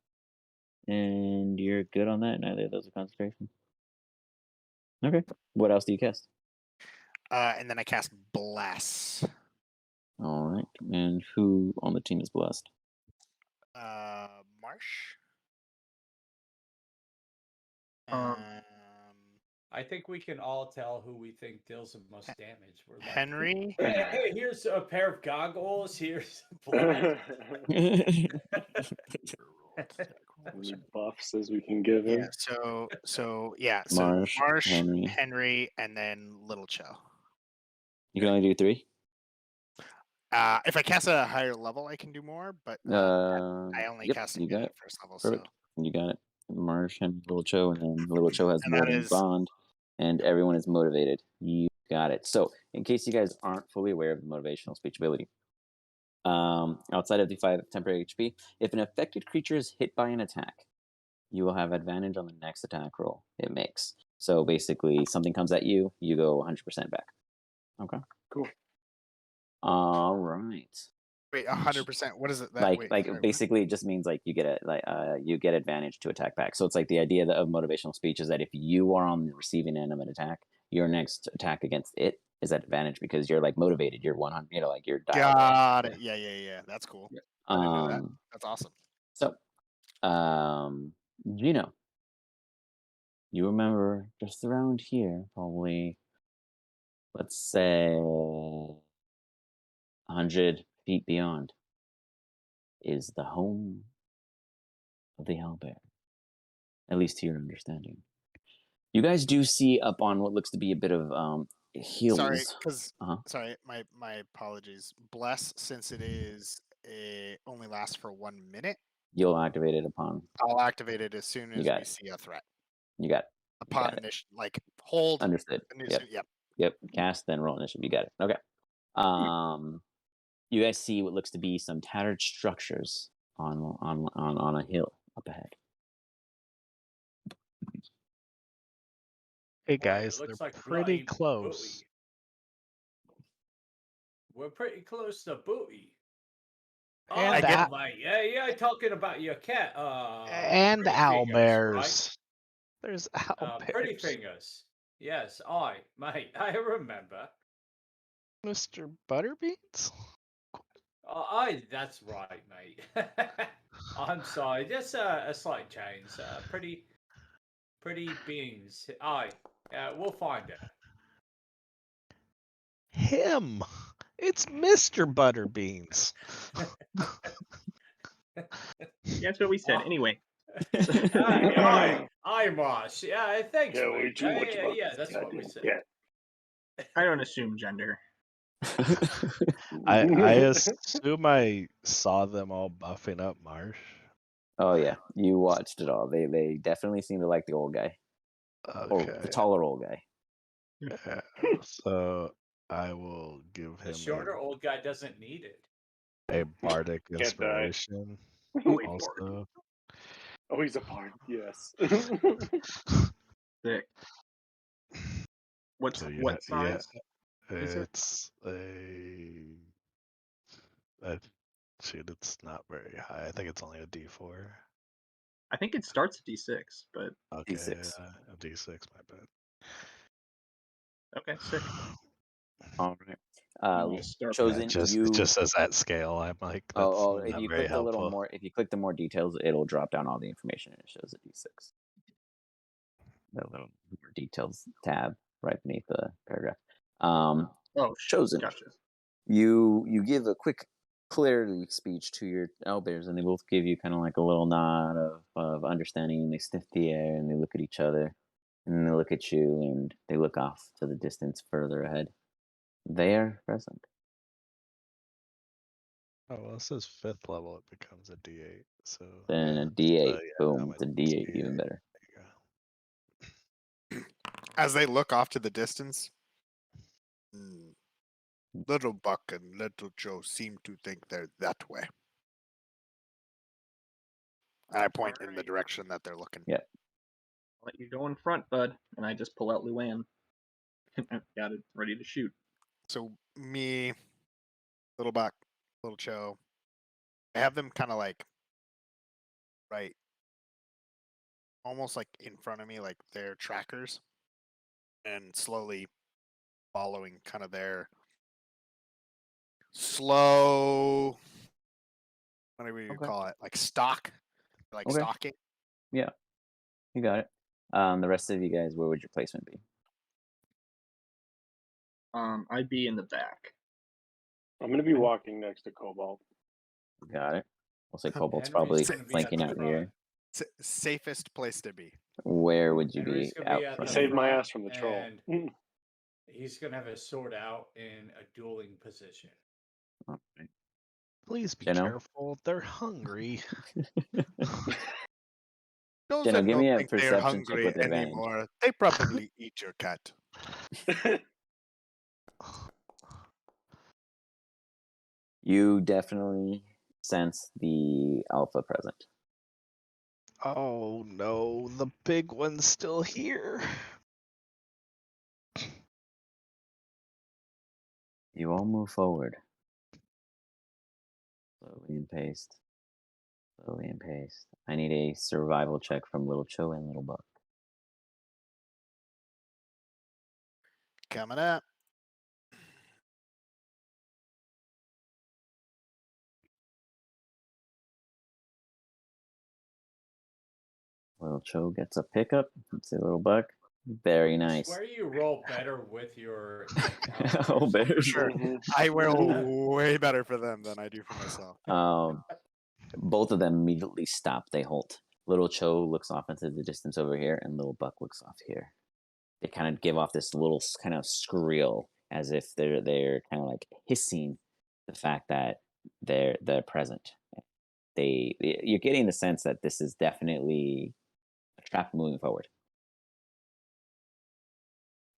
and you're good on that. Neither of those are concentration. Okay. What else do you cast? And then I cast Bless. All right. And who on the team is blessed? Marsh. Um, I think we can all tell who we think deals the most damage. We're like, Henry. hey, here's a pair of goggles. Here's blood. As many buffs as we can give him. Yeah. So Marsh, Henry, and then Little Cho. You can only do 3. If I cast at a higher level, I can do more, but I only cast you got at it. first level. Perfect. So You got it. Marsh and Little Cho, and then Little Cho has And that Warding is- Bond, and everyone is motivated. You got it. So, in case you guys aren't fully aware of the motivational speech ability, outside of the 5 temporary HP, if an affected creature is hit by an attack, you will have advantage on the next attack roll it makes. So basically, something comes at you, you go 100% back. Okay. Cool. All right. wait, 100%. What is it? Basically, it just means like you get you get advantage to attack back. So it's like the idea of motivational speech is that if you are on the receiving end of an attack, your next attack against it is at advantage because you're like motivated. You're 100. Like you're dialed. Got it. Yeah. That's cool. I didn't know that. That's awesome. So, Gino, you remember just around here, probably, let's say 100 feet beyond, is the home of the owlbear. At least to your understanding. You guys do see up on what looks to be a bit of hills. Sorry, my apologies. Bless, since it is only lasts for 1 minute. You'll activate it upon. I'll activate it as soon as we see a threat. You got it. Upon initiative, like hold. Understood. Yep. Cast, then roll initiative. You got it. Okay. You guys see what looks to be some tattered structures on a hill up ahead. Hey Boy, guys, it looks they're like pretty bloody close. booty. We're pretty close to booty. And mate. Yeah, talking about your cat. and Pretty owl fingers, bears. right? There's owl Pretty bears. fingers. Yes, mate, I remember. Mr. Butterbeans? That's right, mate. I'm sorry, just a slight change. Pretty beans. We'll find it. Him! It's Mr. Butterbeans. That's what we said. Anyway. Hi, Marsh. Yeah, thanks, Yeah, mate. too much about Yeah, this that's what we goddamn said. cat. I don't assume gender. I assume I saw them all buffing up Marsh. Oh yeah, you watched it all. They definitely seem to like the old guy, or the taller old guy. Yeah, so I will give him The shorter old guy doesn't need it. a bardic Can't die. inspiration. Also, oh, he's a bard. Yes. Sick. What size? It's shoot, it's not very high. I think it's only a D4. I think it starts at D6, but Okay, D6. D6, my bad. okay, sick. All right. You just start Yeah, Chosen, it just says at scale. I'm like, that's if not you very click a little helpful. more, if you click the more details, it'll drop down all the information and it shows a D6. The little more details tab right beneath the paragraph. Oh, Chosen. Gotcha. You give a quick clarity speech to your owlbears, and they both give you kind of like a little nod of understanding, and they sniff the air and they look at each other, and then they look at you and they look off to the distance further ahead. They are present. Oh, well, it says 5th level, it becomes a D8. So Then yeah, a D8. yeah, Boom. I'm It's a D8 even D8. better. There you go. As they look off to the distance, Little Buck and Little Joe seem to think they're that way. And I point in the direction that they're looking. Yeah. I'll let you go in front, bud. And I just pull out Luann. Got it ready to shoot. So me, Little Buck, Little Joe, I have them kind of like right, almost like in front of me, like they're trackers, and slowly following kind of their slow, whatever you Okay. call it, like stalk, like Okay. stalking. Yeah. You got it. The rest of you guys, where would your placement be? I'd be in the back. I'm going to be walking next to Cobalt. Got it. We'll say Cobalt's Henry's probably gonna be at flanking the out front. here. Safest place to be. Where would you Henry's be gonna be out at front? the Saved my front, ass from the troll. and he's gonna have his sword out in a dueling position. All right. Please be Jenno? careful. They're hungry. Those Jenno, that give me don't a think they're perception check hungry with advantage. anymore, they probably eat your cat. You definitely sense the alpha present. Oh no, the big one's still here. You all move forward. Slowly and paced. Slowly and paced. I need a survival check from Little Cho and Little Buck. Coming up. Little Cho gets a pickup. Let's see, Little Buck. Very I nice. swear you roll better with your Oh, bears. Sure. I roll way better for them than I do for myself. Both of them immediately stop. They halt. Little Cho looks off into the distance over here, and Little Buck looks off here. They kind of give off this little kind of squeal, as if they're kind of like hissing the fact that they're present. You're getting the sense that this is definitely a trap moving forward.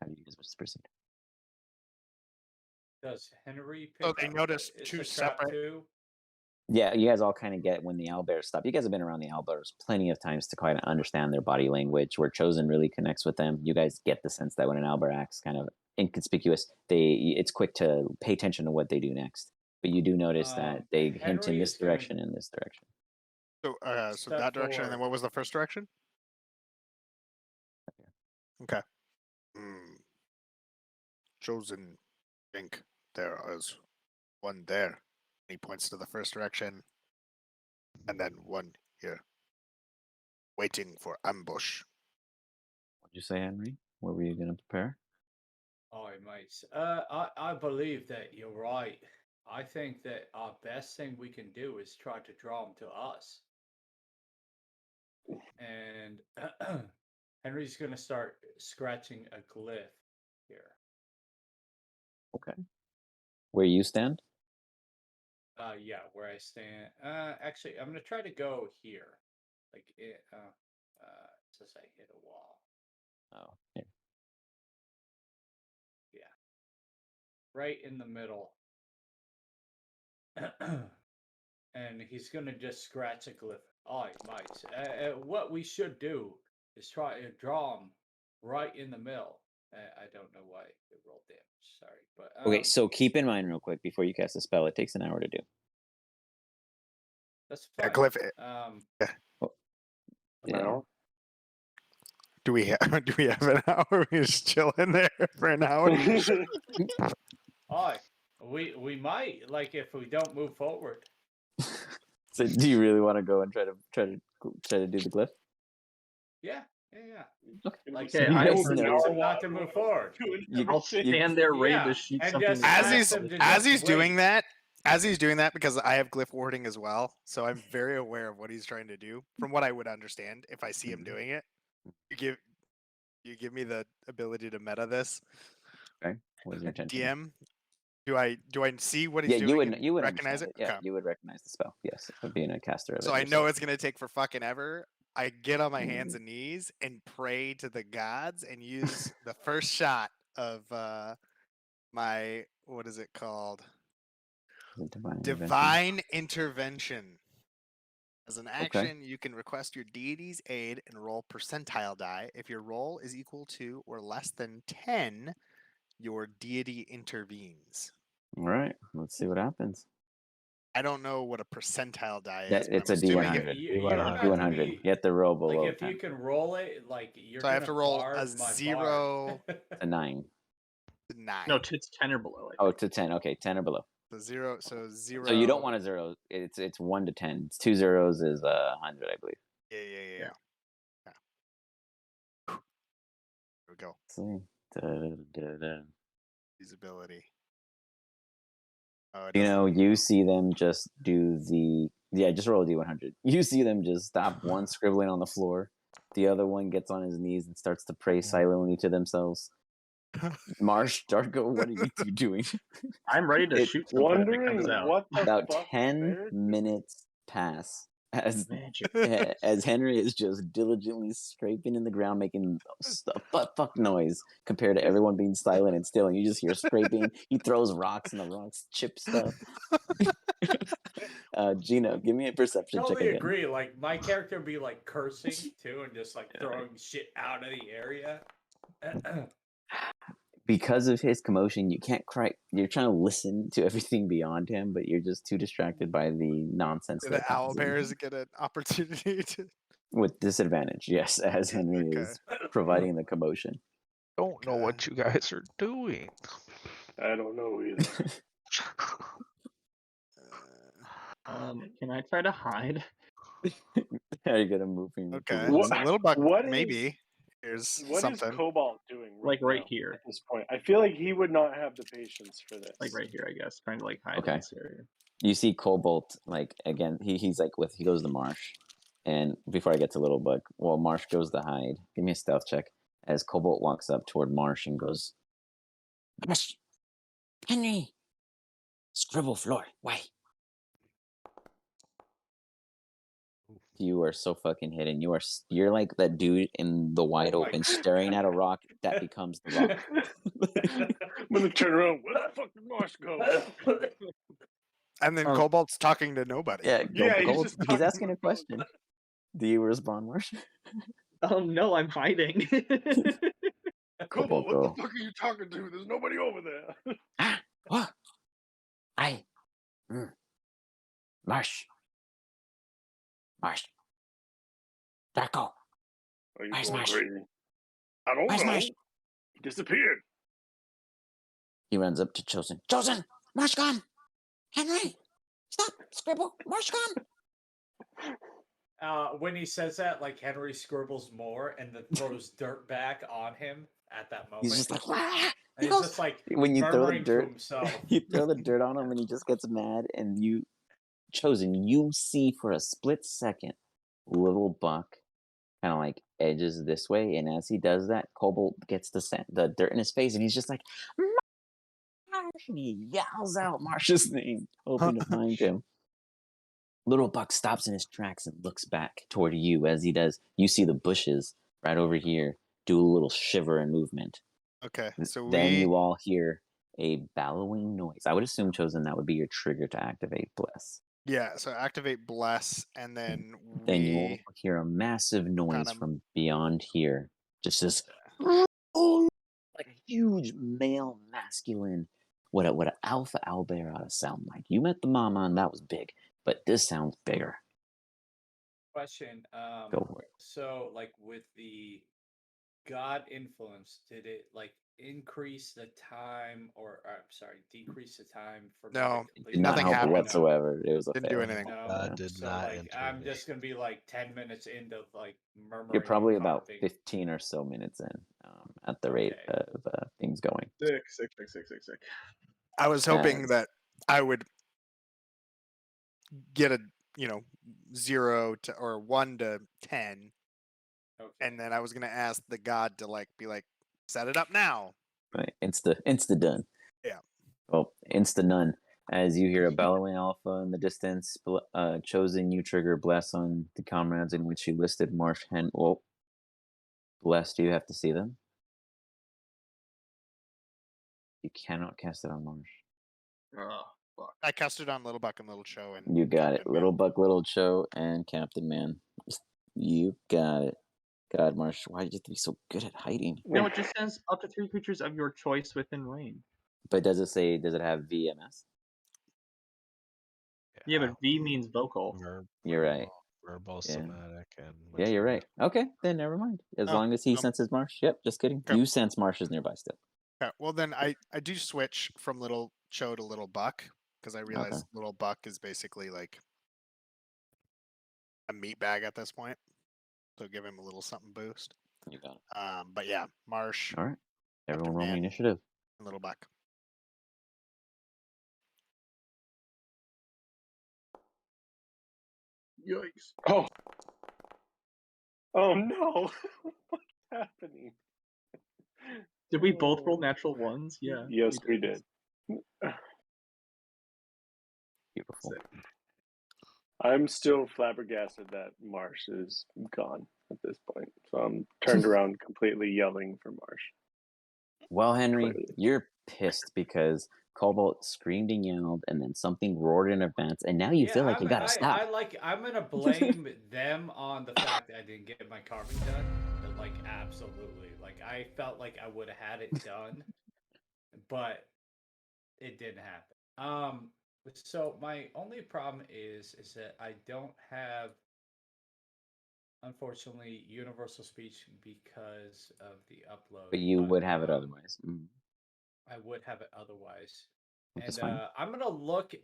How do you guys wish to proceed? Does Henry pick So they up noticed it's two a trap separate. too? Yeah, you guys all kind of get when the owlbears stop. You guys have been around the owlbears plenty of times to kind of understand their body language. Where Chosen really connects with them. You guys get the sense that when an owlbear acts kind of inconspicuous, it's quick to pay attention to what they do next. But you do notice that they hint in Henry this is gonna direction and this direction. So step that direction, and then forward. what was the first direction? Okay. Chosen think there is one there. He points to the first direction, and then one here, waiting for ambush. What'd you say, Henry? What were you going to prepare? Oh, mates. I believe that you're right. I think that our best thing we can do is try to draw them to us. And Henry's going to start scratching a glyph here. Okay. Where you stand? Yeah, where I stand. Actually, I'm going to try to go here. Like, it says I hit a wall. Oh, here. Yeah. Right in the middle. And he's going to just scratch a glyph. All right, mates. What we should do is try to draw him right in the middle. I don't know why it rolled damage. Sorry, but Okay, so keep in mind real quick before you cast a spell, it takes an hour to do. that's Yeah, fine. glyph. Um, Yeah. An Yeah. hour? Do we have an hour? We just chill in there for an hour. Oh, we might, like, if we don't move forward. So, do you really want to go and try to do the glyph? Yeah. Like, Okay, You I guys will there's know- no reason not to move forward. I'll stand there ready to shoot and something. just with ask As that. them to as just he's doing wait. that, because I have glyph warding as well, so I'm very aware of what he's trying to do. From what I would understand, if I see him doing it, you give me the ability to meta this. Okay. What is your intention? DM, do I see what he's Yeah, doing? you would recognize understand it. Yeah, Okay. you would recognize the spell. Yes, of being a caster of So it I know yourself. it's gonna take for fucking ever. I get on my hands and knees and pray to the gods and use the first shot of my, what is it called? Divine intervention. Divine intervention. As an Okay. action, you can request your deity's aid and roll percentile die. If your roll is equal to or less than 10, your deity intervenes. All right, let's see what happens. I don't know what a percentile die That is. but it's I'm a assuming D100. You don't have to D100. be, You have to roll like, below if 10. you can roll it, like, you're So I have gonna to roll bard a my 0 bard. A 9. to 9. No, it's 10 or below. I Oh, think. to 10. Okay, 10 or below. So 0. So 0. So you don't want a 0. It's 1 to 10. It's 2 zeros is 100, I believe. Yeah. There we go. Let's see. Usability. Oh, it You doesn't. know, you see them just do just roll a D100. You see them just stop one scribbling on the floor. The other one gets on his knees and starts to pray silently to themselves. Marsh, Darko, what are you two doing? I'm ready to shoot something if it comes Wondering out. what the About fuck 10 they're doing. minutes pass as Magic. as Henry is just diligently scraping in the ground, making a butt-fuck noise compared to everyone being silent and still, and you just hear scraping. He throws rocks and the rocks chip stuff. Gino, give me a perception check Totally again. agree. Like, my character would be like cursing too, and just like throwing shit out of the area. Because of his commotion, you can't quite. You're trying to listen to everything beyond him, but you're just too distracted by the nonsense. Do the owlbears get an opportunity to? With disadvantage, yes, as Henry Okay. is providing the commotion. Don't know what you guys are doing. I don't know either. Can I try to hide? How are you gonna move from your Okay. position? So Little Buck, What maybe. Here's What is something. Cobalt doing? Like right now here. at this point? I feel like he would not have the patience for this. Like right here, I guess. Trying to like hide Okay. in this area. You see Cobalt, like, again, he's like he goes to Marsh. And before I get to Little Buck, well, Marsh goes to hide. Give me a stealth check as Cobalt walks up toward Marsh and goes, Marsh, Henry, scribble floor, why? You are so fucking hidden. You're like that dude in the wide Oh my open God. staring at a rock that becomes the rock. I'm gonna turn around. Where the fuck did Marsh go? And then Cobalt's talking to nobody. Yeah, Yeah, he's Cobalt's just talking asking to a question. Do you respond, Marsh? No, I'm hiding. Cobalt, what go. the fuck are you talking to? There's nobody over there. What? Marsh. Darko. Are you Where's going Marsh? crazy? I don't Where's know. Marsh? He disappeared. He runs up to Chosen. Chosen! Marsh gone! Henry! Stop! Scribble! Marsh gone! When he says that, like, Henry scribbles more and then throws dirt back on him at that moment. He's just like, "Wah!" And he's just like when you throw the murmuring to dirt, himself. you throw the dirt on him and he just gets mad. And you, Chosen, you see for a split second, Little Buck kind of like edges this way, and as he does that, Cobalt gets the dirt in his face, and he's just like, Marsh! And he yells out Marsh's name, hoping to find him. Little Buck stops in his tracks and looks back toward you. As he does, you see the bushes right over here do a little shiver and movement. Okay, so Then you all hear a bellowing noise. I would assume, Chosen, that would be your trigger to activate Bless. Yeah, so activate Bless, and then Then you will hear a massive noise kinda- from beyond here. Just this, like a huge male masculine. What an alpha owlbear ought to sound like. You met the mama, and that was big, but this sounds bigger. Question. Go for it. So like with the God influence, did it like increase the time I'm sorry, decrease the time for me to No, complete Did not nothing help happened. whatsoever. It was a Didn't do fail. anything. No. God did So not like I'm intervene. just gonna be like 10 minutes into like murmuring. You're probably and about coughing. 15 or so minutes in at the rate Okay. of things going. Sick. I was hoping As- that I would get a 0 to or 1 to 10, Okay. and then I was gonna ask the god to be like, set it up now. Right, insta done. Yeah. Well, insta none. As you hear a bellowing alpha in the distance, chosen you trigger bless on the comrades in which you listed Marsh Well, bless. Do you have to see them? You cannot cast it on Marsh. Oh, fuck. I cast it on Little Buck and Little Cho, and You got it. Captain Little Man. Buck, Little Cho, and Captain Man. You got it. God, Marsh, why did you have to be so good at hiding? No, it just says up to 3 creatures of your choice within range. But does it have VMS? Yeah, but V means vocal. You're right. Verbal, Yeah. somatic, and Yeah, you're mature. right. Okay, then never mind. As Oh, long as he nope. senses Marsh. Yep, just kidding. Okay. You sense Marsh is nearby still. Okay, well then I do switch from Little Cho to Little Buck because I realize Okay. Little Buck is basically like a meat bag at this point, so give him a little something boost. You got it. But yeah, Marsh, All right. Everyone Captain roll me Man, initiative. and Little Buck. Yikes. Oh no! What's happening? Did we both roll Oh. natural ones? Yeah. Yes, we did. Beautiful. I'm still flabbergasted that Marsh is gone at this point. So I'm turned around completely yelling for Marsh. Well, Henry, Clearly. you're pissed because Cobalt screamed and yelled, and then something roared in advance, and now you feel like you gotta stop. I'm gonna blame them on the fact that I didn't get my carving done. But, like absolutely. Like I felt like I would have had it done, but it didn't happen. So my only problem is that I don't have, unfortunately, universal speech because of the upload. But you would have it otherwise. I would have it otherwise. Which is And fine. I'm gonna look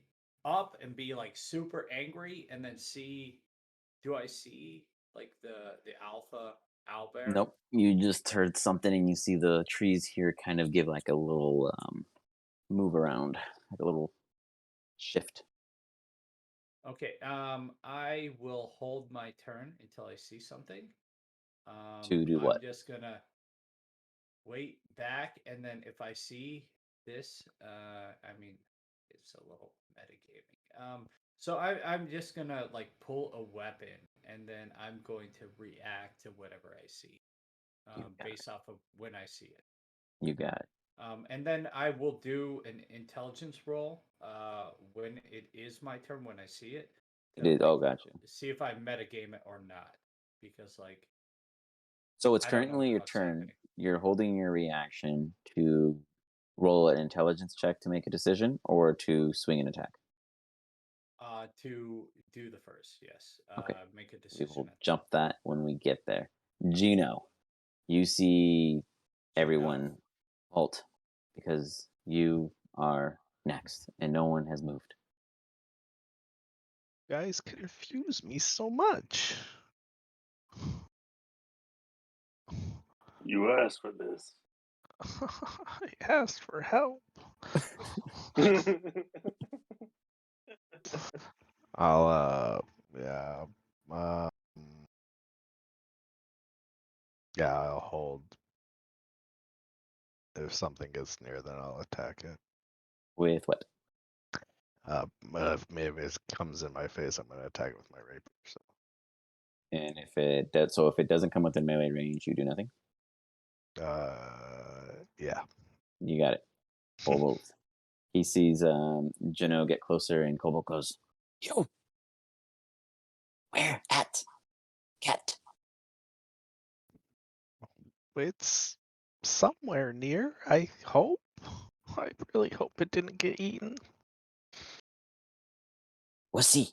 up and be like super angry, and then see, do I see like the alpha owlbear? Nope. You just heard something, and you see the trees here kind of give like a little move around, like a little shift. Okay. I will hold my turn until I see something. To do what? I'm just gonna wait back, and then if I see this, I mean, it's a little metagaming. So I'm just gonna like pull a weapon, and then I'm going to react to whatever I see, based off of when I see it. You got it. And then I will do an intelligence roll when it is my turn, when I see it. It is. Oh, gotcha. See if I metagame it or not, because like. So it's I don't know currently what the your fuck's turn. happening. You're holding your reaction to roll an intelligence check to make a decision, or to swing an attack. To do the first, yes. Okay. Make a We decision. will jump that when we get there. Gino, you see everyone halt because you are next, and no one has moved. You guys confuse me so much. You asked for this. I asked for help. I'll I'll hold. If something gets near, then I'll attack it. With what? If maybe it comes in my face, I'm gonna attack it with my rapier. So. And if it does, so if it doesn't come within melee range, you do nothing. Yeah. You got it. Cobalt. He sees Gino get closer, and Cobalt goes, "Yo, where at? Cat." It's somewhere near, I hope. I really hope it didn't get eaten. Was he?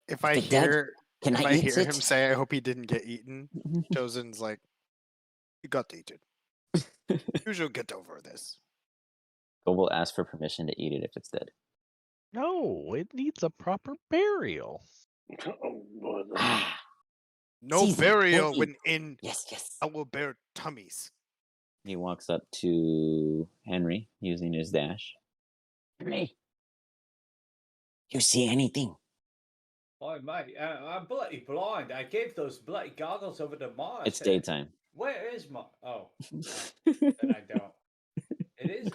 If Is I it dead? hear Can If I I eat hear it? him say, "I hope he didn't get eaten," Chosen's like, "You got eaten. You should get over this." Goble asks for permission to eat it if it's dead. No, it needs a proper burial. Oh, boy. Ah, No Season, burial don't when in yes, yes. our bare tummies. He walks up to Henry using his dash. Henry, you see anything? Oh, mate, I'm bloody blind. I gave those bloody goggles over to Marsh. It's daytime. Where is Marsh? Oh, then I don't. It is.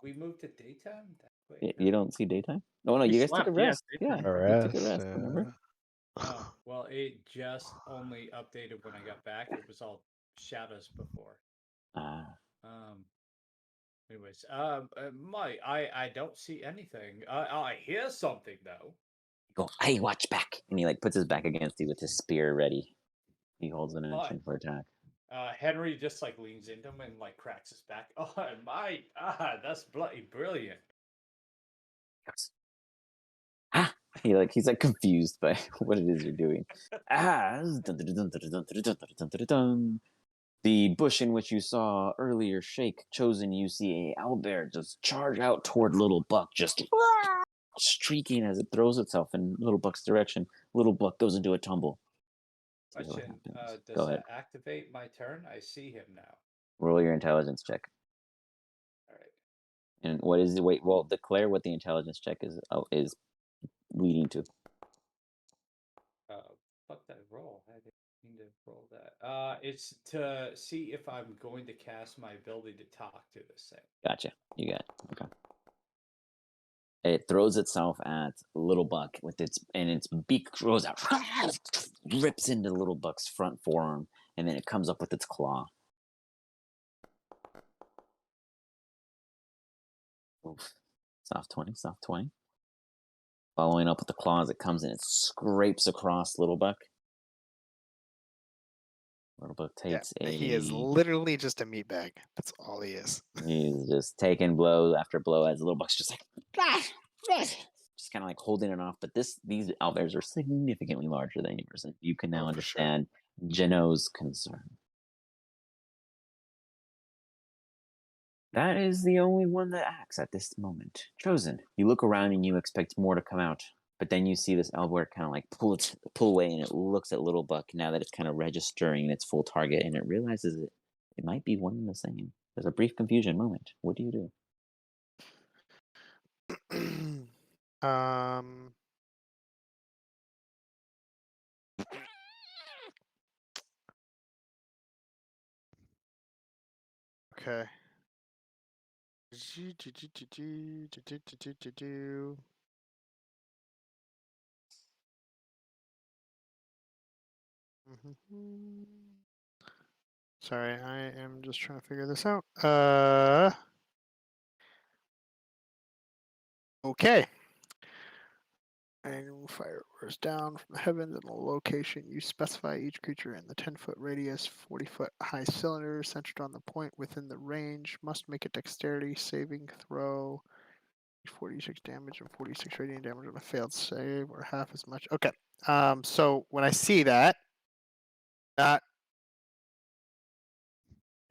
We moved to daytime? That quick, You don't see daytime? Oh no, We you guys took a slept, yeah, rest. Yeah, daytime. you took a rest. Remember? Oh, well, it just only updated when I got back. It was all shadows before. Anyways, Mike, I don't see anything. I hear something though. Go, hey, watch back. And he like puts his back against you with his spear ready. He holds an action for attack. Henry just like leans into him and like cracks his back. Oh, Mike, that's bloody brilliant. He's like confused by what it is you're doing. The bush in which you saw earlier shake. Chosen, you see a owlbear just charge out toward Little Buck, just streaking as it throws itself in Little Buck's direction. Little Buck goes into a tumble. Question: Go does ahead. that activate my turn? I see him now. Roll your intelligence check. All right. And what is the wait? Well, declare what the intelligence check is leading to. Fuck that roll. I didn't mean to roll that. It's to see if I'm going to cast my ability to talk to this thing. Gotcha. You got it. Okay. It throws itself at Little Buck with its beak grows out, rips into Little Buck's front forearm, and then it comes up with its claw. Oof. Soft 20. Following up with the claws, it comes and it scrapes across Little Buck. Little Buck takes He is literally just a meatbag. That's all he is. He's just taking blow after blow as Little Buck's just like just kind of like holding it off. But these owlbears are significantly larger than yours, and you can now understand Geno's concern. That is the only one that acts at this moment. Chosen. You look around and you expect more to come out, but then you see this owlbear kind of like pull away, and it looks at Little Buck now that it's kind of registering its full target, and it realizes it might be one and the same. There's a brief confusion moment. What do you do? Okay. Sorry, I am just trying to figure this out. Okay. Annual fire roars down from the heavens in a location you specify. Each creature in the 10-foot radius, 40-foot high cylinder centered on the point within the range must make a dexterity saving throw. 46 damage and 46 radiant damage on a failed save, or half as much. Okay. So when I see that, not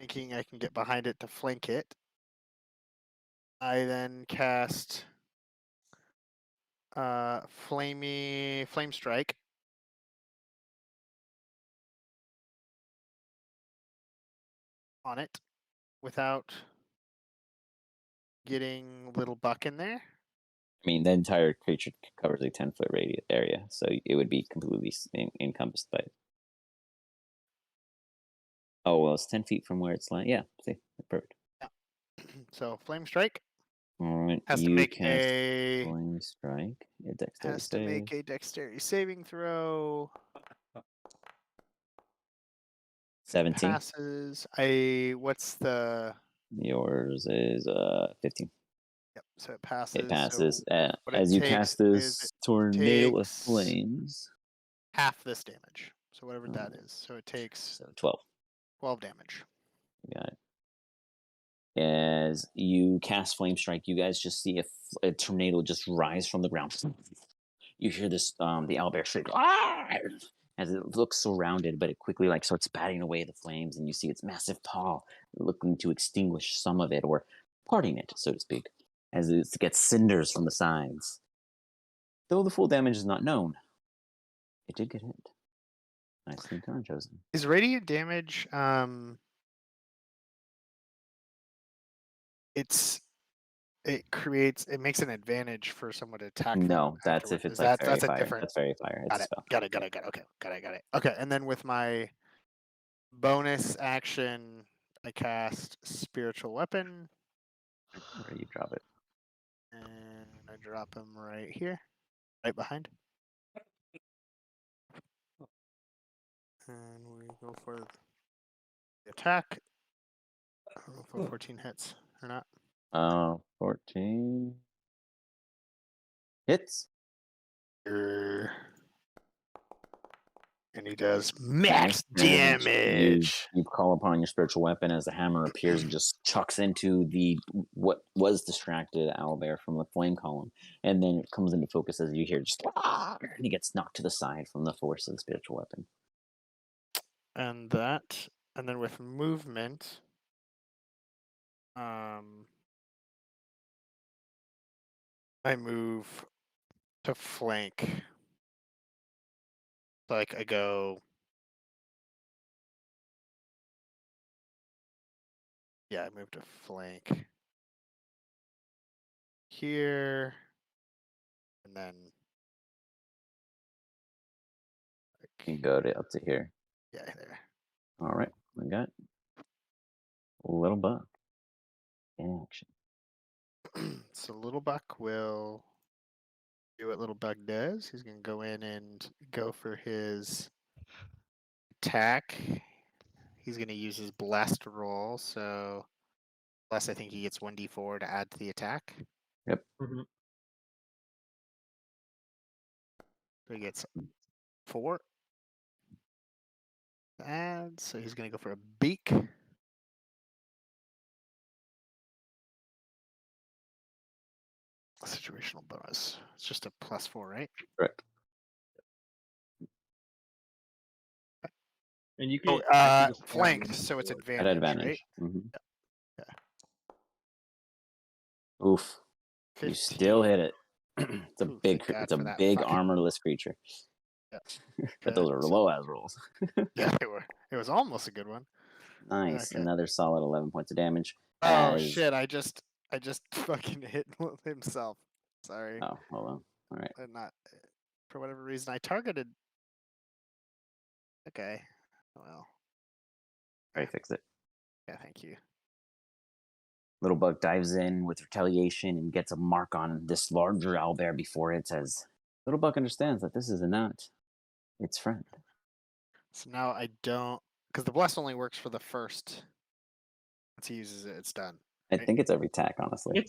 thinking I can get behind it to flank it, I then cast Flame Strike. On it without getting Little Buck in there. I mean, the entire creature covers a 10-foot radius area, so it would be completely encompassed by it. Oh, well, it's 10 feet from where it's lying. Yeah, see, perfect. Yeah. So, Flame Strike. All right, has to make a Flame Strike. A dexterity has to make a dexterity saving throw. 17. Passes. What's the? Yours is 15. Yep. So it passes. It passes. So as you cast this tornado of flames. Half this damage. So whatever that is. So it takes. So 12. 12 damage. You got it. As you cast Flame Strike, you guys just see a tornado just rise from the ground. you hear this the owlbear shriek "Ah!" as it looks surrounded, but it quickly like starts batting away the flames, and you see its massive paw looking to extinguish some of it or parting it, so to speak, as it gets cinders from the sides. Though the full damage is not known, it did get hit. Nicely done, Chosen. Is radiant damage it makes an advantage for someone to attack them No, that's afterward. if it's Is like that fairy that's a fire. different That's fairy fire. It's got a it. spell. Got it. Okay. Got it. Okay, and then with my bonus action, I cast spiritual weapon. Where do you drop it? And I drop him right here. Right behind. And we go for the attack. I don't know if 14 hits or not. 14 hits. And he does max You damage. call upon your spiritual weapon as the hammer appears and just chucks into the what was distracted owlbear from the flame column, and then it comes into focus as you hear just and he gets knocked to the side from the force of the spiritual weapon. And then with movement, I move to flank. Like I go. Yeah, I move to flank here, and then You can go to up to here. yeah, there. All right, we got Little Buck in action. So Little Buck will do what Little Buck does. He's gonna go in and go for his attack. He's gonna use his blast roll. So plus, I think he gets 1d4 to add to the attack. Yep. Mhm. So he gets 4 to add. So he's gonna go for a beak. Situational bonus. It's just a +4, right? Correct. And you Oh, can actually just add flanked, one so it's to it. advantage, At advantage. right? Mm-hmm. Yeah. Oof. 15. You still hit it. It's a Ooh, big. thank God It's a for that big fucking- armorless creature. Yeah. But those Okay, are so- low as rolls. Yeah, they were. It was almost a good one. Nice. Okay. Another solid 11 points of damage. Oh as... shit! I just fucking hit himself. Sorry. Oh, hold on. All right. Not for whatever reason I targeted. Okay. Well. I fixed it. Yeah. Thank you. Little Bug dives in with retaliation and gets a mark on this larger owlbear before it, as Little Bug understands that this is not its friend. So now I don't, because the bless only works for the first. Once he uses it, it's done. I Right? think it's every attack, honestly. I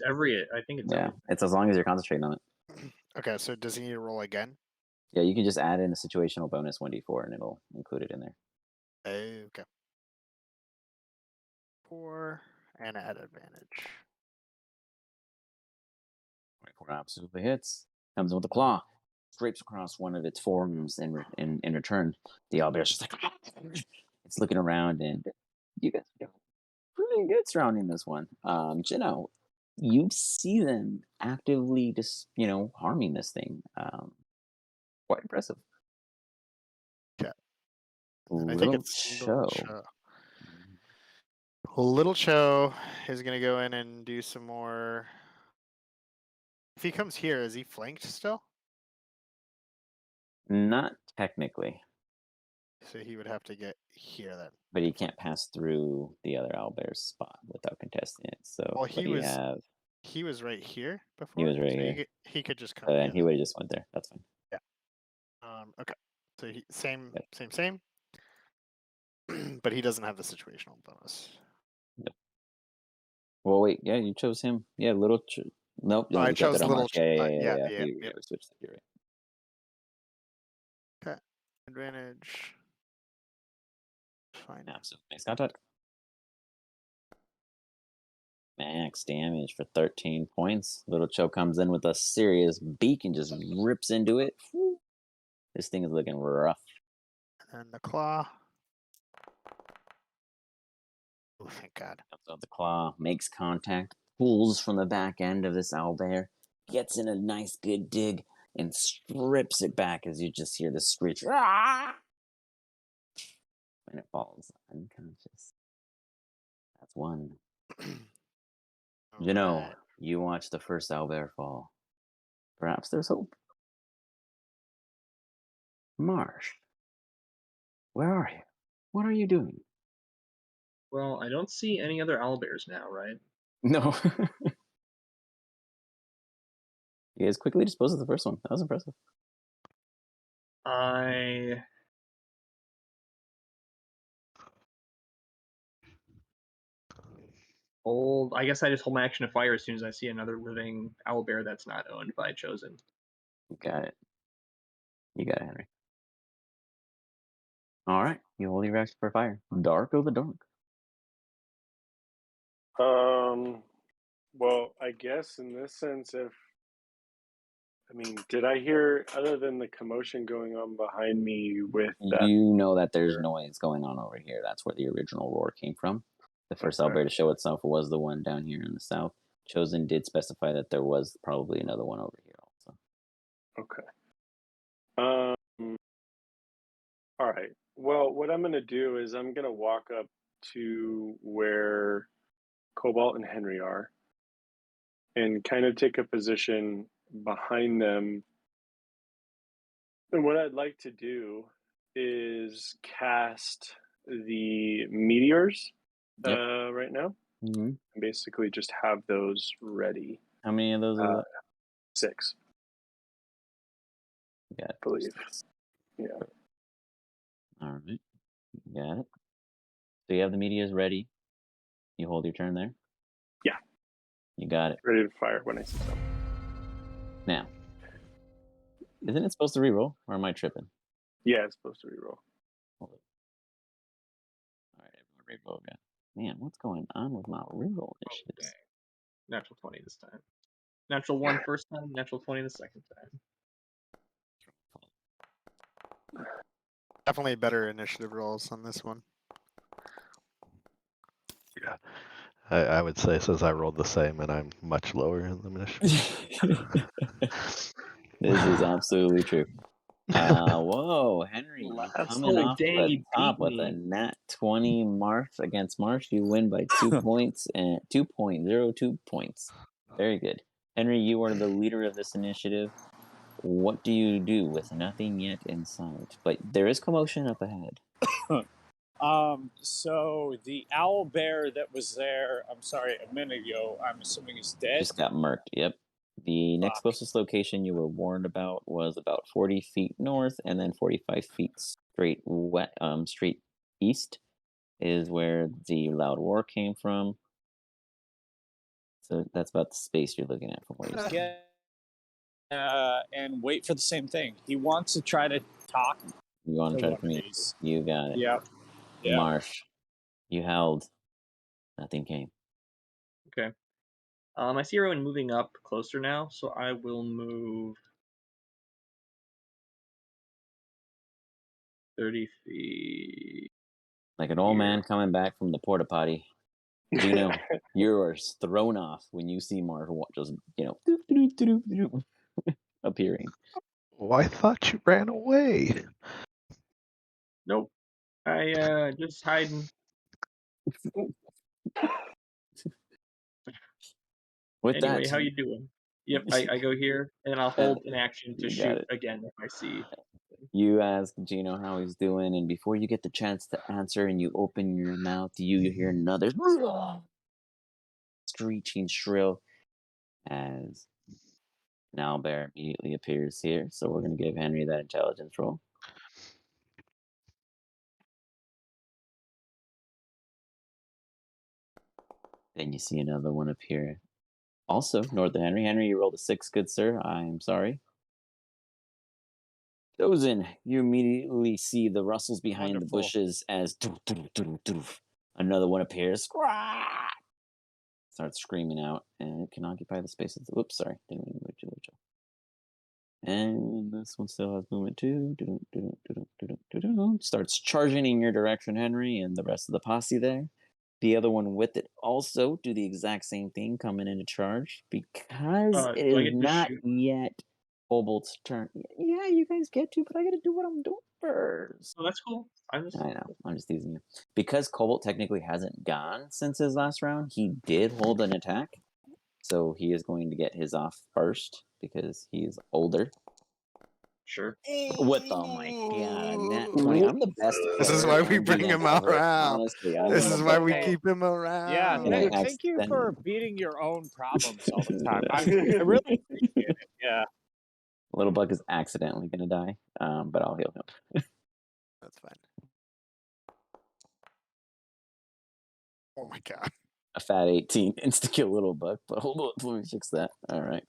think it's yeah. every. It's as long as you're concentrating on it. Okay, so does he need to roll again? Yeah, you can just add in a situational bonus 1d4 and it'll include it in there. Okay. 4 and add advantage. 24 absolutely hits. Comes in with a claw. Scrapes across one of its forearms in return. The owlbear's just like it's looking around, and you guys are pretty good surrounding this one. Jino, you see them actively just harming this thing. Quite impressive. Okay. Little I think it's Little Cho. Little Cho is gonna go in and do some more. If he comes here, is he flanked still? Not technically. So he would have to get here then. But he can't pass through the other owlbear's spot without contesting it. So Well, he was right here before. He was right so here. He could just come. And he would have just went there. That's fine. Okay. So same. But he doesn't have the situational bonus. Yep. Well, wait. Yeah, you chose him. Yeah, nope. Oh, I chose Little. Yeah. Yeah. We switched it. You're right. Okay. Advantage. Fine. Absolutely. Nice contact. Max damage for 13 points. Little Cho comes in with a serious beak and just rips into it. Whew. This thing is looking rough. And the claw. Oh, thank God. Comes out the claw, makes contact, pulls from the back end of this owlbear, gets in a nice good dig, and strips it back as you just hear the screech. Ah! When it falls unconscious. That's one. Alright. You watch the first owlbear fall. Perhaps there's hope. Marsh, where are you? What are you doing? Well, I don't see any other owlbears now, right? No. You guys quickly disposed of the first one. That was impressive. I guess I just hold my action to fire as soon as I see another living owlbear that's not owned by Chosen. You got it. Henry. All right. You hold your action for fire. Dark over dark. Well, I guess in this sense, did I hear, other than the commotion going on behind me with that? You know that there's noise going on over here. That's where the original roar came from. The first owlbear to show itself was the one down here in the south. Chosen did specify that there was probably another one over here also. Okay. All right. Well, what I'm going to do is I'm going to walk up to where Cobalt and Henry are and kind of take a position behind them. And what I'd like to do is cast the meteors right now. Mm-hmm. And basically just have those ready. How many of those are there? 6. Yeah, I believe. Yeah. All right. Got it. So you have the meteors ready. You hold your turn there? Yeah. You got it. Ready to fire when I see something. Now, isn't it supposed to reroll, or am I tripping? Yeah, it's supposed to reroll. Hold it. All right, everyone reroll again. Man, what's going on with my reroll initiatives? Okay. Natural 20 this time. Natural 1 first time, natural 20 the second time. Definitely better initiative rolls on this one. Yeah. I would say, since I rolled the same and I'm much lower in the mission. This is absolutely true. Whoa, Henry, you coming off the top with a nat 20 Marsh against Marsh. You win by 2 points and 2.02 points. Very good. Henry, you are the leader of this initiative. What do you do with nothing yet in sight? But there is commotion up ahead. So the owl bear that was there, a minute ago, I'm assuming is dead. Just got murked. Yep. The next closest location you were warned about was about 40 feet north, and then 45 feet straight east is where the loud roar came from. So that's about the space you're looking at from where you're standing. And wait for the same thing. He wants to try to talk. You want to try to communicate? You got it. Yep. Marsh, you held. Nothing came. Okay. I see everyone moving up closer now, so I will move 30 feet. Like an old man coming back from the porta potty. Gino, you're thrown off when you see Marsh just, appearing. Oh, I thought you ran away. Nope. I just hiding. Anyway, how you doing? Yep, I go here, and then I'll hold an action to shoot again if I see. You ask Gino how he's doing, and before you get the chance to answer and you open your mouth, you hear another screeching shrill as an owlbear immediately appears here. So we're going to give Henry that intelligence roll. Then you see another one appear. Also, north of Henry. Henry, you rolled a 6, good sir. I'm sorry. Chosen, you immediately see the rustles behind the bushes as another one appears. starts screaming out, and it can occupy the space. Oops, sorry, didn't mean to move too much. And this one still has movement too. Starts charging in your direction, Henry, and the rest of the posse there. The other one with it also do the exact same thing, coming in to charge because it do I is get to not shoot? yet Kobold's turn. Yeah, you guys get to, but I got to do what I'm doing first. Oh, that's cool. I know. I'm just teasing you. Because Cobalt technically hasn't gone since his last round, he did hold an attack. So he is going to get his off first because he's older. Sure. What the my god, a nat 20. I'm the best player. This is why we on bring DM him ever. around. Honestly, This is why we Hey, keep him around. Yeah, And I thank you for accidentally- beating your own problems all the time. I really appreciate it. Yeah. Little Buck is accidentally going to die, but I'll heal him. That's fine. Oh my god. A fat 18 insta-kill Little Buck, but hold on, let me fix that. All right.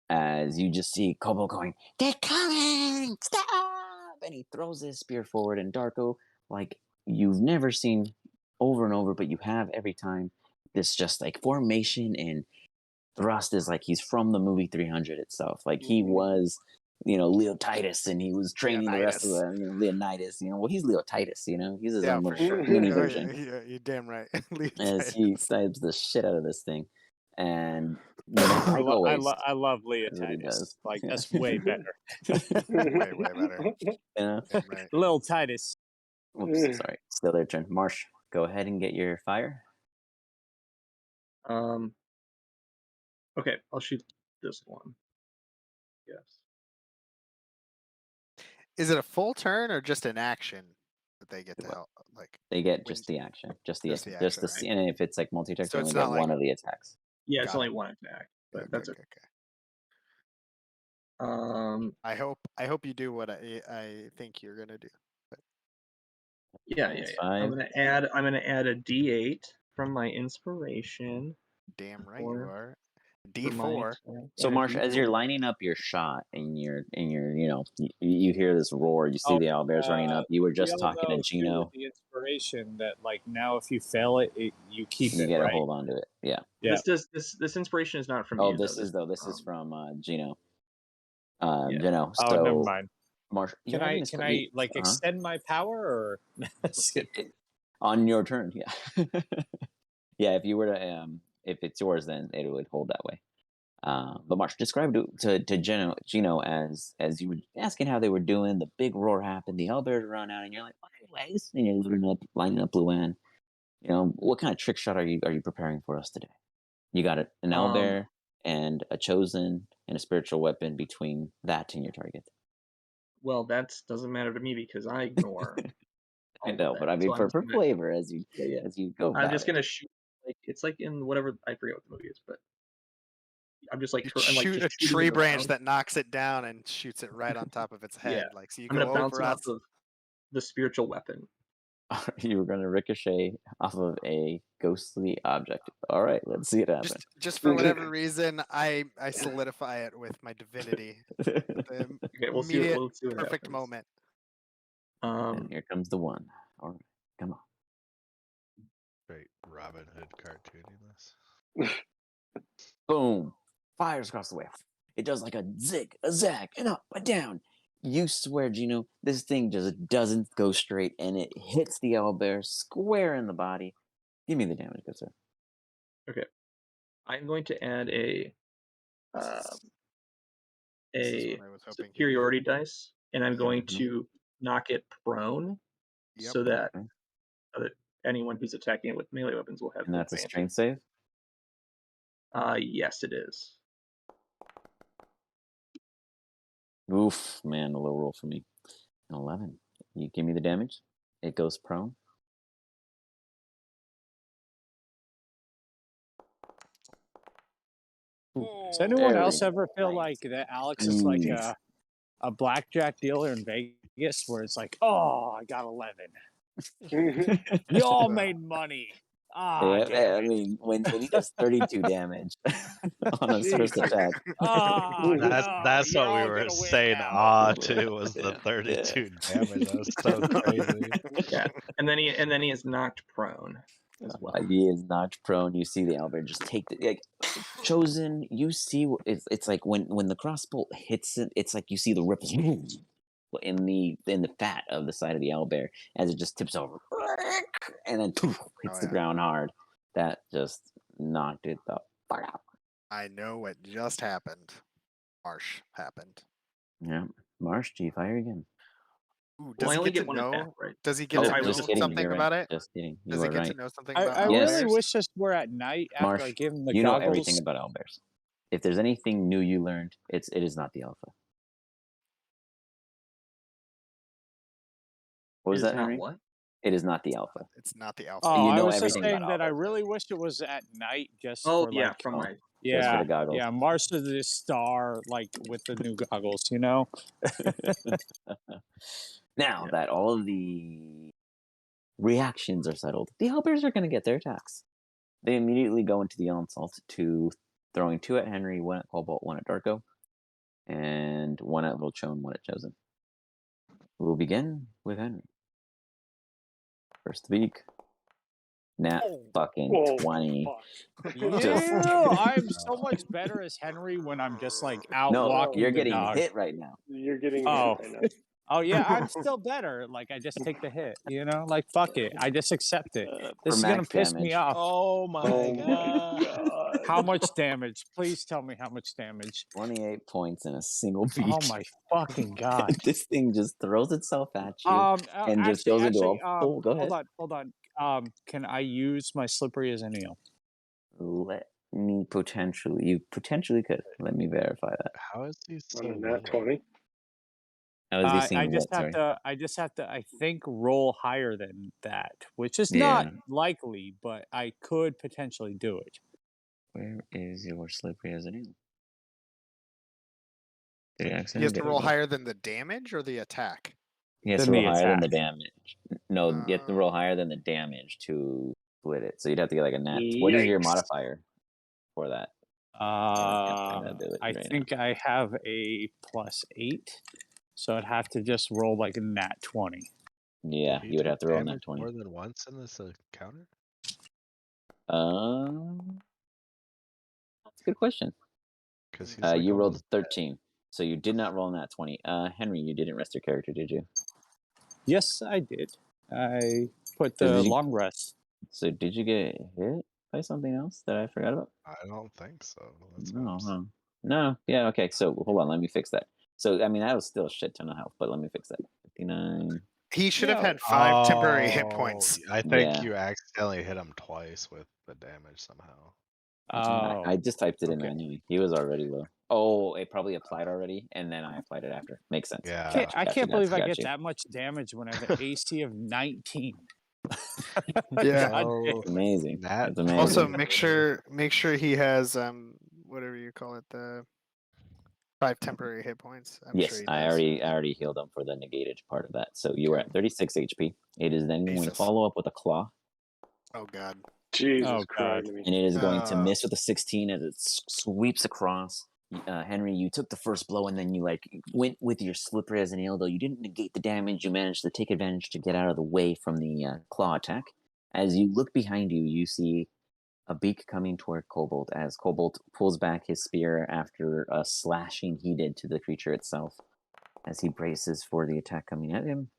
As you just see Kobo going, they're coming! Stop! And he throws his spear forward, and Darko, like you've never seen over and over, but you have every time, this just like formation and thrust is like he's from the movie 300 itself. Like he was, Leotitus, and he was training the rest of the, Leonidas. Well, he's Leotitus. He's his own for little sure. mini Oh, version. yeah, you're damn right. As he stabs the shit out of this thing, and like always, I love that's what he Leotitis. does. Like that's way better. way better. Yeah. Damn right. Little Titus. Oops, sorry. Still their turn. Marsh, go ahead and get your fire. Okay, I'll shoot this one. Yes. Is it a full turn or just an action that they get to help? Like They get when- just the action, just the just the just the action, and if it's like multi-attack, So they it's only get not one like- of the attacks. Yeah, it's Got only it. one attack, but Okay, that's okay. okay. I hope you do what I think you're gonna do. Yeah. That's I'm 5. gonna add a D8 from my inspiration. Damn right you Or- are. for my D4. attack, So and a Marsh, as D4. you're lining up your shot and you're you hear this roar, you see the owlbears running up. You were just talking to Gino. With the inspiration that like now if you fail it, you keep You it, get to right? hold on to it. Yeah. Yeah. This inspiration is not from Oh, you. this though. is from Gino. Yeah. Gino. Oh, So never mind. Marsh, Can I like extend my power or on your turn? Yeah. Yeah. If you were to if it's yours, then it would hold that way. But Marsh, describe to Gino as you were asking how they were doing. The big roar happened. The owlbears run out, and you're like, anyways, and you're lining up Luann. What kind of trick shot are you preparing for us today? You got an owlbear and a chosen and a spiritual weapon between that and your target. Well, that doesn't matter to me because I ignore. I all of know, that. but I mean So I'm for just gonna- flavor as you go. I'm just gonna shoot. Like it's like in whatever, I forget what the movie is, but I'm just like You I'm, like, shoot just a shooting tree it branch around. that knocks it down and shoots it right on top of its head. Yeah. Like so you I'm go gonna bounce over it off us. of the spiritual weapon. You were gonna ricochet off of a ghostly object. All right, let's see it happen. Just for whatever reason, I solidify it with my divinity. The Okay, we'll see. immediate We'll see what perfect happens. moment. And here comes the one. All right, come on. Great Robin Hood cartooniness. Boom! Fires across the way. It does like a zig, a zag, and up, a down. You swear, Gino, this thing just doesn't go straight, and it hits the owlbear square in the body. Give me the damage, good sir. I'm going to add a This is what I was hoping. superiority dice, and I'm going Mhm. to knock it prone, Yep. so that Okay. anyone who's attacking it with melee weapons will have And that's a advantage. strength save. Yes, it is. Oof, man, a low roll for me. An 11. You give me the damage. It goes prone. Does anyone Very else ever feel nice. like that Alex is like Nice. a blackjack dealer in Vegas where it's like, oh, I got 11. You all made money. Ah, Yeah, damn I it. mean, when he does 32 damage on his first Jesus. attack, Oh, That's no, what we you're all were gonna win saying. now. Ah, too was the Yeah, 32 damage. That was so crazy. Yeah, and then he is knocked prone. as well. He is knocked prone. You see the owlbear just take the Chosen. You see, it's like when the crossbow hits it. It's like you see the ripples in the fat of the side of the owlbear as it just tips over, and then hits the ground hard. That just knocked it the fuck out. I know what just happened. Marsh happened. Yeah, Marsh, do you fire again? Ooh, Well, does I he only get to get one know? attack, right? Does he get Oh, to I know will. Just kidding. something You're right. about it? Just kidding. You Does he are get right. to know something I about really owlbears? wish this were at night after I Marsh, give him the you know goggles. everything about owlbears. If there's anything new you learned, it is not the alpha. What was It is that, not Henry? what? It is not the alpha. It's not the alpha. Oh, You I know was just everything about saying that I owlbears. really wish it was at night just Oh for yeah, like, from my Just for the goggles. yeah, Mars is the star, like with the new goggles, you know? Now Yeah. that all of the reactions are settled, the owlbears are going to get their attacks. They immediately go into the onslaught to throwing 2 at Henry, 1 at Cobalt, 1 at Darko, and 1 at Volchone, 1 at Chosen. We'll begin with Henry. First week. Nat fucking 20. Just Yeah, I'm so much better as Henry when I'm just like out no, walking you're the getting dog. hit right now. You're getting Oh. hit right now. Oh yeah, I'm still better. Like I just take the hit, you know? Like fuck it. I just accept it. This is gonna max piss me damage. off. Oh my Oh god. my god. How much damage? Please tell me how much damage. 28 points in a single beat. Oh my fucking god. This thing just throws itself at you and just goes into a full. Go ahead. Hold on. Can I use my slippery as an eel? Let me potentially. You potentially could. Let me verify that. How is he so On a low? nat 20. How is he I seeing just what? have Sorry. I just have to, I think, roll higher than that, which is Yeah. not likely, but I could potentially do it. Where is your slippery as an eel? Did He has accidentally to get roll it? higher than the damage or the attack? He has Than to roll the higher than the attack. damage. No, you have to roll higher than the damage to split it. So you'd have to get like a nat. What is your Yikes. modifier for that? I right think I have a +8, so I'd have to just roll like a nat 20. Yeah, Did he you would take have to roll a nat damage 20. more than once in this encounter? That's a good question. Because he's like You rolled almost 13, so you did not roll a nat 20. Henry, you didn't rest your character, did you? Yes, I did. I put So the did you- long rest. So did you get hit by something else that I forgot about? I don't think so. That's No, huh? No. Yeah. Okay. So hold on. Let me fix that. So I mean, that was still a shit ton of health, but let me fix that. 59. He should have Yeah. had 5 temporary hit Oh, points. I think Yeah. you accidentally hit him twice with the damage somehow. I just typed it in okay. manually. He was already low. Oh, it probably applied already, and then I applied it after. Makes sense. Yeah. I Gotcha, can't believe I gotcha. get that much damage when I have an AC of 19. Yeah. God Oh, damn. Amazing. Nat That's amazing. Also, 20. make sure he has whatever you call it, the 5 temporary hit points. I'm Yes, sure he I does. already healed him for the negated part of that. So you were at 36 HP. It is then going to Jesus. follow up with a claw, Oh god. Jesus Oh, God. Christ. and it is going to miss with a 16 as it sweeps across. Henry, you took the first blow, and then you like went with your slippery as an eel. Though you didn't negate the damage, you managed to take advantage to get out of the way from the claw attack. As you look behind you, you see a beak coming toward Cobalt as Cobalt pulls back his spear after a slashing he did to the creature itself as he braces for the attack coming at him.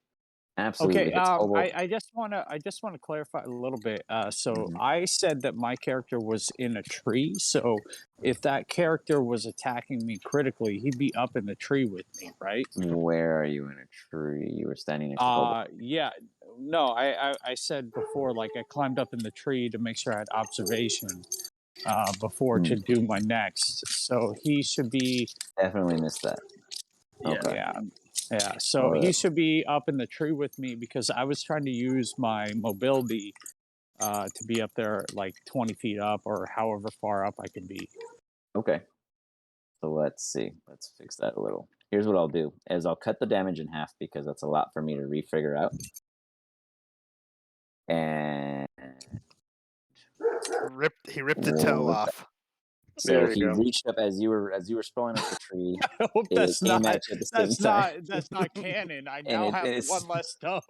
Absolutely. Okay, hits Cobalt. I just wanna clarify a little bit. So Mhm. I said that my character was in a tree. So if that character was attacking me critically, he'd be up in the tree with me, right? Where are you in a tree? You were standing next to Cobalt. Yeah. No, I said before, like I climbed up in the tree to make sure I had observation before to do my next. So he should be. Definitely missed that. Yeah. Okay. Yeah. So he should be up in the tree with me because I was trying to use my mobility to be up there like 20 feet up or however far up I can be. Okay. So let's see. Let's fix that a little. Here's what I'll do: is I'll cut the damage in half because that's a lot for me to refigure out. And He ripped a toe What the- off. So There you he go. reached up as you were sprawling up the tree. I hope It that's came not at you at the same that's time. not canon. I And now it, have it's one less toe.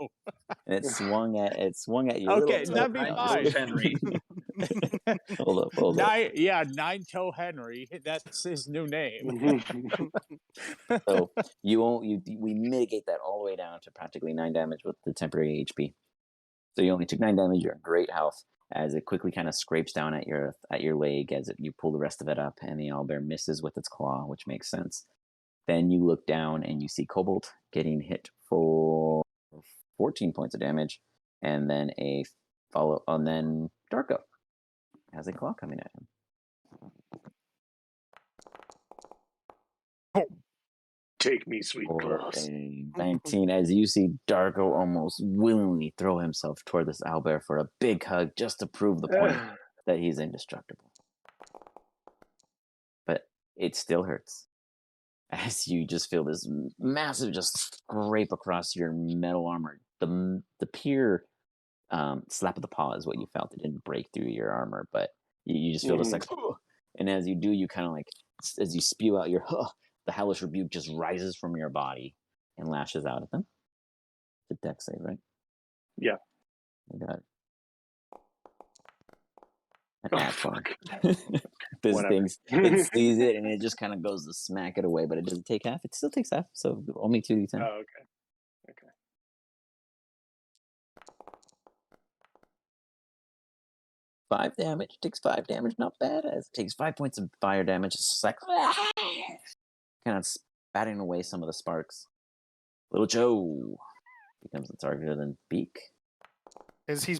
and it swung at your Okay, little toe. that'd be Nine Thomas. toes, fine. Henry. Hold up. Nine toe Henry. That's his new name. So we mitigate that all the way down to practically 9 damage with the temporary HP. So you only took 9 damage. You're in great health as it quickly kind of scrapes down at your leg as you pull the rest of it up, and the owlbear misses with its claw, which makes sense. Then you look down and you see Cobalt getting hit for 14 points of damage, and then then Darko has a claw coming at him. Take me, sweet For claws. a 19, as you see Darko almost willingly throw himself toward this owlbear for a big hug just to prove the point that he's indestructible. But it still hurts as you just feel this massive just scrape across your metal armor. The pure slap of the paw is what you felt. It didn't break through your armor, but you just feel this like, and as you do, you kind of like, as you spew out your, the hellish rebuke just rises from your body and lashes out at them. It's a dex save, right? Yeah. You got it. Oh, An fuck. This Whatever. thing, it sees it and it just kind of goes to smack it away, but it doesn't take half. It still takes half, so only 2d10. Oh, okay. 5 damage. Takes 5 damage. Not bad. As it takes 5 points of fire damage. It's just like kind of spatting away some of the sparks. Little Joe becomes the target of the beak. Is he?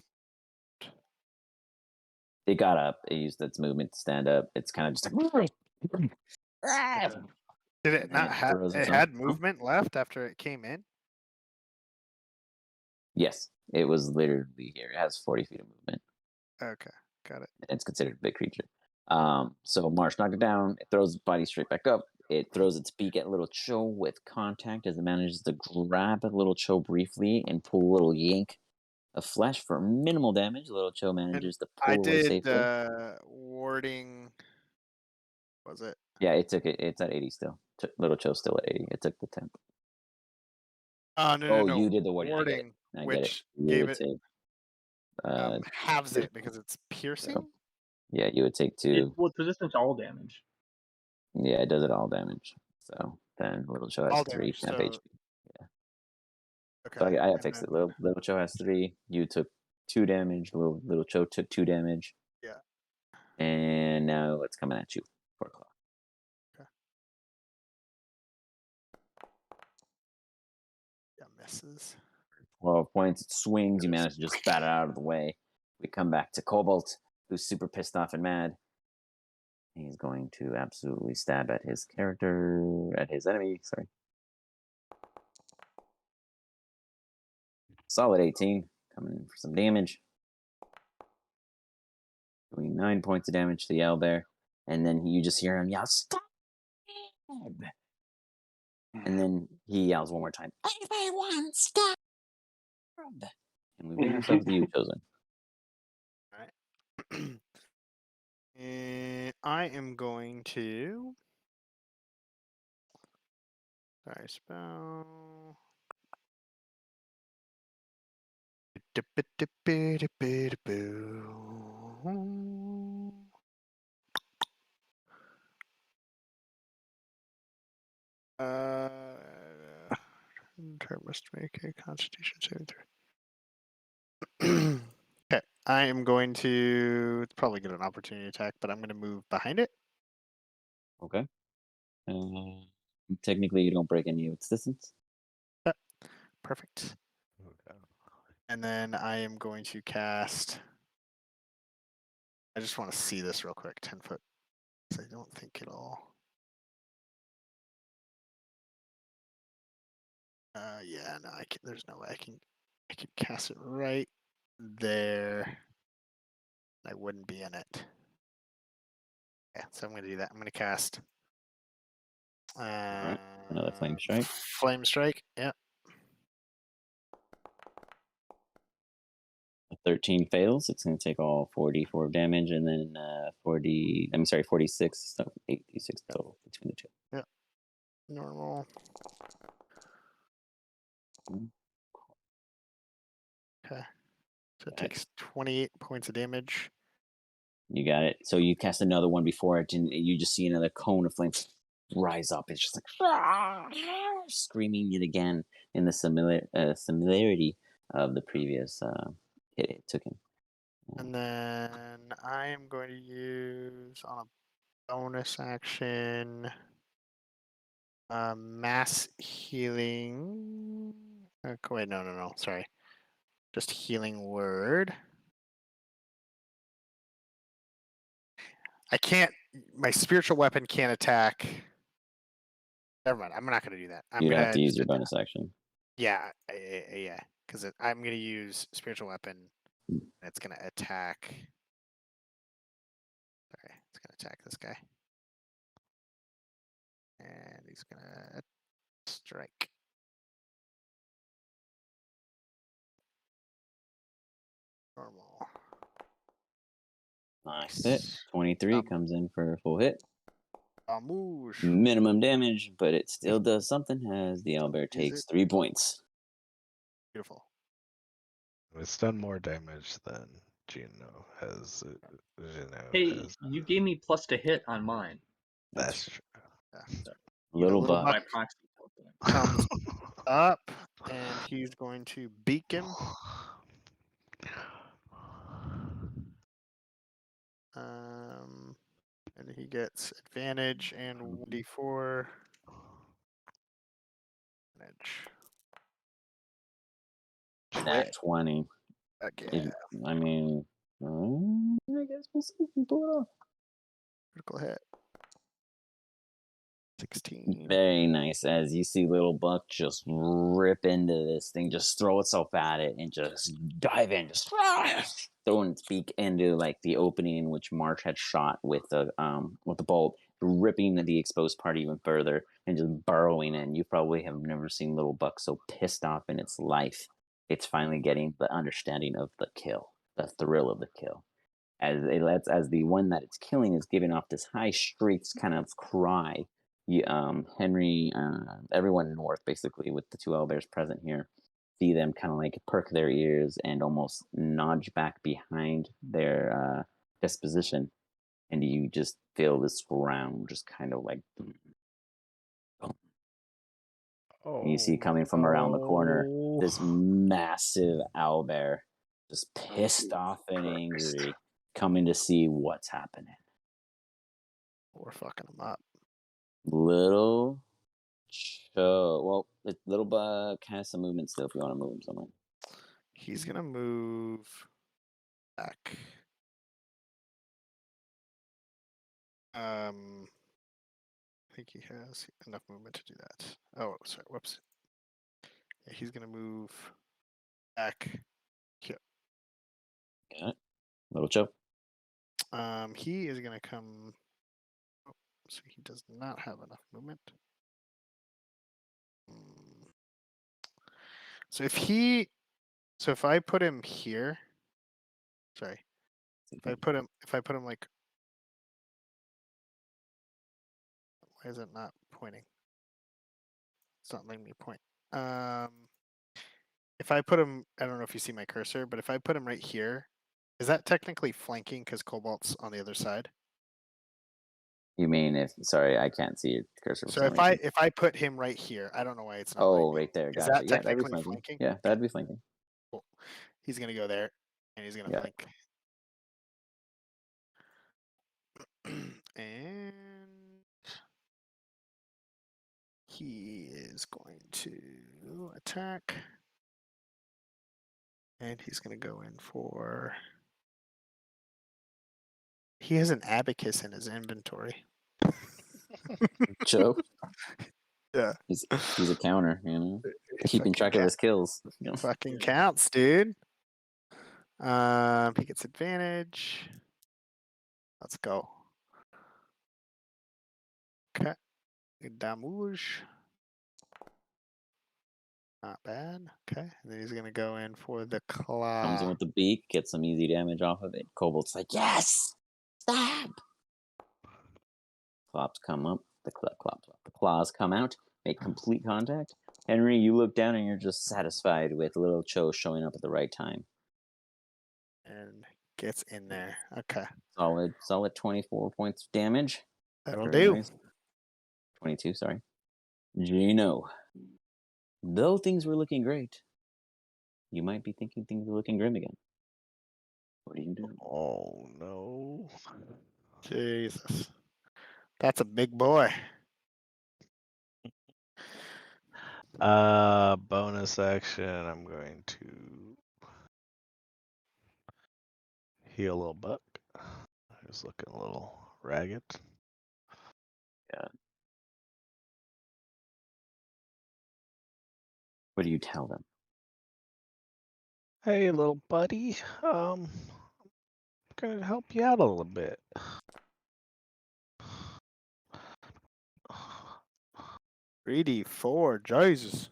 It got up. It used its movement to stand up. It's kind of just like. Did it not have? It had movement left after it came in. Yes, it was literally here. It has 40 feet of movement. Okay, got it. It's considered a big creature. So Marsh knocked it down. It throws its body straight back up. It throws its beak at Little Cho with contact as it manages to grab Little Cho briefly and pull a little yank of flesh for minimal damage. Little Cho manages to pull away safely. Warding. Was it? Yeah, it took it. It's at 80 still. Little Cho's still at 80. It took the temp. No. You did the warding. I get it. Which You gave would it take, halves it because it's piercing. So, yeah, you would take 2. Well, it's resistant to all damage. Yeah, it does it all damage. So then Little Cho has All 3 damage, temp so- HP. Okay. So I and fixed it. then- Little Cho has 3. You took 2 damage. Little Cho took 2 damage. Yeah. And now it's coming at you for a claw. Okay. Yeah, misses. 12 points. It swings. You manage to just bat it out of the way. We come back to Cobalt, who's super pissed off and mad. He's going to absolutely stab at his enemy. Sorry. Solid 18. Coming in for some damage. Doing 9 points of damage to the owlbear. And then you just hear him yell, "Stop!" And then he yells one more time, "Everyone, stop!" And we bring ourselves to you, Chosen. All right. And I am going to. Sorry, spell. Target must make a Constitution saving throw. Okay, I am going to probably get an opportunity attack, but I'm going to move behind it. Okay. Technically, you don't break any of its distance. Perfect. And then I am going to cast. I just want to see this real quick. 10 foot. I don't think it'll. Yeah, no, I can. There's no way I can cast it right there. I wouldn't be in it. Yeah, so I'm gonna do that. I'm gonna cast. Alright, another flame strike. Flame strike. Yeah. A 13 fails. It's going to take all 44 damage, and then 46. So 86 total between the two. Normal. Okay. So it takes 28 points of damage. You got it. So you cast another one before it, and you just see another cone of flame rise up. It's just like screaming it again in the similarity of the previous hit it took him. And then I am going to use on a bonus action mass healing. Wait, no. Sorry. Just healing word. I can't. My spiritual weapon can't attack. Never mind. I'm not going to do that. You'd have to use your bonus action. Yeah. Because I'm going to use spiritual weapon. And it's going to attack. Sorry, it's going to attack this guy. And he's going to strike. Normal. Nice hit. 23 comes in for a full hit. Amouge. Minimum damage, but it still does something as the owlbear takes 3 points. Beautiful. It's done more damage than Gino has. Hey, you gave me plus to hit on mine. That's true. Little By buck proxy. Comes up, and he's going to beacon. And he gets advantage and 1d4 advantage. Nat 20. Okay. I mean, I guess we'll see if we can pull it off. Critical hit. 16. Very nice. As you see little Buck just rip into this thing, just throw itself at it and just dive in, just throwing its beak into like the opening in which Marsh had shot with the bolt, ripping the exposed part even further and just burrowing in. You probably have never seen little Buck so pissed off in its life. It's finally getting the understanding of the kill, the thrill of the kill. As the one that it's killing is giving off this high shrieks kind of cry. Henry, everyone north, basically, with the two owlbears present here, see them kind of like perk their ears and almost nudge back behind their disposition, and you just feel this ground just kind of like. And you see coming from around the corner this massive owlbear, just pissed off and angry, coming to see what's happening. We're fucking him up. Little Little Buck has some movement still if you want to move him somewhere. He's gonna move back. I think he has enough movement to do that. Oh, sorry. Whoops. Yeah, he's gonna move back here. Got it. Little choke. He is gonna come. Oh, so he does not have enough movement. So if I put him here, sorry, if I put him like, why is it not pointing? It's not letting me point. If I put him, I don't know if you see my cursor, but if I put him right here, is that technically flanking because Cobalt's on the other side? You mean sorry, I can't see your cursor. So if I put him right here, I don't know why it's not. Oh, right there. Is Gotcha. that Yeah, that'd be technically flanking. flanking? Yeah, that'd be flanking. Cool. He's gonna go there, and he's gonna Yeah. flank. And he is going to attack. And he's going to go in for. He has an abacus in his inventory. Choke. Yeah. He's a counter, you know? It Keeping track of his kills. You know? Fucking counts, dude. He gets advantage. Let's go. Okay. Damage. Not bad. Okay. And then he's going to go in for the claw. Comes in with the beak, gets some easy damage off of it. Kobold's like, yes! Stab! Clops come up. The claws come out, make complete contact. Henry, you look down and you're just satisfied with little Cho showing up at the right time. And gets in there. Okay. Solid 24 points of damage. That'll Very do. nice. 22, sorry. Gino. Though things were looking great, you might be thinking things are looking grim again. What do you do? Oh no. Jesus. That's a big boy. Bonus action. I'm going to heal a little buck. He's looking a little ragged. What do you tell them? Hey, little buddy. Gonna help you out a little bit. 3d4. Jesus.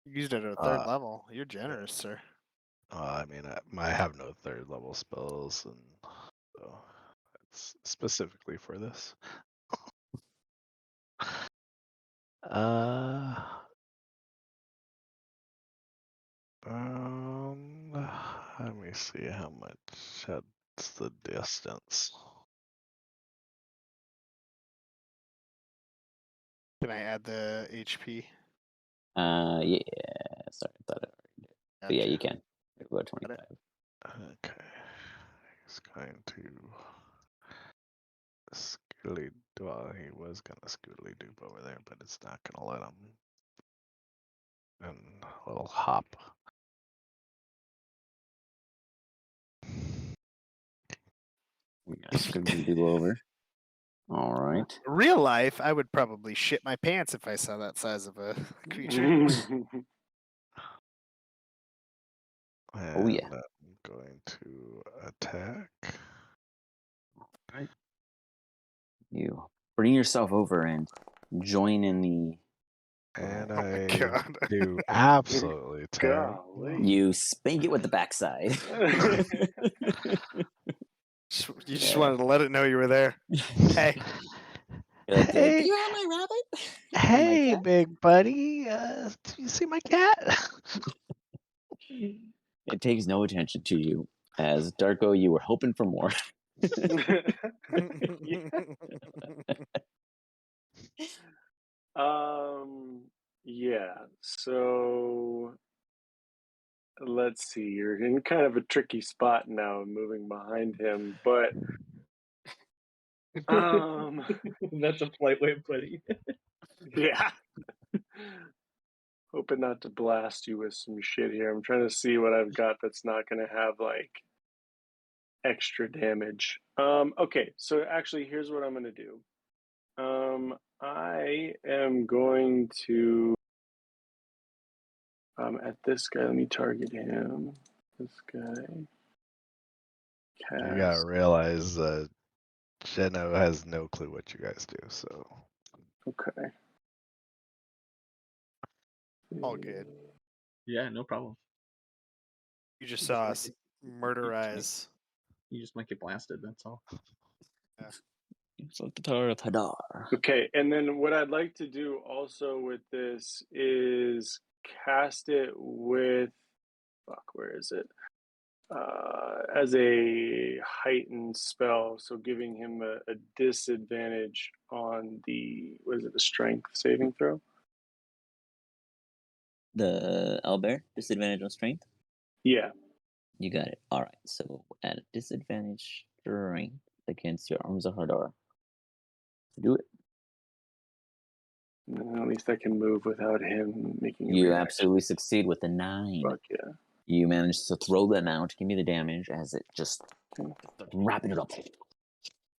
You used it at a third Uh, level. You're generous, sir. I mean, I have no third level spells, and so it's specifically for this. Let me see how much that's the distance. Can I add the HP? Yeah. Sorry, I thought I already did. But yeah, Gotcha. you can. Go 25. Okay. He's going to scootly. Well, he was gonna scootly doop over there, but it's not gonna let him. And a little hop. We got Scooby Doo over. All right. Real life, I would probably shit my pants if I saw that size of a creature. Oh, yeah. And I'm going to attack. Right. You bring yourself over and join in the. And Oh my I God. do absolutely terrible. Golly. You spank it with the backside. You just wanted to let it know you were there. Hey. You're like, Hey. do you have my rabbit? Hey, cat? big buddy. Do you see my cat? It takes no attention to you. As Darko, you were hoping for more. Yeah. So let's see. You're in kind of a tricky spot now, moving behind him, but That's a polite way of putting it. yeah. Hoping not to blast you with some shit here. I'm trying to see what I've got that's not going to have like extra damage. Okay, so actually, here's what I'm going to do. I am going to at this guy. Let me target him. This guy. You gotta Cast. realize Geno has no clue what you guys do, so. Okay. All good. Yeah, no problem. You just Just saw like us it. murderize. You just might get blasted, that's all. It's like the Tower of Hadar. Okay, and then what I'd like to do also with this is cast it with, where is it? As a heightened spell, so giving him a disadvantage on the, a strength saving throw? The owlbear, disadvantage on strength? Yeah. You got it. All right. So at a disadvantage strength against your Arms of Hadar. Do it. At least I can move without him making a You reaction. absolutely succeed with a 9. Fuck yeah. You manage to throw them out. Give me the damage as it just wrapping it up.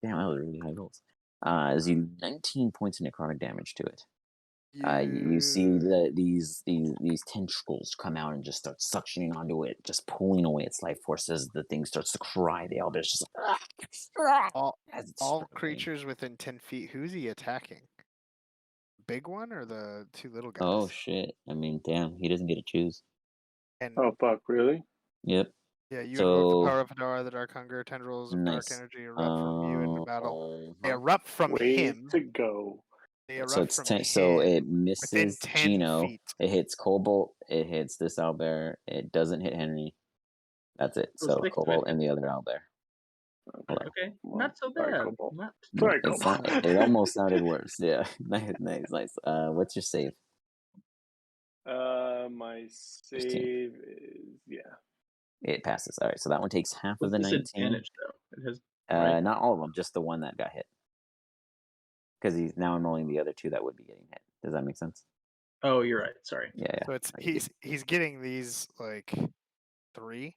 Damn, that was really high rolls. As you 19 points of necrotic damage to it. You see these tentacles come out and just start suctioning onto it, just pulling away its life force as the thing starts to cry. The owlbear's just all creatures within 10 feet. Who's he attacking? big one or the two little guys? Oh shit! I mean, damn, he doesn't get to choose. And Oh fuck, really? Yep. yeah, you invoke the So power of Hadara, the dark hunger, tendrils of dark nice. energy erupt from you into battle. They Uh-huh. erupt from Way him. to go. They So erupt it's from 10, so him it within misses 10 Gino. feet. It hits Cobalt. It hits this owlbear. It doesn't hit Henry. That's it. So So 6 Cobalt hit. and the other owlbear. Okay. Okay, Well, not so sorry, bad. Cobalt. Not Sorry, It's Cobalt. not, it almost sounded worse. Yeah. Nice. What's your save? My save is It passes. All right. So that one takes half of with the 19. disadvantage though. It has right. Not all of them, just the one that got hit. Because he's now enrolling the other two that would be getting hit. Does that make sense? Oh, you're right. Sorry. Yeah. So it's Like, he's getting these like 3.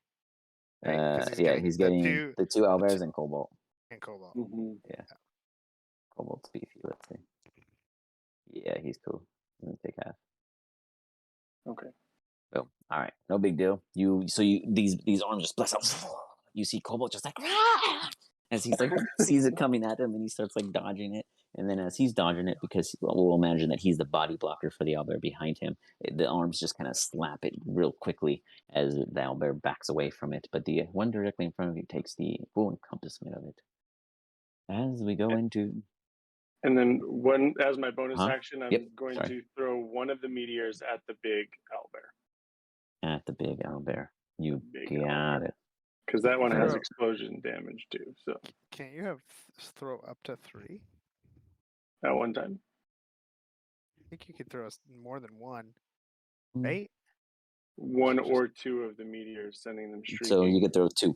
yeah, Right? Because he's getting the two owlbears and Cobalt. and Cobalt. Mm-hmm. Yeah. Cobalt's beefy, let's see. Yeah, he's cool. Let me take half. Okay. Boom. All right, no big deal. These arms just bless out. You see Cobalt just like as he's like sees it coming at him, and he starts like dodging it. And then as he's dodging it, because we'll imagine that he's the body blocker for the owlbear behind him, the arms just kind of slap it real quickly as the owlbear backs away from it. But the one directly in front of you takes the full encompassment of it. As we go into And then as my bonus action, I'm Yep. going to throw one of the meteors at the big owlbear. At the big owlbear. You Big got it. Because that one has Throw- explosion damage too. So Can't you have throw up to 3? at one time. I think you could throw more than one, Mm. right? One or two of the meteors, sending them streaking. So you could throw 2.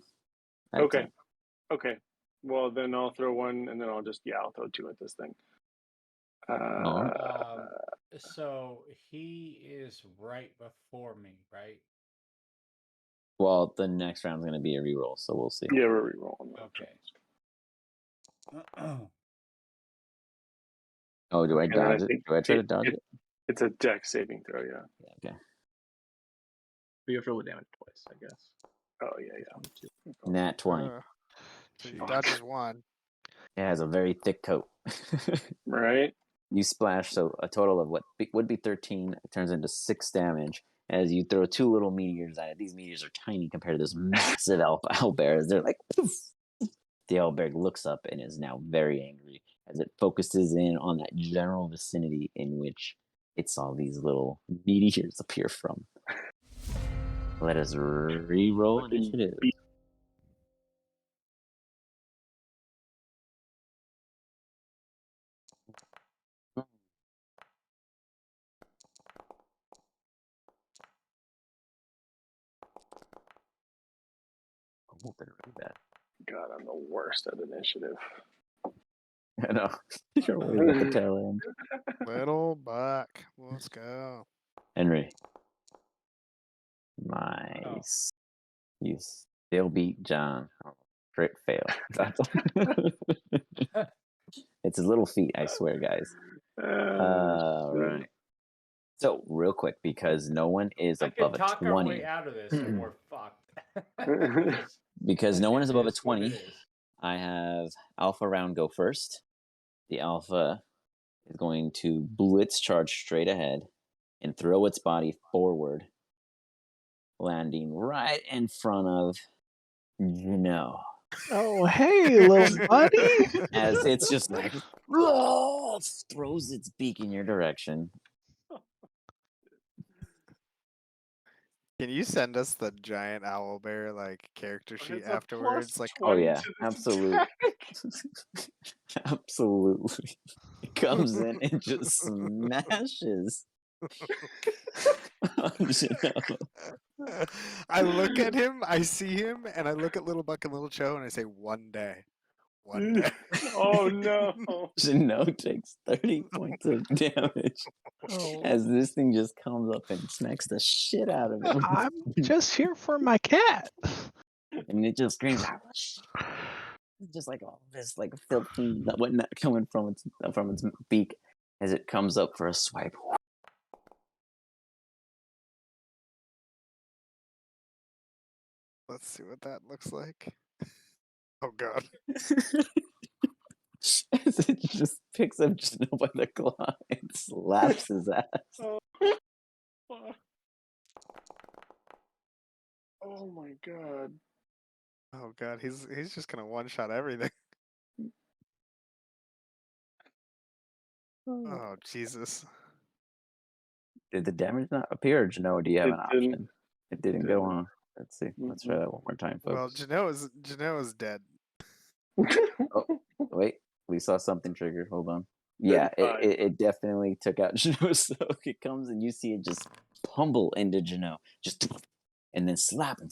at a Okay. time. Okay. Well, then I'll throw one, and then I'll throw 2 at this thing. So he is right before me, right? Well, the next round's going to be a reroll, so we'll see. Yeah, we're rerolling. Okay. Oh, do I And then dodge it? think Do I try to dodge it? It's a dex saving throw, yeah. Yeah, okay. But you have to roll the damage twice, I guess. Oh, yeah. Nat 20. So he dodges 1. It has a very thick coat. Right? You splash, so a total of what would be 13 turns into 6 damage as you throw 2 little meteors at it. These meteors are tiny compared to this massive owlbear. They're like, poof. The owlbear looks up and is now very angry as it focuses in on that general vicinity in which it saw these little meteors appear from. Let us re-roll initiative. Oh, they're really bad. God, I'm the worst at initiative. I know. You're always at the tail end. Little buck. Let's go. Henry. Nice. You still beat John. Oh, crit fail. It's his little feet, I swear, guys. Right. So, real quick, because no one is above a 20. I could talk our way out of this and we're fucked. Because no one is above a It is what 20, it is. I have Alpha Round go first. The Alpha is going to blitz charge straight ahead and throw its body forward, landing right in front of Juno. Oh, hey, little buddy. As it's just like, throws its beak in your direction. Can you send us the giant owlbear like character sheet It's a afterwards? Like, Oh 20 yeah, to this absolutely. attack. Absolutely. It comes in and just smashes. I look at him, I see him, and I look at Little Buck and Little Cho, and I say, one day. One day. Oh no. Jano takes 30 points of damage as this thing just comes up and smacks the shit out of him. I'm just here for my cat. And it just screams out. Just like all this like filthy whatnot coming from its beak as it comes up for a swipe. Let's see what that looks like. Oh god. As it just picks up Jano by the claw and slaps his ass. Oh, fuck. Oh my god. Oh god, he's just gonna one shot everything. Oh Jesus. Did the damage not appear, or Jano, do you have It an didn't. option? It didn't go on. Let's see. Let's try Mm-mm. that one more time, Well, folks. Genoa's dead. Oh, wait. We saw something triggered. Hold on. Then Yeah, fine. it definitely took out Jano. So it comes and you see it just pummel into Jano. Just and then slap him.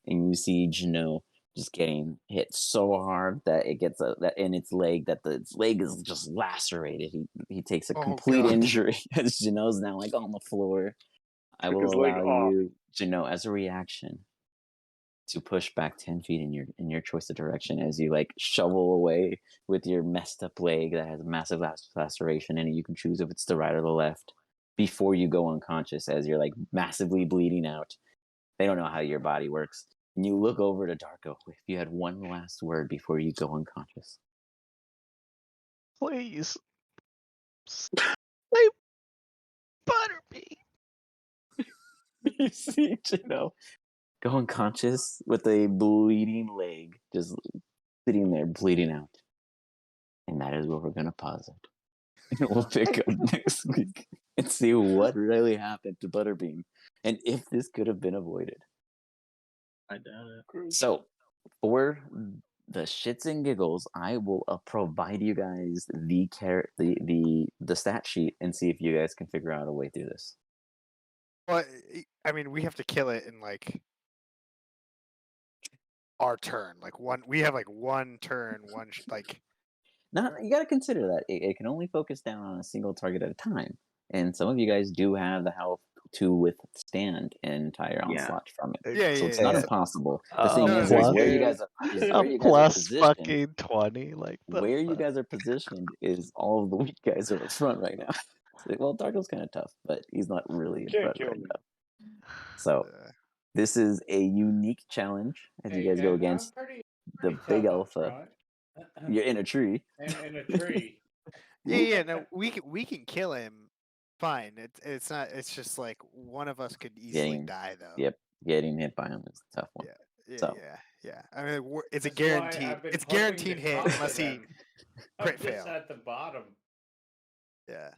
And you see Jano just getting hit so hard that it gets that in its leg that its leg is just lacerated. He takes a Oh, complete God. injury as Jano's now like on the floor. I Took will his leg allow off. you, Jano, as a reaction, to push back 10 feet in your choice of direction as you like shovel away with your messed up leg that has a massive laceration in it. You can choose if it's the right or the left before you go unconscious as you're like massively bleeding out. They don't know how your body works. And you look over to Darko. If you had one last word before you go unconscious. Please. Say Butterbean. You see Jano go unconscious with a bleeding leg, just sitting there bleeding out. And that is where we're going to pause it. And we'll pick up next week and see what really happened to Butterbean and if this could have been avoided. I doubt it. So, for the shits and giggles, I will provide you guys the stat sheet and see if you guys can figure out a way through this. Well, I mean, we have to kill it in like our turn. Like we have like one turn, like. Now, you got to consider that it can only focus down on a single target at a time, and some of you guys do have the health to withstand an entire Yeah. onslaught from it. Yeah, So yeah, it's not yeah. impossible. The A thing No, is plus, where you guys are plus positioned. fucking 20. Like the Where you fuck? guys are positioned is all of the weak guys are in front right now. Well, Darko's kind of tough, but he's not really in Can't front kill right me. now. So this is a unique challenge as you guys go I'm against pretty the big tough up alpha. front. You're in a tree. in a tree. Yeah. No, we can kill him. Fine. It's not. It's just like one of us could easily die though. Yep, getting hit by him is a tough one. Yeah. I mean, it's a That's why guaranteed. I've been It's hoping guaranteed to hit talk to unless he them. I'm crit just fail. at the bottom. Yeah.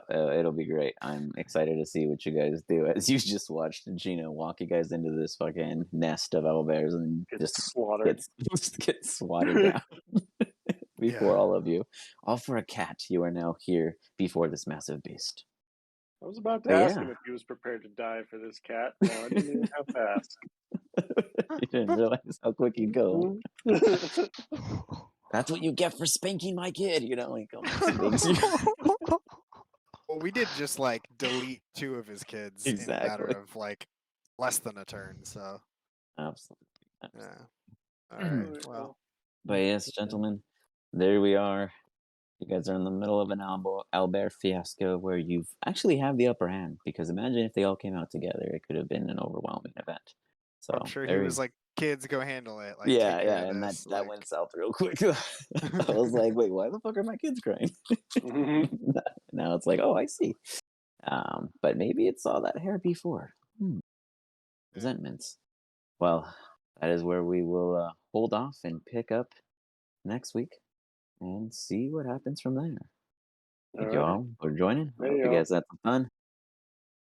It'll be great. I'm excited to see what you guys do. As you just watched Gino walk you guys into this fucking nest of owlbears and just slaughtered. get swatted down before all of you. All for a cat. You are now here before this massive beast. I was about to But ask yeah. him if he was prepared to die for this cat. No, I didn't even have to ask. You didn't realize how quick he'd go. That's what you get for spanking my kid, you know. He comes and makes you. Well, we did just like delete 2 of his kids in a matter of like less than a turn. So Absolutely. yeah. All right. Well. But yes, gentlemen, there we are. You guys are in the middle of an owlbear fiasco where you've actually have the upper hand. Because imagine if they all came out together, it could have been an overwhelming event. So I'm sure he was like, "Kids, go handle it." Like, yeah, take care of and this. that went south real quick. I was like, wait, why the fuck are my kids crying? Now it's like, oh, I see. But maybe it saw that hair before. Resentments. Well, that is where we will hold off and pick up next week and see what happens from there. Thank you all for joining. I hope you guys had some fun.